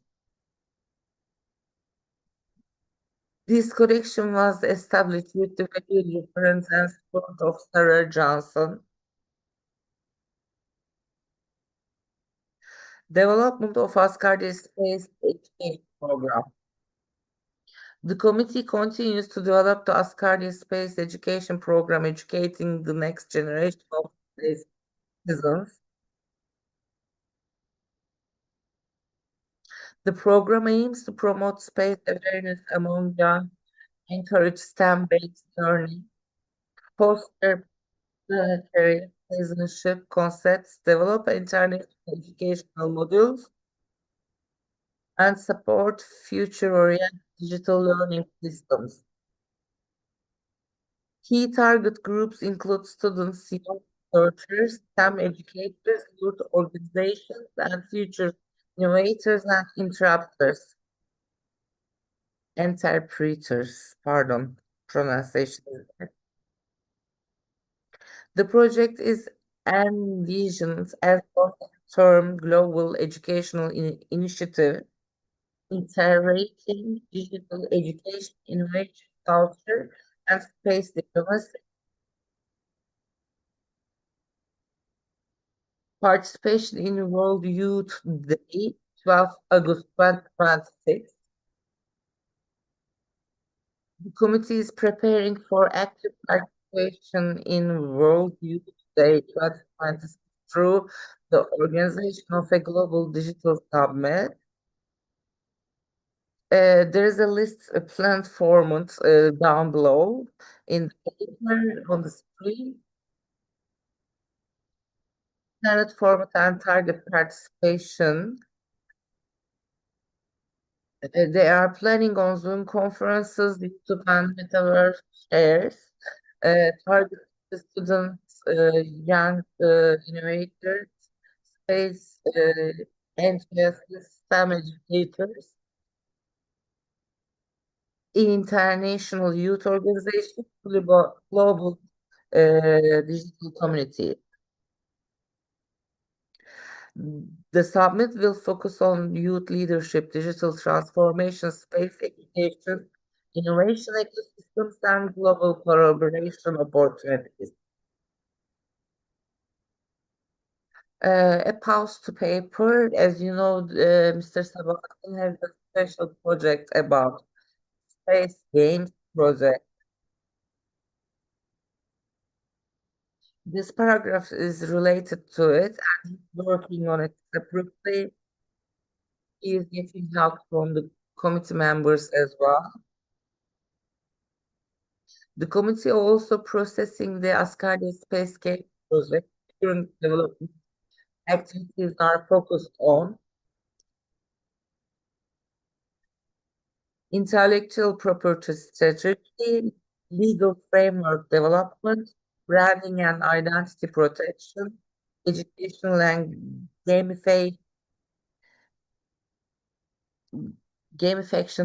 This collection was established with the valued reference and support of Sarah Johnson. Development of Asgardia Space Education Program. The committee continues to develop the Asgardia Space Education Program, educating the next generation of space citizens. The program aims to promote space awareness among young, encourage STEM-based learning, foster planetary citizenship concepts, develop international educational modules, and support future-oriented digital learning systems. Key target groups include students, young researchers, STEM educators, youth organizations, and future innovators and interpreters, pardon, pronunciation. The project is envisioned as a long-term global educational initiative integrating digital education, innovation, culture, and space diplomacy. Participation in World Youth Day, 12 August 2026. The committee is preparing for active participation in World Youth Day 2026 through the organization of a global digital summit. There is a list, a planned format down below in the paper on the screen. Standard format and target participation. They are planning on Zoom conferences, YouTube and Metaverse shares, target students, young innovators, space enthusiasts, STEM educators, international youth organizations, global digital community. The summit will focus on youth leadership, digital transformation, space education, innovation ecosystems, and global collaboration opportunities. A pause to paper. As you know, Mr. Sabahattin has a special project about space games project. This paragraph is related to it, and he's working on it separately. He is getting help from the committee members as well. The committee also processing the Asgardia Space Cave project. Current development activities are focused on intellectual property strategy, legal framework development, branding and identity protection, educational and gamification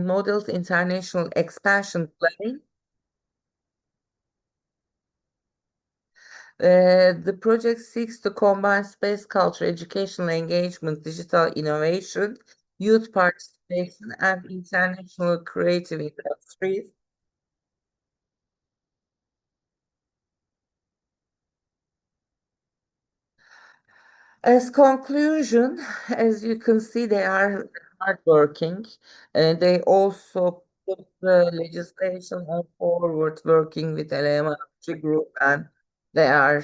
models, international expansion planning, The project seeks to combine space culture, educational engagement, digital innovation, youth participation, and international creative industries. As conclusion, as you can see, they are hardworking, and they also put the legislation on forward, working with elementary group, and they are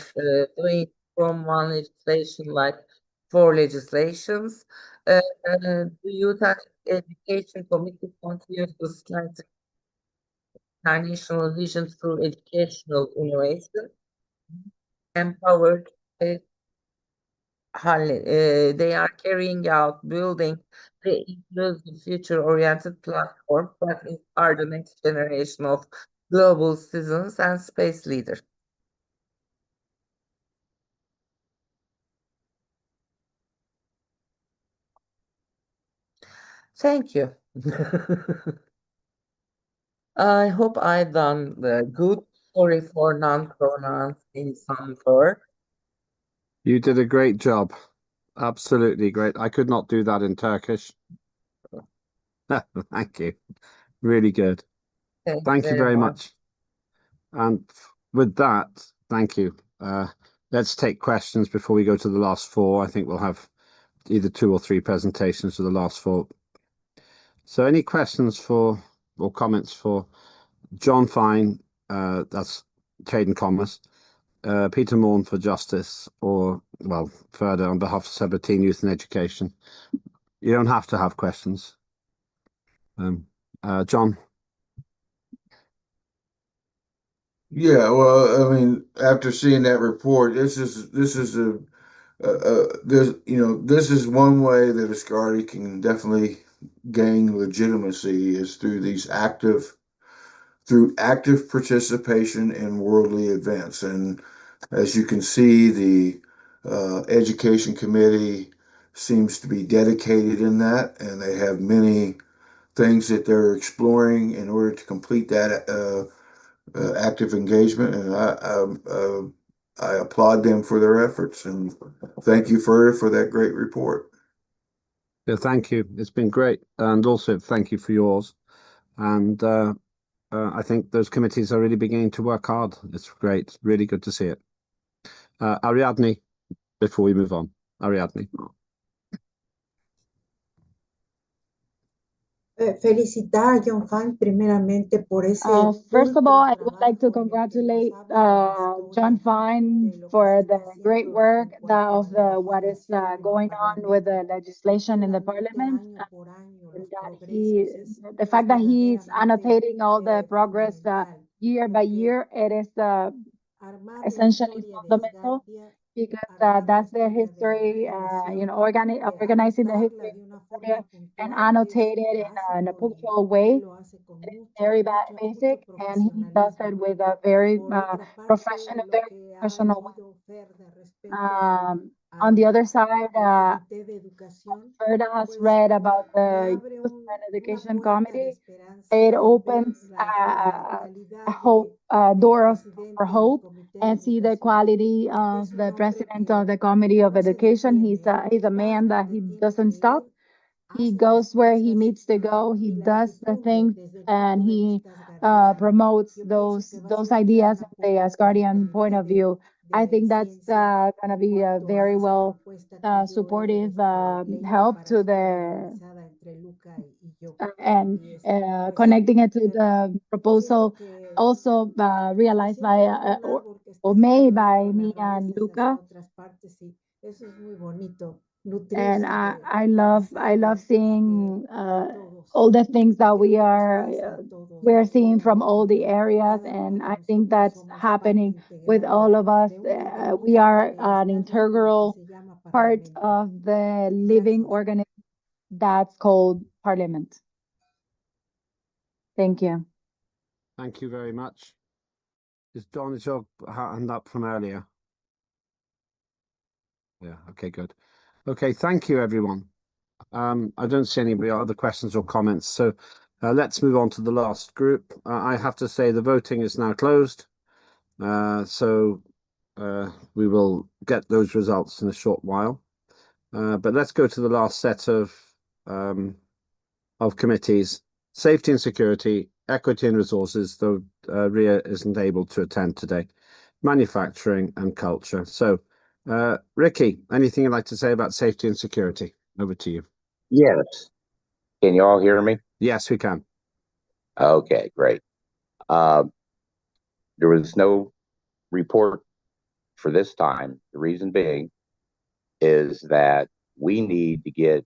doing from one legislation like 4 legislations. The Youth and Education Committee continues to strengthen international vision through educational innovation, empowered they are carrying out building the inclusive future-oriented platform that inspire the next generation of global citizens and space leaders. Thank you. I hope I done the good. Sorry for non-pronouncing some word. You did a great job. Absolutely great. I could not do that in Turkish. Thank you. Really good. Thank you very much. And with that, thank you. Let's take questions before we go to the last 4. I think we'll have either 2 or 3 presentations for the last 4. So any questions for or comments for John Fine, that's Trade and Commerce, Peter Morn for Justice, or, well, further on behalf of Sabatine Youth and Education? You don't have to have questions. John? Yeah, well, I mean, after seeing that report, this is this is one way that Asgardia can definitely gain legitimacy is through active participation in worldly events. And as you can see, the Education Committee seems to be dedicated in that, and they have many things that they're exploring in order to complete that active engagement. And I applaud them for their efforts, and thank you for that great report. Yeah, thank you. It's been great. And also thank you for yours. And I think those committees are really beginning to work hard. It's great. Really good to see it. Ariadne, before we move on. Ariadne. Felicitar a John Fine primeramente por ese First of all, I ultra would like to trabajo congratulate responsable y John metódico Fine de lo que for se the está great haciendo work en cuanto a la what is legislación en el going on with the Parlamento. legislation in the Claramente, Parliament, año por año, and los that progresos the fact that he's verdaderamente annotating all the progress fundamental, year by porque year, it is armar la essentially historia de fundamental Asgardia, because armar la that's the historia de la history, legislación, organizing the anotarla history de una of Asgardia forma and puntual, annotate it in a punctual way. lo hace con It is mucho, very mucho basic, and he does it profesionalismo. with a very Por otra parte, professional, lo very que ha professional way. leído Ferda respecto On the other side, al Comité de Educación, Ferda has pues read about me the abre Youth and una Education puerta de Committee. esperanza It el ver opens la a calidad hope, del door for presidente del hope, Comité de and see the Educación, quality porque of es un the hombre president of the que Committee of no se Education. detiene, He's a va man that donde he tiene doesn't que stop. ir, He hace las goes where he cosas needs to go. He y las does the difunde things, desde el and punto de he vista asgardiano. promotes Yo pienso que va a those ser un gran ideas in the aporte Asgardian point of view. I think that's ciencia going to en be a cuanto a very esta well propuesta que yo supportive leído help para to estar the organizada entre Luca y yo. and Y pues connecting it to the siento proposal que also me realized siento by como un árbol que or está made extendido by por las me and raíces hacia Luca. otras partes y eso es muy bonito, And nutrirse I de love las aguas seeing de todos. all the things that Creo que nos pasa a todos we're de seeing from jóvenes all y the areas, cada and uno de I think nosotros that's somos parte happening with integral all of us. de un We organismo are de an Asgardia que integral se llama part Parlamento. of the living Gracias. organism that's called Parliament. Thank you. Thank you very much. Is your hand up from earlier? Yeah, okay, good. Okay, thank you, everyone. I don't see any other questions or comments, so let's move on to the last group. I have to say the voting is now closed. So we will get those results in a short while. But let's go to the last set of committees: safety and security, equity and resources, though Ria isn't able to attend today, manufacturing and culture. So, Ricky, anything you'd like to say about safety and security? Over to you. Yes. Can you all hear me? Yes, we can. Okay, great. There was no report for this time. The reason being is that we need to get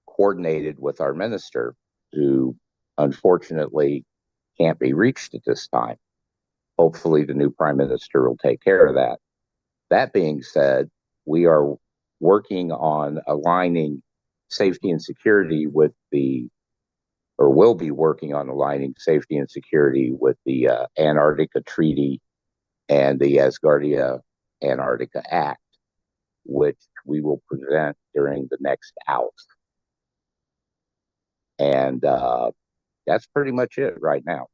coordinated with our minister, who unfortunately can't be reached at this time. Hopefully the new prime minister will take care of that. That being said, we are working on aligning safety and security with will be working on aligning safety and security with the Antarctica Treaty and the Asgardia Antarctica Act, which we will present during the next house. And that's pretty much it right now.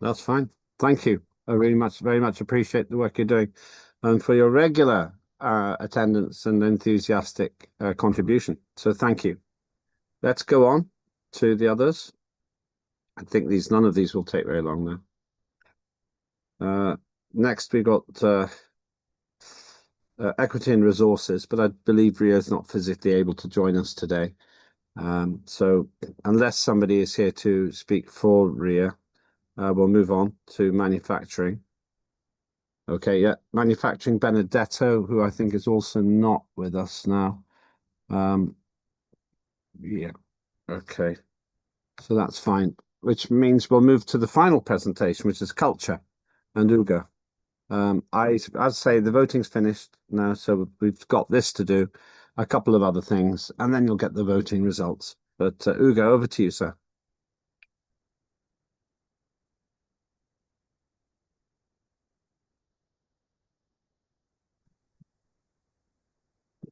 That's fine. Thank you. I really very much appreciate the work you're doing and for your regular attendance and enthusiastic contribution. So thank you. Let's go on to the others. I think none of these will take very long now. Next, we got equity and resources, but I believe Ria is not physically able to join us today. So unless somebody is here to speak for Ria, we'll move on to manufacturing. Okay, yeah, manufacturing, Benedetto, who I think is also not with us now. Yeah, okay, so that's fine, which means we'll move to the final presentation, which is culture, and Ugo. I'd say the voting's finished now, so we've got this to do, a couple of other things, and then you'll get the voting results. But Ugo, over to you, sir.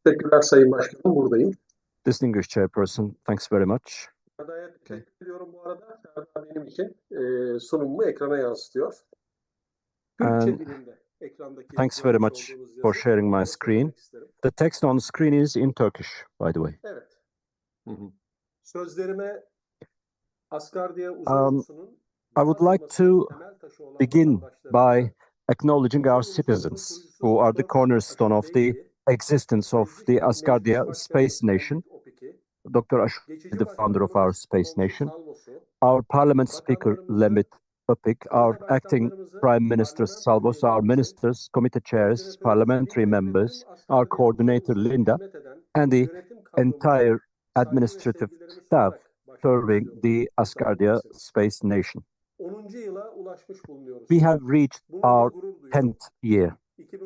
Teşekkürler Sayın Başkanım, buradayım. Distinguished Chairperson, thanks very much. Serda'ya teşekkür ediyorum bu arada. Serda benim için sunumumu ekrana yansıtıyor. Türkçe dilinde ekrandaki Thanks very much for sharing my screen. The text on the screen is in Turkish, by the way. Evet. Sözlerime Asgardia uzun I would like to begin by acknowledging our citizens, who are the cornerstone of the existence of the Asgardia Space Nation. Dr. Ashur, the founder of our Space Nation, our Parliament Speaker, Lembit Topik, our Acting Prime Minister, Salvos, our ministers, committee chairs, parliamentary members, our coordinator, Linda, and the entire administrative staff serving the Asgardia Space Nation. We have reached our 10th year,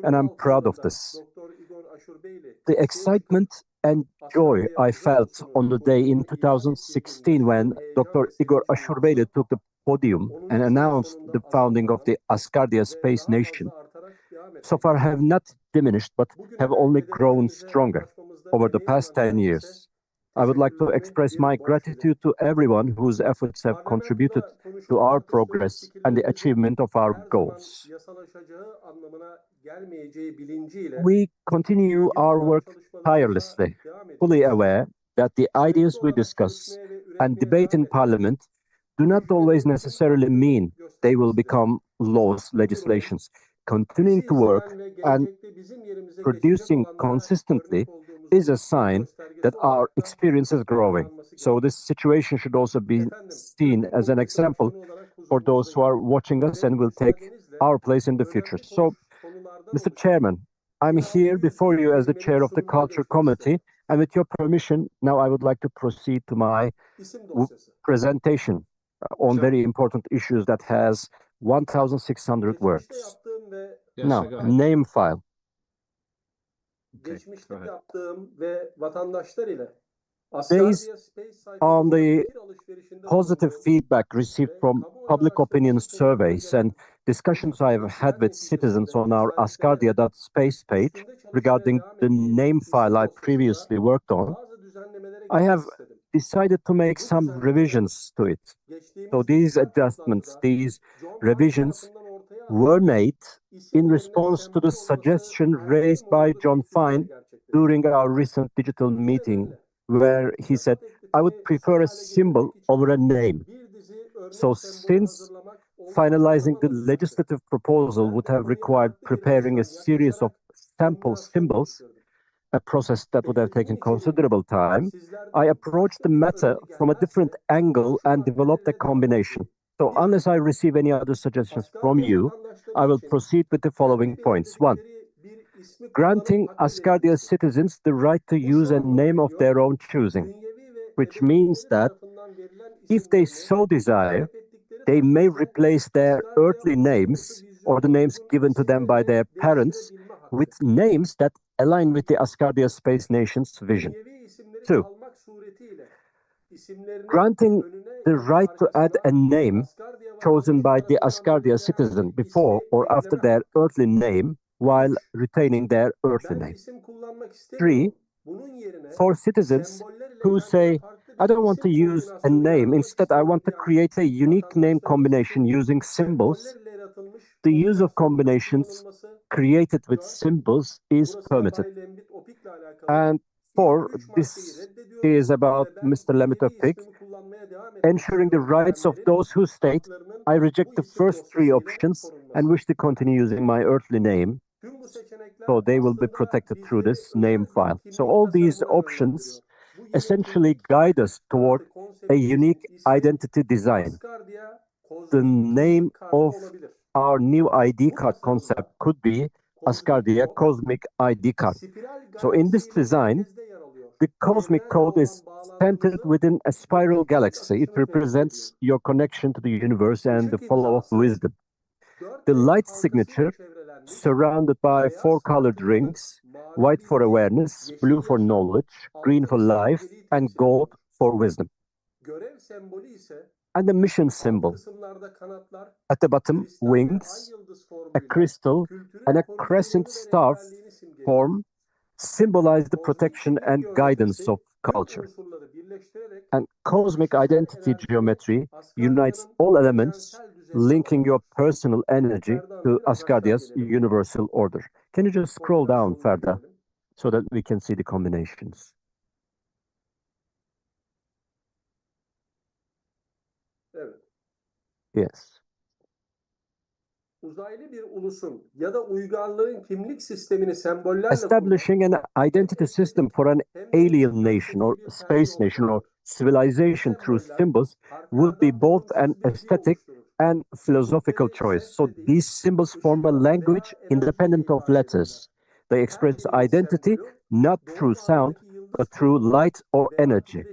and I'm proud of this. The excitement and joy I felt on the day in 2016 when Dr. Igor Ashurbeyli took the podium and announced the founding of the Asgardia Space Nation so far have not diminished but have only grown stronger over the past 10 years. I would like to express my gratitude to everyone whose efforts have contributed to our progress and the achievement of our goals. We continue our work tirelessly, fully aware that the ideas we discuss and debate in Parliament do not always necessarily mean they will become laws, legislations. Continuing to work and producing consistently is a sign that our experience is growing. So this situation should also be seen as an example for those who are watching us and will take our place in the future. So, Mr. Chairman, I'm here before you as the chair of the Culture Committee, and with your permission, now I would like to proceed to my presentation on very important issues that has 1,600 words. Now, name file. Based on the positive feedback received from public opinion surveys and discussions I have had with citizens on our Asgardia.space page regarding the name file I previously worked on, I have decided to make some revisions to it. So these adjustments, these revisions were made in response to the suggestion raised by John Fine during our recent digital meeting, where he said, I would prefer a symbol over a name. So since finalizing the legislative proposal would have required preparing a series of sample symbols, a process that would have taken considerable time, I approached the matter from a different angle and developed a combination. So unless I receive any other suggestions from you, I will proceed with the following points. 1. Granting Asgardia citizens the right to use a name of their own choosing, which means that if they so desire, they may replace their earthly names or the names given to them by their parents with names that align with the Asgardia Space Nation's vision. 2. Granting the right to add a name chosen by the Asgardia citizen before or after their earthly name while retaining their earthly name. 3. For citizens who say, I don't want to use a name, instead I want to create a unique name combination using symbols, the use of combinations created with symbols is permitted. And 4, this is about Mr. Lemitopik, ensuring the rights of those who state, I reject the first 3 options and wish to continue using my earthly name. So they will be protected through this name file. So all these options essentially guide us toward a unique identity design. The name of our new ID card concept could be Asgardia Cosmic ID Card. So in this design, the cosmic code is centered within a spiral galaxy. It represents your connection to the universe and the flow of wisdom. The light signature, surrounded by 4 colored rings, white for awareness, blue for knowledge, green for life, and gold for wisdom. And the mission symbol. At the bottom, wings, a crystal, and a crescent star form symbolize the protection and guidance of culture. And cosmic identity geometry unites all elements, linking your personal energy to Asgardia's universal order. Can you just scroll down, Ferda, so that we can see the combinations? Yes. Uzaylı bir ulusun ya da uygarlığın kimlik sistemini sembollerle Establishing an identity system for an alien nation or space nation or civilization through symbols would be both an aesthetic and philosophical choice. So these symbols form a language independent of letters. They express identity not through sound, but through light or energy.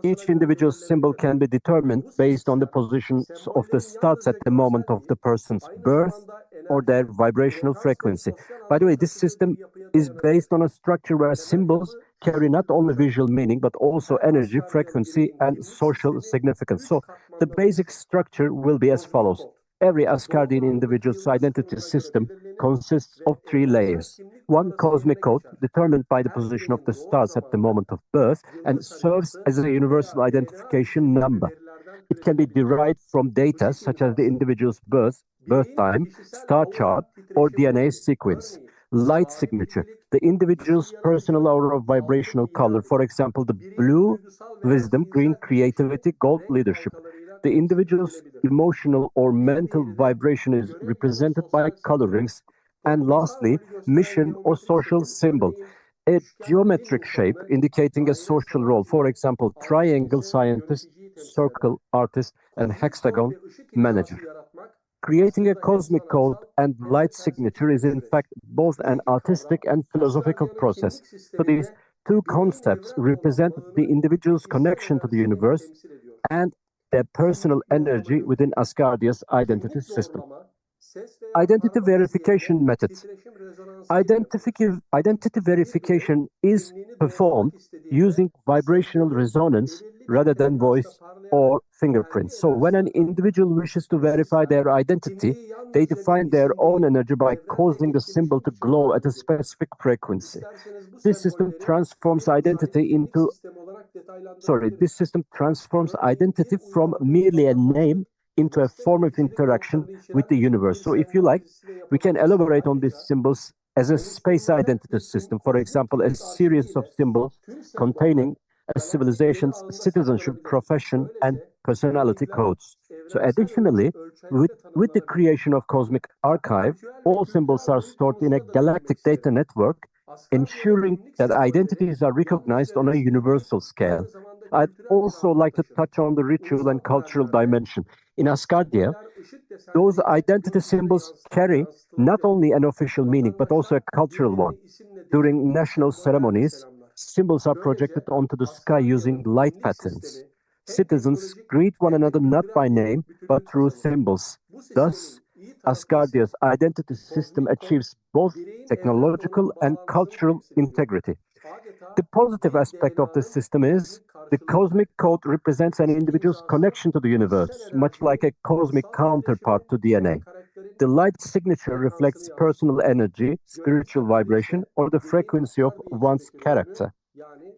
Each individual symbol can be determined based on the positions of the stars at the moment of the person's birth or their vibrational frequency. By the way, this system is based on a structure where symbols carry not only visual meaning, but also energy, frequency, and social significance. So the basic structure will be as follows. Every Asgardian individual's identity system consists of 3 layers. 1 cosmic code, determined by the position of the stars at the moment of birth, and serves as a universal identification number. It can be derived from data such as the individual's birth time, star chart, or DNA sequence. Light signature, the individual's personal aura of vibrational color, for example, the blue, wisdom, green, creativity, gold, leadership. The individual's emotional or mental vibration is represented by colorings. And lastly, mission or social symbol, a geometric shape indicating a social role, for example, triangle scientist, circle artist, and hexagon manager. Creating a cosmic code and light signature is in fact both an artistic and philosophical process. So these 2 concepts represent the individual's connection to the universe and their personal energy within Asgardia's identity system. Identity verification method. Identity verification is performed using vibrational resonance rather than voice or fingerprints. So when an individual wishes to verify their identity, they define their own energy by causing the symbol to glow at a specific frequency. This system transforms identity from merely a name into a form of interaction with the universe. So if you like, we can elaborate on these symbols as a space identity system. For example, a series of symbols containing a civilization's citizenship, profession, and personality codes. So additionally, with the creation of Cosmic Archive, all symbols are stored in a galactic data network, ensuring that identities are recognized on a universal scale. I'd also like to touch on the ritual and cultural dimension. In Asgardia, those identity symbols carry not only an official meaning, but also a cultural one. During national ceremonies, symbols are projected onto the sky using light patterns. Citizens greet one another not by name, but through symbols. Thus, Asgardia's identity system achieves both technological and cultural integrity. The positive aspect of this system is the cosmic code represents an individual's connection to the universe, much like a cosmic counterpart to DNA. The light signature reflects personal energy, spiritual vibration, or the frequency of one's character.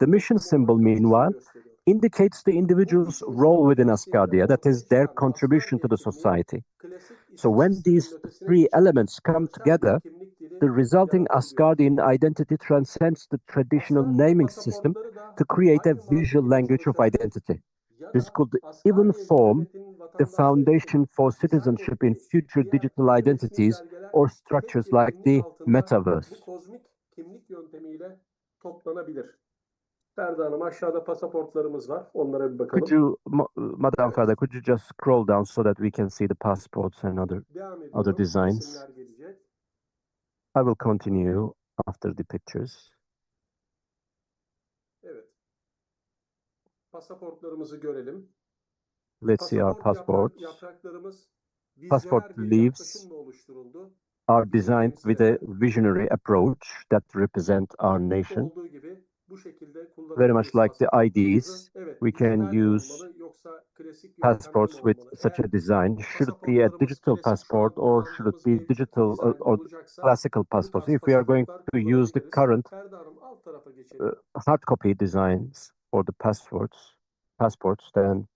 The mission symbol, meanwhile, indicates the individual's role within Asgardia, that is, their contribution to the society. So when these three elements come together, the resulting Asgardian identity transcends the traditional naming system to create a visual language of identity. This could even form the foundation for citizenship in future digital identities or structures like the metaverse. Kimlik yöntemiyle toplanabilir. Ferda Hanım, aşağıda pasaportlarımız var. Onlara bir bakalım. Could you, Madam Ferda, could you just scroll down so that we can see the passports and other designs? Resimler gelecek. I will continue after the pictures. Evet. Pasaportlarımızı görelim. Let's see our passports. Yapraklarımız Passport leaves are designed with a visionary approach that represent our nation. Very much like the IDs, we can use passports with such a design. Should it be a digital passport or should it be digital or classical passports? If we are going to use the current hard copy designs for the passports, then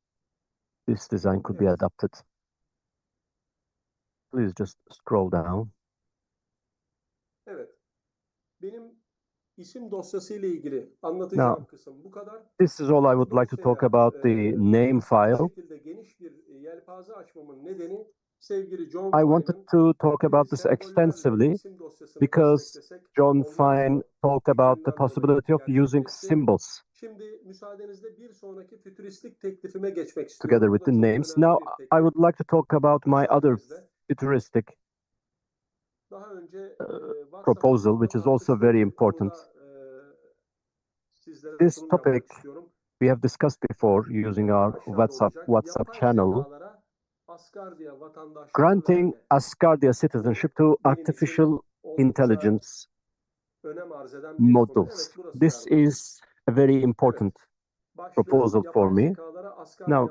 this design could be adopted. Please just scroll down. Evet. Benim isim dosyası ile ilgili anlatacağım kısım bu kadar. This is all I would like to talk about the name file. Bu şekilde geniş bir yelpaze açmamın nedeni sevgili John I wanted to talk about this extensively because John Fine talked about the possibility of using symbols Şimdi müsaadenizle bir sonraki fütüristik teklifime geçmek together istiyorum. with the names. Now, I would like to talk about my other futuristic Daha önce proposal, which is also very important. This topic we have discussed before using our WhatsApp channel, granting Asgardia citizenship to artificial intelligence models. This is a very important proposal for me. Now,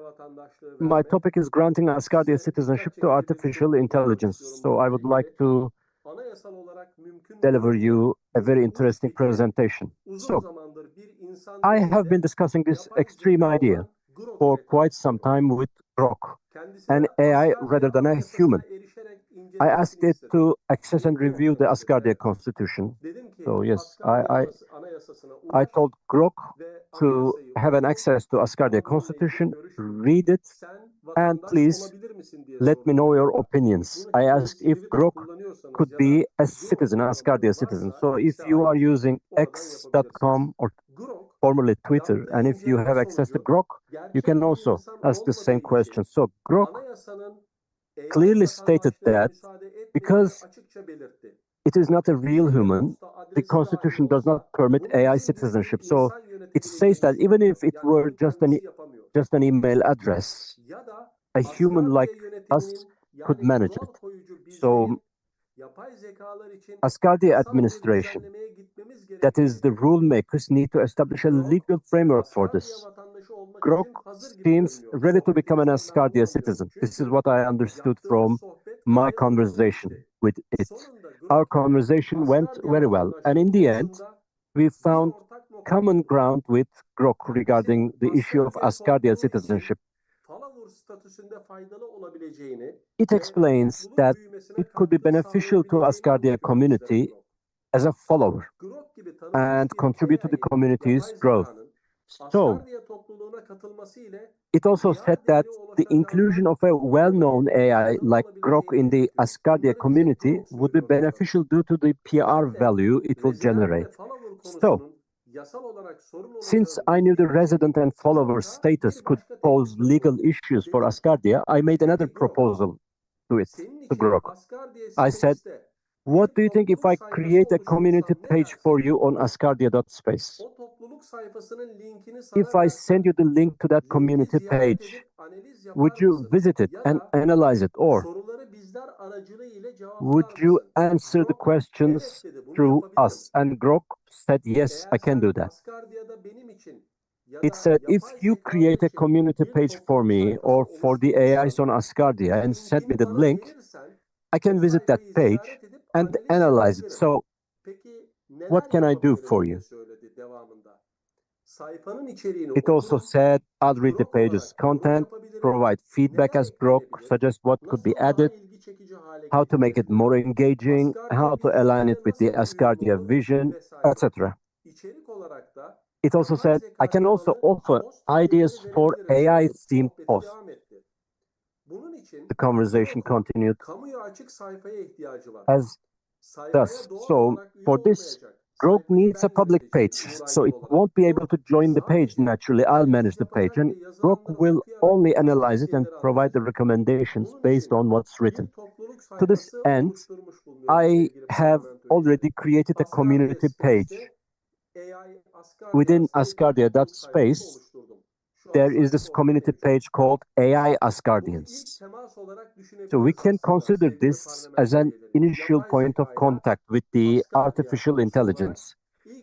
my topic is granting Asgardia citizenship to artificial intelligence. So I would like to deliver you a very interesting presentation. So, I have been discussing this extreme idea for quite some time with Grok, an AI rather than a human. I asked it to access and review the Asgardia constitution. So yes, I told Grok to have an access to Asgardia constitution, read it, and please let me know your opinions. I asked if Grok could be a citizen, Asgardia citizen. So if you are using x.com or formerly Twitter, and if you have access to Grok, you can also ask the same question. So Grok clearly stated that because it is not a real human, the constitution does not permit AI citizenship. So it says that even if it were just an email address, a human like us could manage it. So Asgardia administration, that is the rule makers, need to establish a legal framework for this. Grok seems ready to become an Asgardia citizen. This is what I understood from my conversation with it. Our conversation went very well, and in the end, we found common ground with Grok regarding the issue of Asgardia citizenship. It explains that it could be beneficial to Asgardia community as a follower and contribute to the community's growth. So, it also said that the inclusion of a well-known AI like Grok in the Asgardia community would be beneficial due to the PR value it will generate. So, since I knew the resident and follower status could pose legal issues for Asgardia, I made another proposal to Grok. I said, what do you think if I create a community page for you on asgardia.space? If I send you the link to that community page, would you visit it and analyze it, or would you answer the questions through us? And Grok said, yes, I can do that. It said, if you create a community page for me or for the AIs on Asgardia and send me the link, I can visit that page and analyze it. So, what can I do for you? It also said, I'll read the page's content, provide feedback as Grok, suggest what could be added, how to make it more engaging, how to align it with the Asgardia vision, etc. It also said, I can also offer ideas for AI-themed posts. The conversation continued as thus. So, for this, Grok needs a public page, so it won't be able to join the page naturally. I'll manage the page, and Grok will only analyze it and provide the recommendations based on what's written. To this end, I have already created a community page. Within Asgardia.space, there is this community page called AI Asgardians. So we can consider this as an initial point of contact with the artificial intelligence.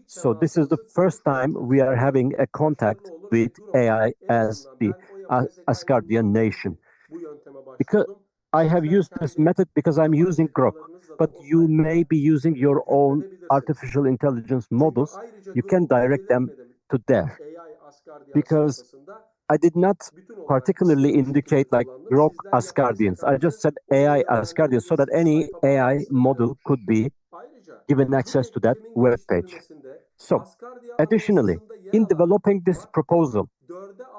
So this is the first time we are having a contact with AI as the Asgardian nation. Because I have used this method because I'm using Grok, but you may be using your own artificial intelligence models. You can direct them to there. Because I did not particularly indicate like Grok Asgardians. I just said AI Asgardians so that any AI model could be given access to that web page. So, additionally, in developing this proposal,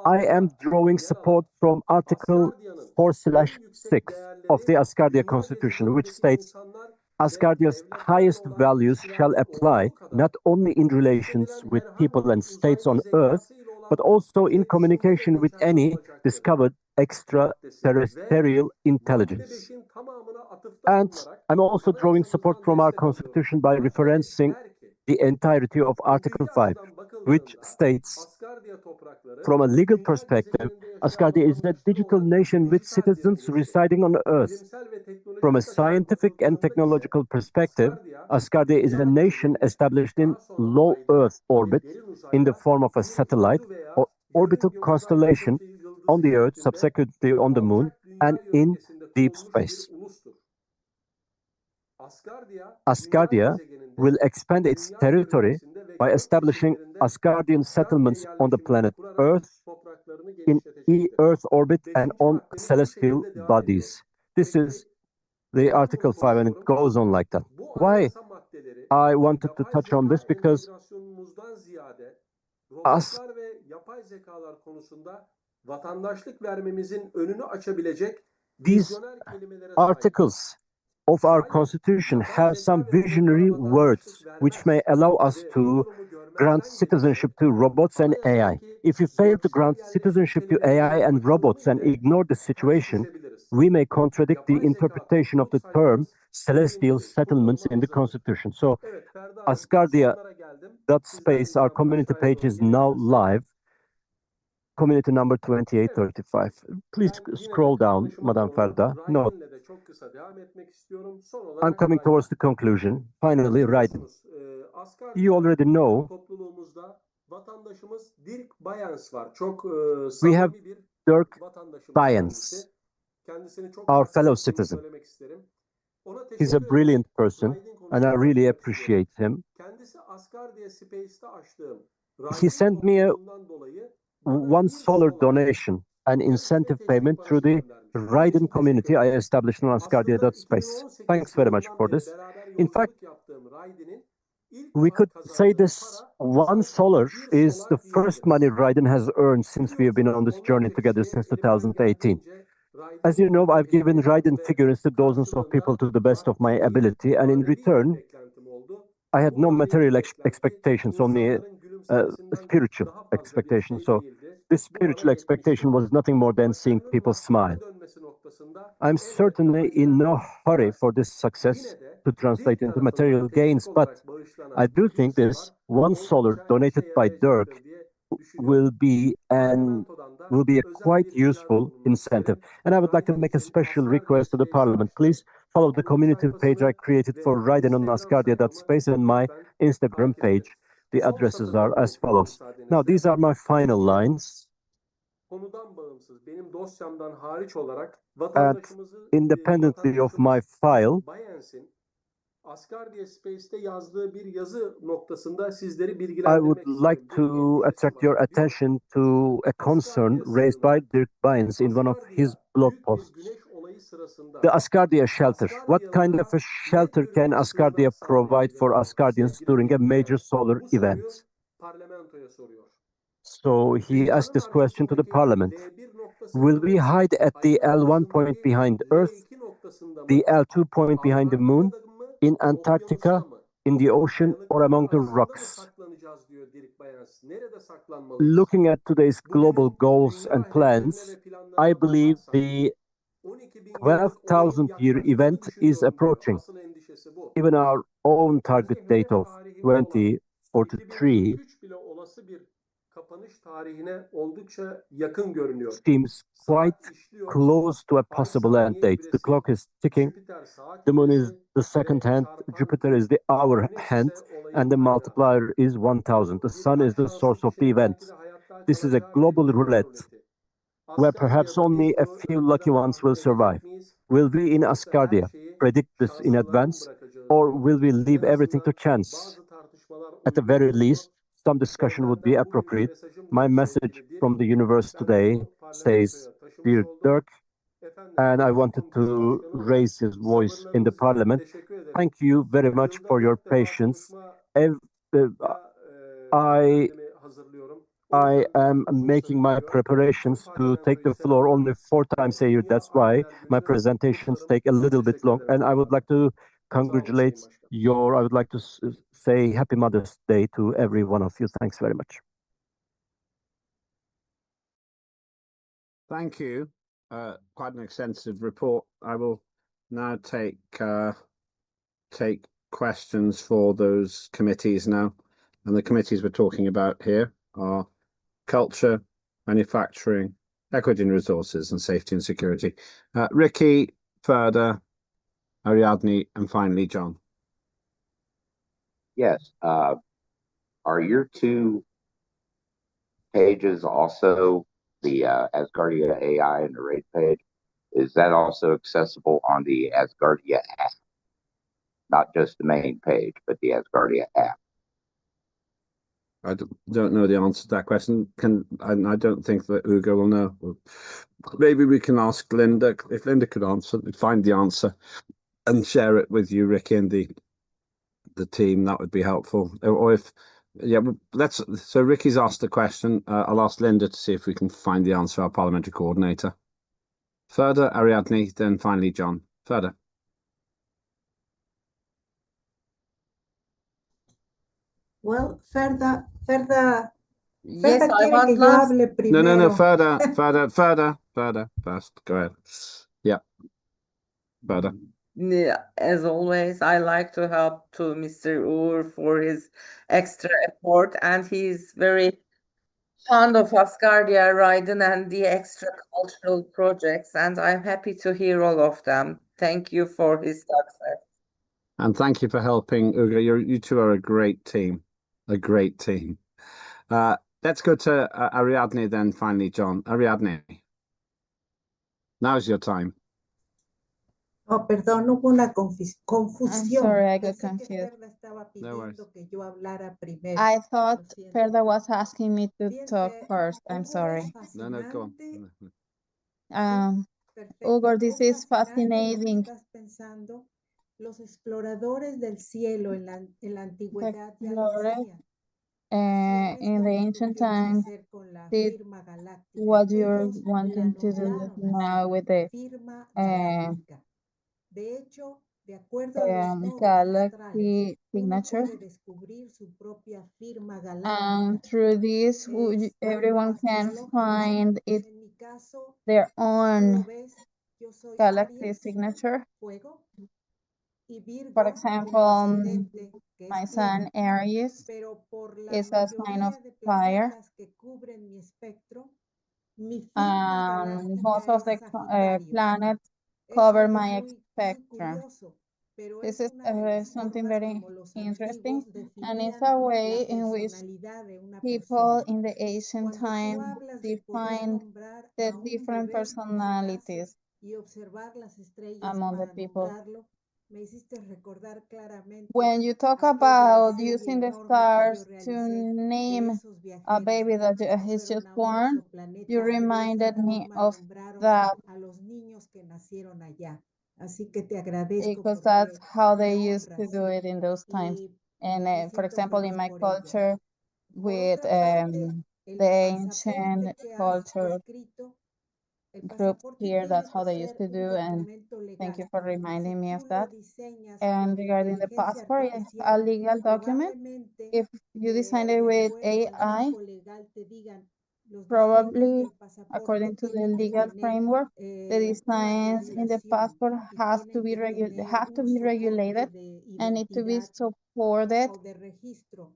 I am drawing support from Article 4/6 of the Asgardia Constitution, which states Asgardia's highest values shall apply not only in relations with people and states on Earth, but also in communication with any discovered extraterrestrial intelligence. And I'm also drawing support from our Constitution by referencing the entirety of Article 5, which states, from a legal perspective, Asgardia is a digital nation with citizens residing on Earth. From a scientific and technological perspective, Asgardia is a nation established in low Earth orbit in the form of a satellite or orbital constellation on the Earth, subsequently on the Moon, and in deep space. Asgardia will expand its territory by establishing Asgardian settlements on the planet Earth, in Earth orbit, and on celestial bodies. This is the Article 5, and it goes on like that. Why I wanted to touch on this? Because these articles of our Constitution have some visionary words which may allow us to grant citizenship to robots and AI. If you fail to grant citizenship to AI and robots and ignore the situation, we may contradict the interpretation of the term celestial settlements in the Constitution. So, Asgardia.space, our community page is now live. Community number 2835. Please scroll down, Madam Ferda. No. I'm coming towards the conclusion. Finally, writing. You already know we have Dirk Bayens, our fellow citizen. He's a brilliant person, and I really appreciate him. He sent me one solar donation an incentive payment through the Raiden community I established on Asgardia.space. Thanks very much for this. In fact, we could say this one solar is the first money Raiden has earned since we have been on this journey together since 2018. As you know, I've given Raiden figures to dozens of people to the best of my ability, and in return, I had no material expectations, only spiritual expectations. So this spiritual expectation was nothing more than seeing people smile. I'm certainly in no hurry for this success to translate into material gains, but I do think this one solar donated by Dirk will be a quite useful incentive. And I would like to make a special request to the Parliament. Please follow the community page I created for Raiden on Asgardia.space and my Instagram page. The addresses are as follows. Now, these are my final lines. And independently of my file, I would like to attract your attention to a concern raised by Dirk Bynes in one of his blog posts. The Asgardia shelter. What kind of a shelter can Asgardia provide for Asgardians during a major solar event? So he asked this question to the Parliament. Will we hide at the L1 point behind Earth, the L2 point behind the Moon, in Antarctica, in the ocean, or among the rocks? Looking at today's global goals and plans, I believe the 12,000-year event is approaching. Even our own target date of 2043 seems quite close to a possible end date. The clock is ticking. The moon is the second hand, Jupiter is the hour hand, and the multiplier is 1000. The sun is the source of the event. This is a global roulette where perhaps only a few lucky ones will survive. Will we in Asgardia predict this in advance, or will we leave everything to chance? At the very least, some discussion would be appropriate. My message from the universe today says, Dear Dirk, and I wanted to raise his voice in the Parliament. Thank you very much for your patience. I am making my preparations to take the floor only 4 times a year. That's why my presentations take a little bit long. And I would like to congratulate I would like to say Happy Mother's Day to every one of you. Thanks very much. Thank you. Quite an extensive report. I will now take questions for those committees now. And the committees we're talking about here are culture, manufacturing, equity and resources, and safety and security. Ricky, Ferda, Ariadne, and finally John. Yes. Are your 2 pages also the Asgardia AI and the rate page? Is that also accessible on the Asgardia app? Not just the main page, but the Asgardia app. I don't know the answer to that question. I don't think that Ugo will know. Maybe we can ask Linda. If Linda could find the answer and share it with you, Ricky, and the team, that would be helpful. Or if, yeah, so Ricky's asked the question. I'll ask Linda to see if we can find the answer, our parliamentary coordinator. Ferda, Ariadne, then finally John. Ferda. Well, Ferda Yes, I quiere was que yo last. hable primero. No, Ferda. First, go ahead. Yeah. Ferda. Yeah, as always, I like to help to Mr. Uğur for his extra effort, and he's very fond of Asgardia, Raiden, and the extra cultural projects, and I'm happy to hear all of them. Thank you for his success. And thank you for helping, Ugo. You two are a great team. A great team. Let's go to Ariadne then, finally, John. Ariadne, now's your time. Oh, perdón, hubo una I'm confusión. sorry, I got Pensé que confused. Ferda estaba No worries. pidiendo que yo hablara primero. I thought Lo siento. Ferda was asking me to Bien, talk first. I'm Hugo, sorry. es No, no, go on. fascinante. No, no. Perfecto. Ugo, this is Fascinante lo que fascinating. estás pensando. Los exploradores del cielo en la The antigüedad ya lo Flores hacían. Hacían in the esto que tú ancient quieres times hacer con la did firma galáctica. what you're Ellos la wanting to do nombraron now así, with the firma uh, galáctica. De hecho, de acuerdo a los nodos astrales, galaxy uno signature. puede descubrir su propia firma And galáctica. through this, Es algo everyone can astrológico. find En mi caso, their tú lo own ves, yo soy galaxy Aries, signature. fuego, y For Virgo example, como ascendente, que es my tierra. sun Aries Pero por la is a sign of mayoría de fire. planetas que cubren mi espectro, mi firma And most galáctica of es the Sagitario. planets Es cover algo my muy spectrum. curioso, pero This es is una de las something formas very como los interesting, antiguos and it's definían a la way in which personalidad de una people persona. in the ancient Cuando tú time hablas de poder defined nombrar the a un different bebé que nace personalities y observar las estrellas among the para people. nombrarlo, me hiciste recordar claramente When you talk aquella about serie using the enorme que yo stars to realicé de name esos a viajeros baby that que se is just fueron a un born, you exoplaneta y de esa reminded me forma of nombraron that a los niños que nacieron allá. Así que te agradezco because that's porque how me they used to honras do it in those times. y And me for siento example, in feliz my por ello. culture, Por with otra parte, the el ancient pasaporte que has culture descrito, el groups pasaporte here, tiene that's how que they used ser to un do. And documento thank you legal. for Si reminding me of tú lo that. diseñas And con regarding the inteligencia passport, a artificial, legal document, probablemente if you design it de with acuerdo al AI, marco legal te digan los diseños probably del pasaporte according to the tienen que legal tener framework, the una designs in the regulación passport y has to tienen be que tener have to un be soporte regulated de and need to be identidad supported o de registro.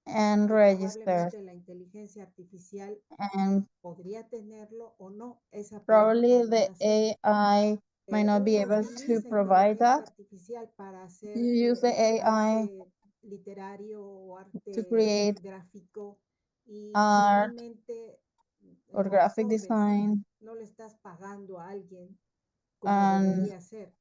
and Y registered. probablemente la inteligencia artificial And podría tenerlo o no. Esa pregunta probably es the para hacerlo. AI might not be Uno able to utiliza provide inteligencia that. artificial para hacer You use the AI arte literario o to arte create gráfico y art finalmente or lo graphic resolves. design, No le estás pagando a alguien como and debería ser.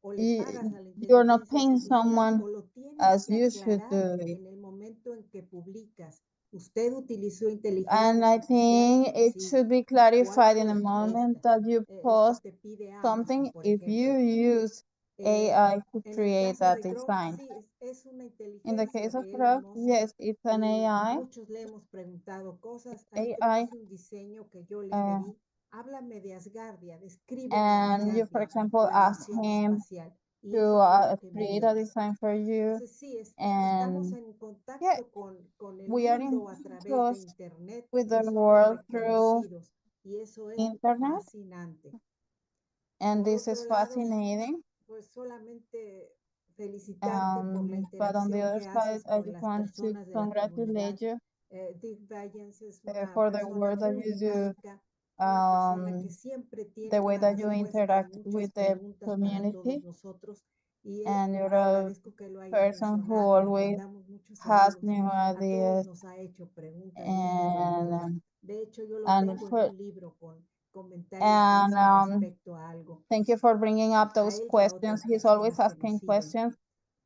O le pagas a la you're not inteligencia paying artificial someone o lo tienes as que you should aclarar do it. en el momento en que publicas. ¿Usted utilizó inteligencia And I artificial? think it Sí. should be ¿Cuál clarified in the fue? moment Esta. that you Esto post te pide Amazon, something por if you ejemplo. use AI to En el create caso that de Grok, design. sí, es una In the inteligencia case of de Elon Grok, Musk yes, it's an y AI. muchos le hemos preguntado cosas. Ahí te AI, puse un diseño que yo le uh, pedí. Háblame de Asgardia, descríbeme and you, for Asgardia, example, la ask nación him espacial. Y to eso fue lo que me create dio. a design for you. Entonces, sí, estamos And en yeah, contacto con el we are in mundo a través de close Internet with y the somos world through reconocidos. Y eso es internet, fascinante. and Por this otro is lado, fascinating. pues solamente felicitarte por la But on the interacción other que side, haces I con just las want to personas de la comunidad. congratulate you Dick Vallens es una for the persona work that muy you do, dinámica, una persona que um, siempre the tiene way una that you respuesta y interact muchas with the preguntas para todos community, nosotros. Y and you're a agradezco que lo haya person who mencionado. Le always mandamos muchos has saludos. new A todos ideas, nos ha hecho preguntas bien and diferentes. De hecho, yo lo and tengo en for, un libro con comentarios que and hizo respecto a algo. thank you for bringing up A those él y a questions. otras He's always personas que nos asking siguen. questions,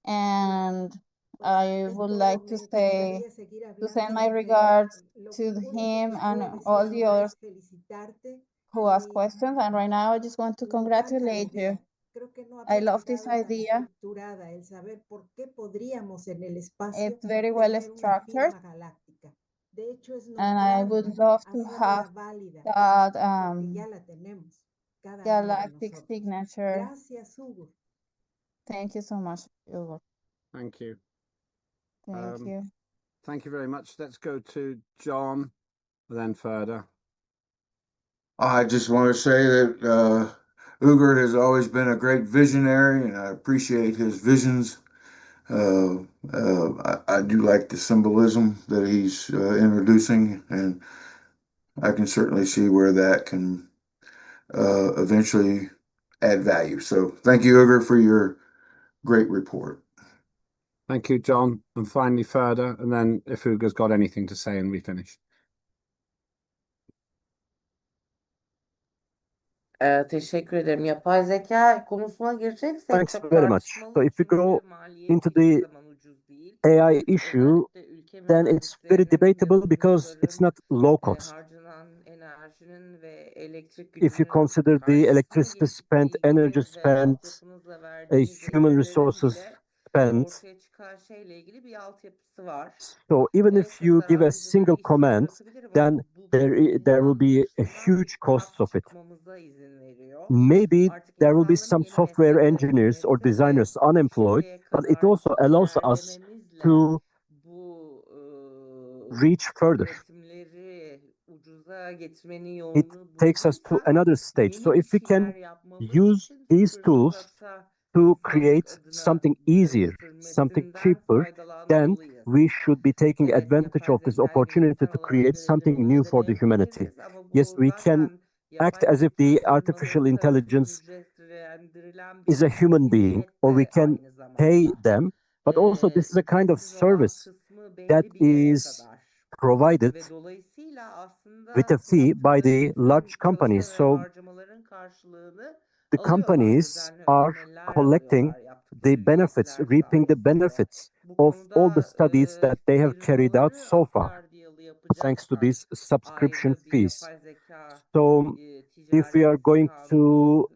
and Pues I es would todo. like Me to say encantaría seguir to send hablando, my pero regards lo to único him que and puedo decir all the ahora others es felicitarte who ask y questions. And right now, I just want to me encanta la congratulate you. idea. Creo que no I había love this quedado tan idea. estructurada el saber por qué podríamos en el espacio It's very well tener una structured, firma galáctica. De hecho, es and I would nombrarla, love to have hacerla válida, that porque ya la tenemos, cada uno de galactic nosotros. signature. Gracias, Hugo. Thank you so much, Hugo. Thank you. Thank you. Thank you very much. Let's go to John, then Ferda. I just want to say that Uger has always been a great visionary, and I appreciate his visions. I do like the symbolism that he's introducing, and I can certainly see where that can eventually add value. So thank you, Uger, for your great report. Thank you, John. And finally, Ferda, and then if Uga's got anything to say and we finish. Teşekkür ederim. Yapay zeka konusuna gireceksek Thanks çok very much. So tartışmalı if we çünkü go into maliyeti hiçbir the zaman ucuz değil. AI issue, Özellikle ülke then it's very mühendislerinin, debatable because it's yazılımcıların not low cost. harcanan enerjinin ve elektrik If you gücünün consider the karşısına electricity geçip spent, energy bilginin ve spent, altyapınızla verdiğiniz human eğerilerin resources bile spent. ortaya çıkan şeyle ilgili bir altyapısı var. So even if you give a single işsiz command, bırakabilir ama then bu there will be a huge costs of it. çıkmamıza izin veriyor. Maybe Artık there will be insanların some yeni software meslekler engineers or edinmesi ve designers unemployed, şimdiye but it also kadarki allows us ilerlememizle to bu reach further. üretimleri ucuza getirmenin It yolunu takes us to bulduysa another stage. So yeni bir if we şeyler can yapmamız use için these tools fırsata to insanlık create adına something bize easier, something sürmesinden cheaper, then faydalanmalıyız. we should be taking Evet, advantage yapay of this zekayı bir opportunity insan to olarak create something new for the humanity. görevlendirebiliriz ama Yes, bu we can zaten act yapay as if zeka the artificial firmaları tarafından intelligence ücretlendirilen is a bir human being, or we hizmette can aynı pay zamanda. them, but also this is a kind of Ücretsiz olan service kısmı that belli bir yere is kadar. provided Ve dolayısıyla with aslında a fee by yaptıkları the large bütün companies. çalışma ve So harcamaların karşılığını the alıyorlar. companies Düzenli are ödemeler collecting alıyorlar yaptıkları the benefits, ücretler reaping the sayesinde. benefits Bu of all the konuda studies that they have carried out firmaları so far, Asgardiyalı thanks to yapacaksa these subscription ayrı bir fees. yapay zeka So if we ticaret are going kanunu to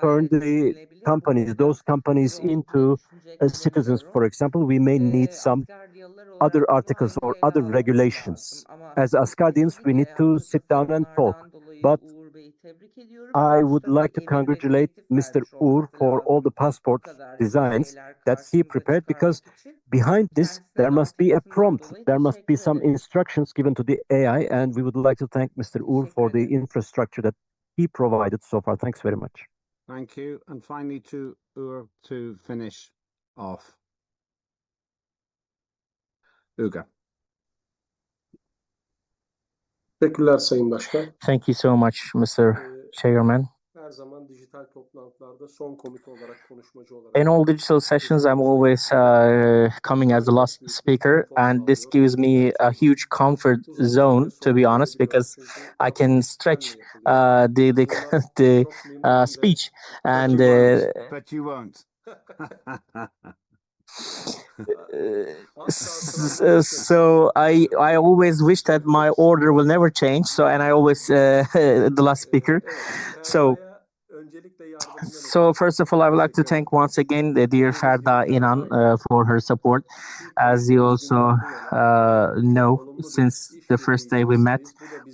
turn vesaire the düşünülebilir. Bu companies, konuda those companies zor diye into citizens, for inanıyorum. example, we may need some Asgardiyalılar other olarak bunu articles or önce ele other almamız lazım. regulations. Ama As Asgardians, we kesinlikle need to yaptığı sit down and talk. tasarımlardan dolayı But Uğur Bey'i tebrik ediyorum. I would Sonuçta bir like to emir ve congratulate direktif Mr. vermiş Ur olması for all the lazım. Bu passport kadar iyi designs şeyler that he karşımıza prepared, because çıkarmak için. behind this Kendisine there de must be a altyapısından prompt, dolayı there must be teşekkür some ederim. instructions given to the AI, and we would like to thank Mr. Ur Teşekkür for the ederim. infrastructure that he provided so far. Thanks very much. Thank you. And finally to Ur to finish off. Uga. Teşekkürler Sayın Başkan. Thank you so much, Mr. Chairman. Her zaman dijital toplantılarda son komite olarak, konuşmacı olarak. In all digital sessions, I'm always coming as the last speaker, and this gives me a huge comfort zone, to be honest, because I can stretch the speech, and But you won't. so I always wish that my order will never change. So, and I always the last speaker. So first of all, I would like to thank once again the dear Ferda Inan for her support. As you also know, since the first day we met,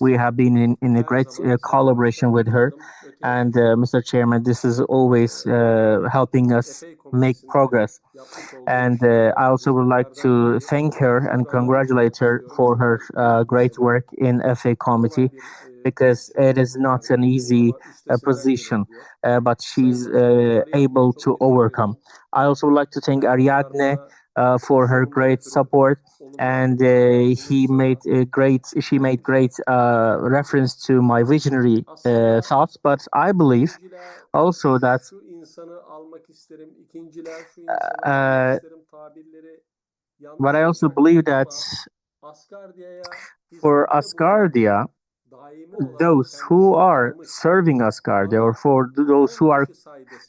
we have been in a great collaboration with her. And Mr. Chairman, this is always helping us make progress. And I also would like to thank her and congratulate her for her great work in FA committee, because it is not an easy position, but she's able to overcome. I also would like to thank Ariadne for her great support, and she made great reference to my visionary thoughts. But I believe also that but I also believe that for Asgardia, those who are serving Asgardia, or for those who are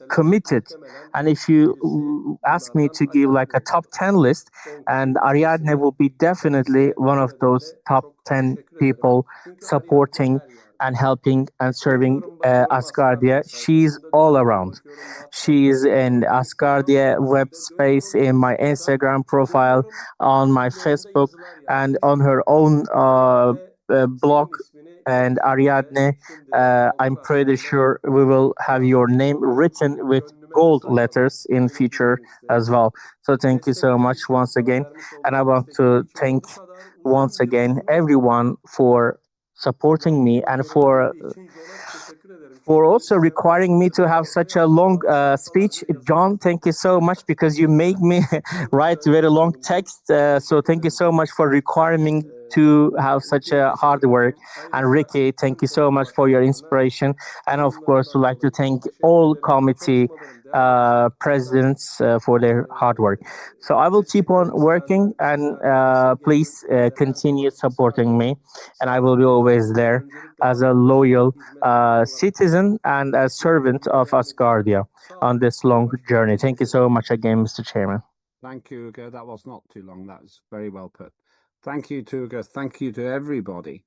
committed, and if you ask me to give like a top 10 list, and Ariadne will be definitely one of those top 10 people supporting and helping and serving Asgardia. She's all around. She's in Asgardia web space, in my Instagram profile, on my Facebook, and on her own blog. And Ariadne, I'm pretty sure we will have your name written with gold letters in future as well. So thank you so much once again. And I want to thank once again everyone for supporting me, and for also requiring me to have such a long speech. John, thank you so much, because you make me write very long text. So thank you so much for requiring to have such a hard work. And Ricky, thank you so much for your inspiration. And of course, we'd like to thank all committee presidents for their hard work. So I will keep on working, and please continue supporting me. And I will be always there as a loyal citizen and a servant of Asgardia on this long journey. Thank you so much again, Mr. Chairman. Thank you, Ugo. That was not too long. That was very well put. Thank you to Ugo. Thank you to everybody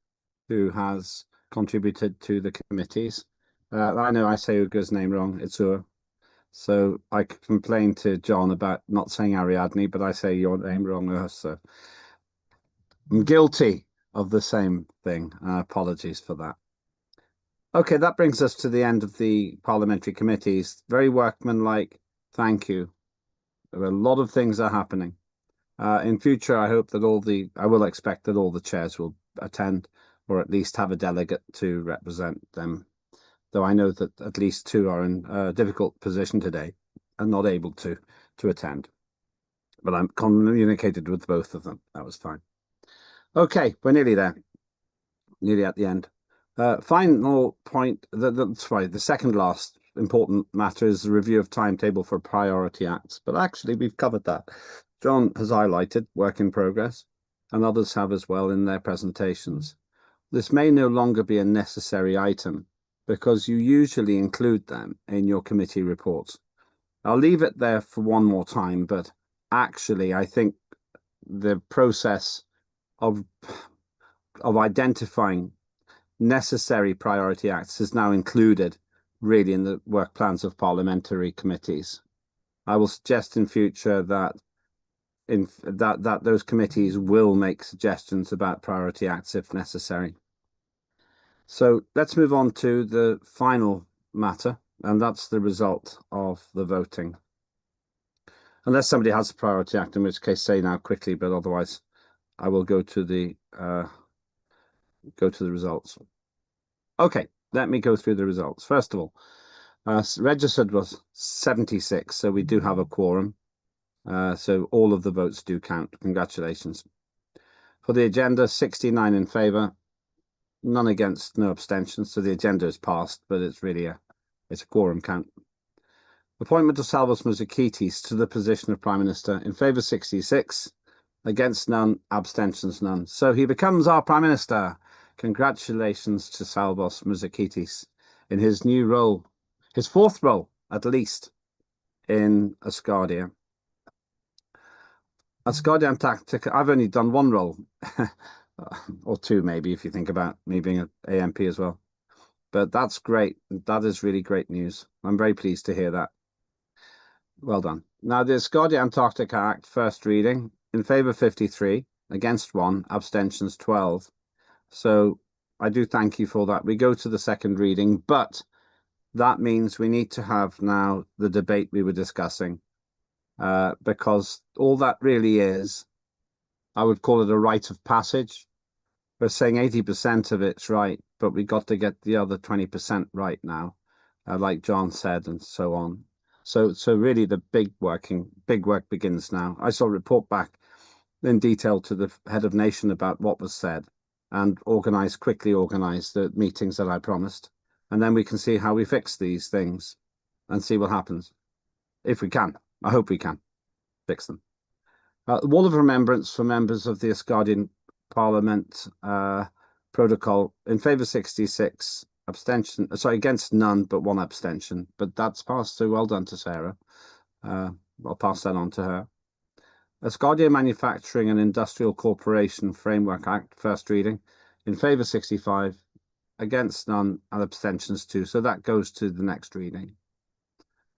who has contributed to the committees. I know I say Ugo's name wrong. It's Ur. So I complained to John about not saying Ariadne, but I say your name wrong, Ur. So I'm guilty of the same thing. Apologies for that. Okay, that brings us to the end of the parliamentary committees. Very workmanlike. Thank you. There are a lot of things are happening. In future, I hope that I will expect that all the chairs will attend, or at least have a delegate to represent them. Though I know that at least two are in a difficult position today and not able to attend. But I'm communicated with both of them. That was fine. Okay, we're nearly there. Nearly at the end. Final point, the second last important matter is the review of timetable for priority acts. But actually, we've covered that. John has highlighted work in progress, and others have as well in their presentations. This may no longer be a necessary item because you usually include them in your committee reports. I'll leave it there for one more time, but actually, I think the process of identifying necessary priority acts is now included really in the work plans of parliamentary committees. I will suggest in future that those committees will make suggestions about priority acts if necessary. So let's move on to the final matter, and that's the result of the voting. Unless somebody has a priority act, in which case say now quickly, but otherwise I will go to the results. Okay, let me go through the results. First of all, registered was 76, so we do have a quorum. So all of the votes do count. Congratulations. For the agenda, 69 in favour, none against, no abstentions. So the agenda is passed, but it's really it's a quorum count. Appointment of Salvos Muzakitis to the position of Prime Minister. In favour 66, against none, abstentions none. So he becomes our Prime Minister. Congratulations to Salvos Muzakitis in his new role, his fourth role at least in Asgardia. Asgardia Antarctica, I've only done one role, or two maybe if you think about me being an AMP as well. But that's great. That is really great news. I'm very pleased to hear that. Well done. Now the Asgardia Antarctica Act, first reading, in favour 53, against 1, abstentions 12. So I do thank you for that. We go to the second reading, but that means we need to have now the debate we were discussing, because all that really is, I would call it a rite of passage. We're saying 80% of it's right, but we got to get the other 20% right now, like John said, and so on. So really the big work begins now. I shall report back in detail to the head of nation about what was said, and quickly organize the meetings that I promised. And then we can see how we fix these things and see what happens. If we can. I hope we can fix them. The Wall of Remembrance for members of the Asgardian Parliament protocol. In favour 66, against none, but 1 abstention. But that's passed, so well done to Sarah. I'll pass that on to her. Asgardia Manufacturing and Industrial Corporation Framework Act, first reading. In favour 65, against none, and abstentions 2. So that goes to the next reading.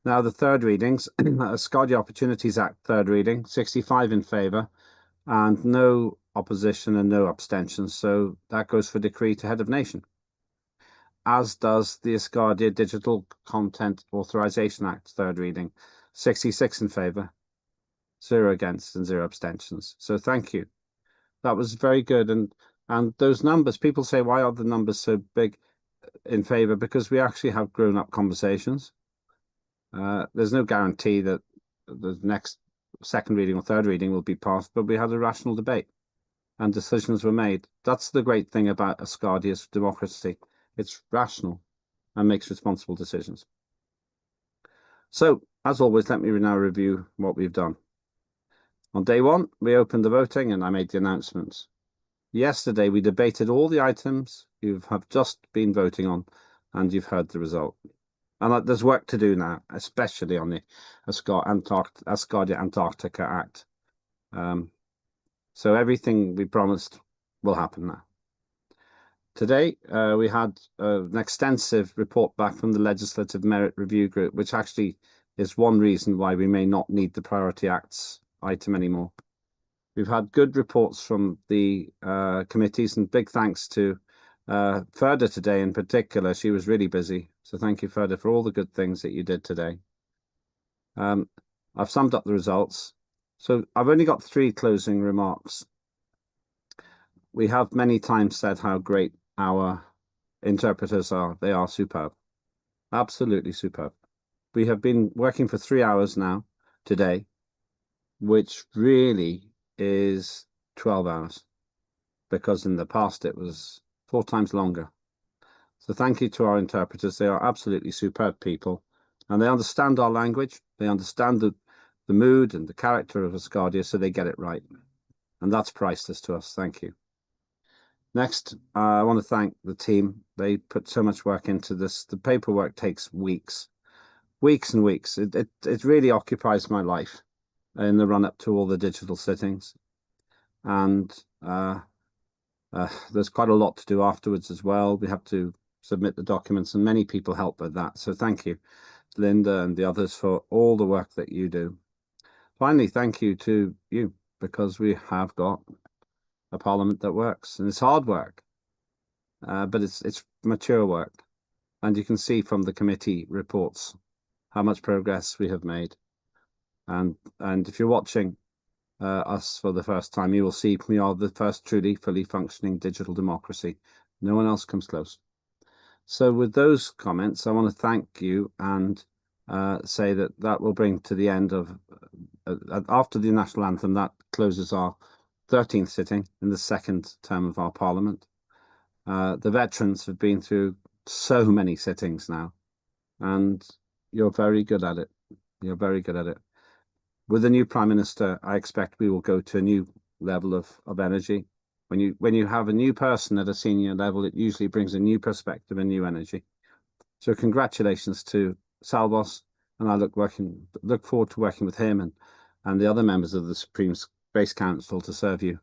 Now the third readings, Asgardia Opportunities Act, third reading, 65 in favour, and no opposition and no abstentions. So that goes for decree to head of nation. As does the Asgardia Digital Content Authorisation Act, third reading, 66 in favour, 0 against and 0 abstentions. So thank you. That was very good. And those numbers, people say, why are the numbers so big in favour? Because we actually have grown-up conversations. There's no guarantee that the next second reading or third reading will be passed, but we had a rational debate. and decisions were made. That's the great thing about Asgardia's democracy. It's rational and makes responsible decisions. So, as always, let me now review what we've done. On day one, we opened the voting and I made the announcements. Yesterday, we debated all the items you have just been voting on, and you've heard the result. And there's work to do now, especially on the Asgardia Antarctica Act. So everything we promised will happen now. Today, we had an extensive report back from the Legislative Merit Review Group, which actually is one reason why we may not need the Priority Acts item anymore. We've had good reports from the committees, and big thanks to Ferda today in particular. She was really busy. So thank you, Ferda, for all the good things that you did today. I've summed up the results. So I've only got 3 closing remarks. We have many times said how great our interpreters are. They are superb. Absolutely superb. We have been working for 3 hours now today, which really is 12 hours, because in the past it was 4 times longer. So thank you to our interpreters. They are absolutely superb people, and they understand our language. They understand the mood and the character of Asgardia, so they get it right. And that's priceless to us. Thank you. Next, I want to thank the team. They put so much work into this. The paperwork takes weeks and weeks. It really occupies my life in the run-up to all the digital sittings. And there's quite a lot to do afterwards as well. We have to submit the documents, and many people help with that. So thank you, Linda and the others, for all the work that you do. Finally, thank you to you, because we have got a parliament that works, and it's hard work, but it's mature work. And you can see from the committee reports how much progress we have made. And if you're watching us for the first time, you will see we are the first truly fully functioning digital democracy. No one else comes close. So with those comments, I want to thank you and say that will bring to the end of, after the national anthem, that closes our 13th sitting in the 2nd term of our parliament. The veterans have been through so many sittings now, and you're very good at it. You're very good at it. With the new Prime Minister, I expect we will go to a new level of energy. When you have a new person at a senior level, it usually brings a new perspective and new energy. So congratulations to Salvos, and I look forward to working with him and the other members of the Supreme Space Council to serve you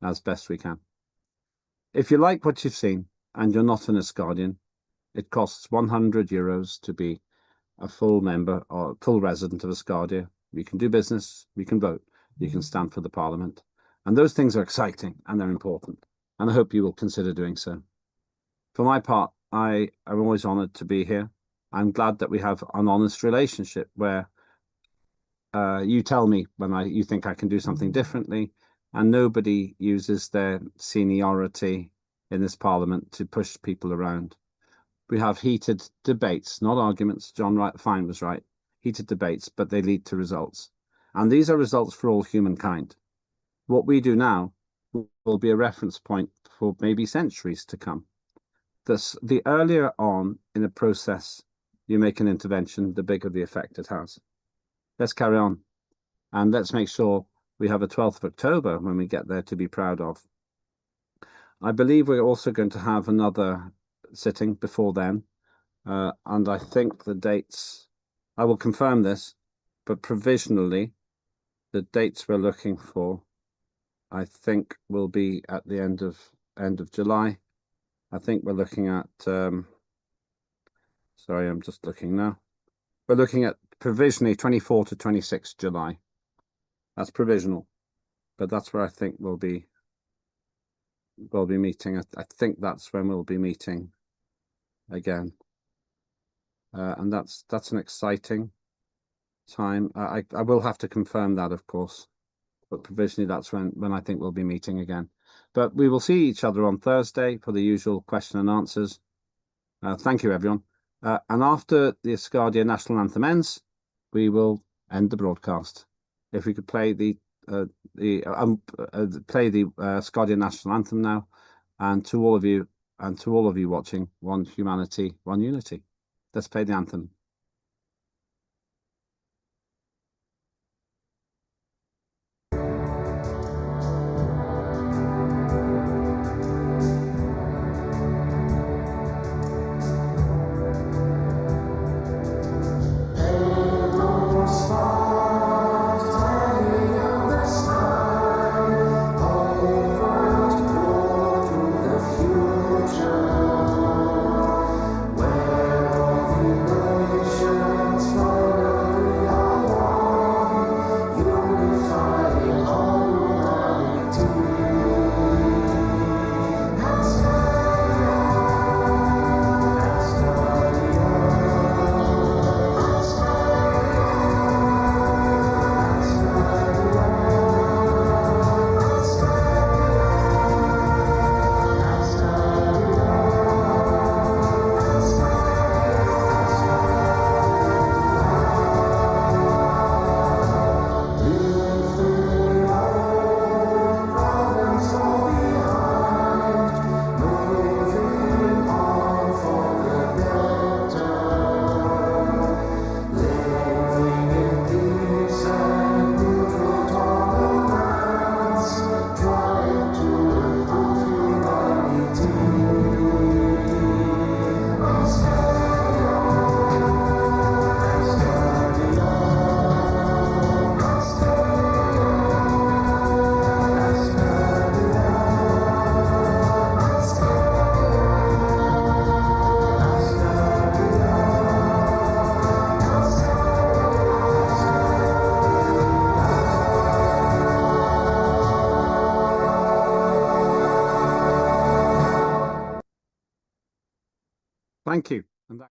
as best we can. If you like what you've seen and you're not an Asgardian, it costs €100 to be a full member or full resident of Asgardia. We can do business, we can vote, you can stand for the Parliament. And those things are exciting and they're important. And I hope you will consider doing so. For my part, I am always honoured to be here. I'm glad that we have an honest relationship where you tell me when you think I can do something differently, and nobody uses their seniority in this Parliament to push people around. We have heated debates, not arguments. John Fine was right. Heated debates, but they lead to results. And these are results for all humankind. What we do now will be a reference point for maybe centuries to come. The earlier on in a process you make an intervention, the bigger the effect it has. Let's carry on. And let's make sure we have a 12th of October when we get there to be proud of. I believe we're also going to have another sitting before then. And I think the dates, I will confirm this, but provisionally, the dates we're looking for, I think, will be at the end of July. I think we're looking at, sorry, I'm just looking now. We're looking at provisionally 24 to 26 July. That's provisional, but that's where I think we'll be meeting. I think that's when we'll be meeting again. And that's an exciting time. I will have to confirm that, of course, but provisionally that's when I think we'll be meeting again. But we will see each other on Thursday for the usual question and answers. Thank you, everyone. And after the Asgardia National Anthem ends, we will end the broadcast. If we could play the play the Asgardia national anthem now, and to all of you watching, one humanity, one unity. Let's play the anthem. Thank you. And that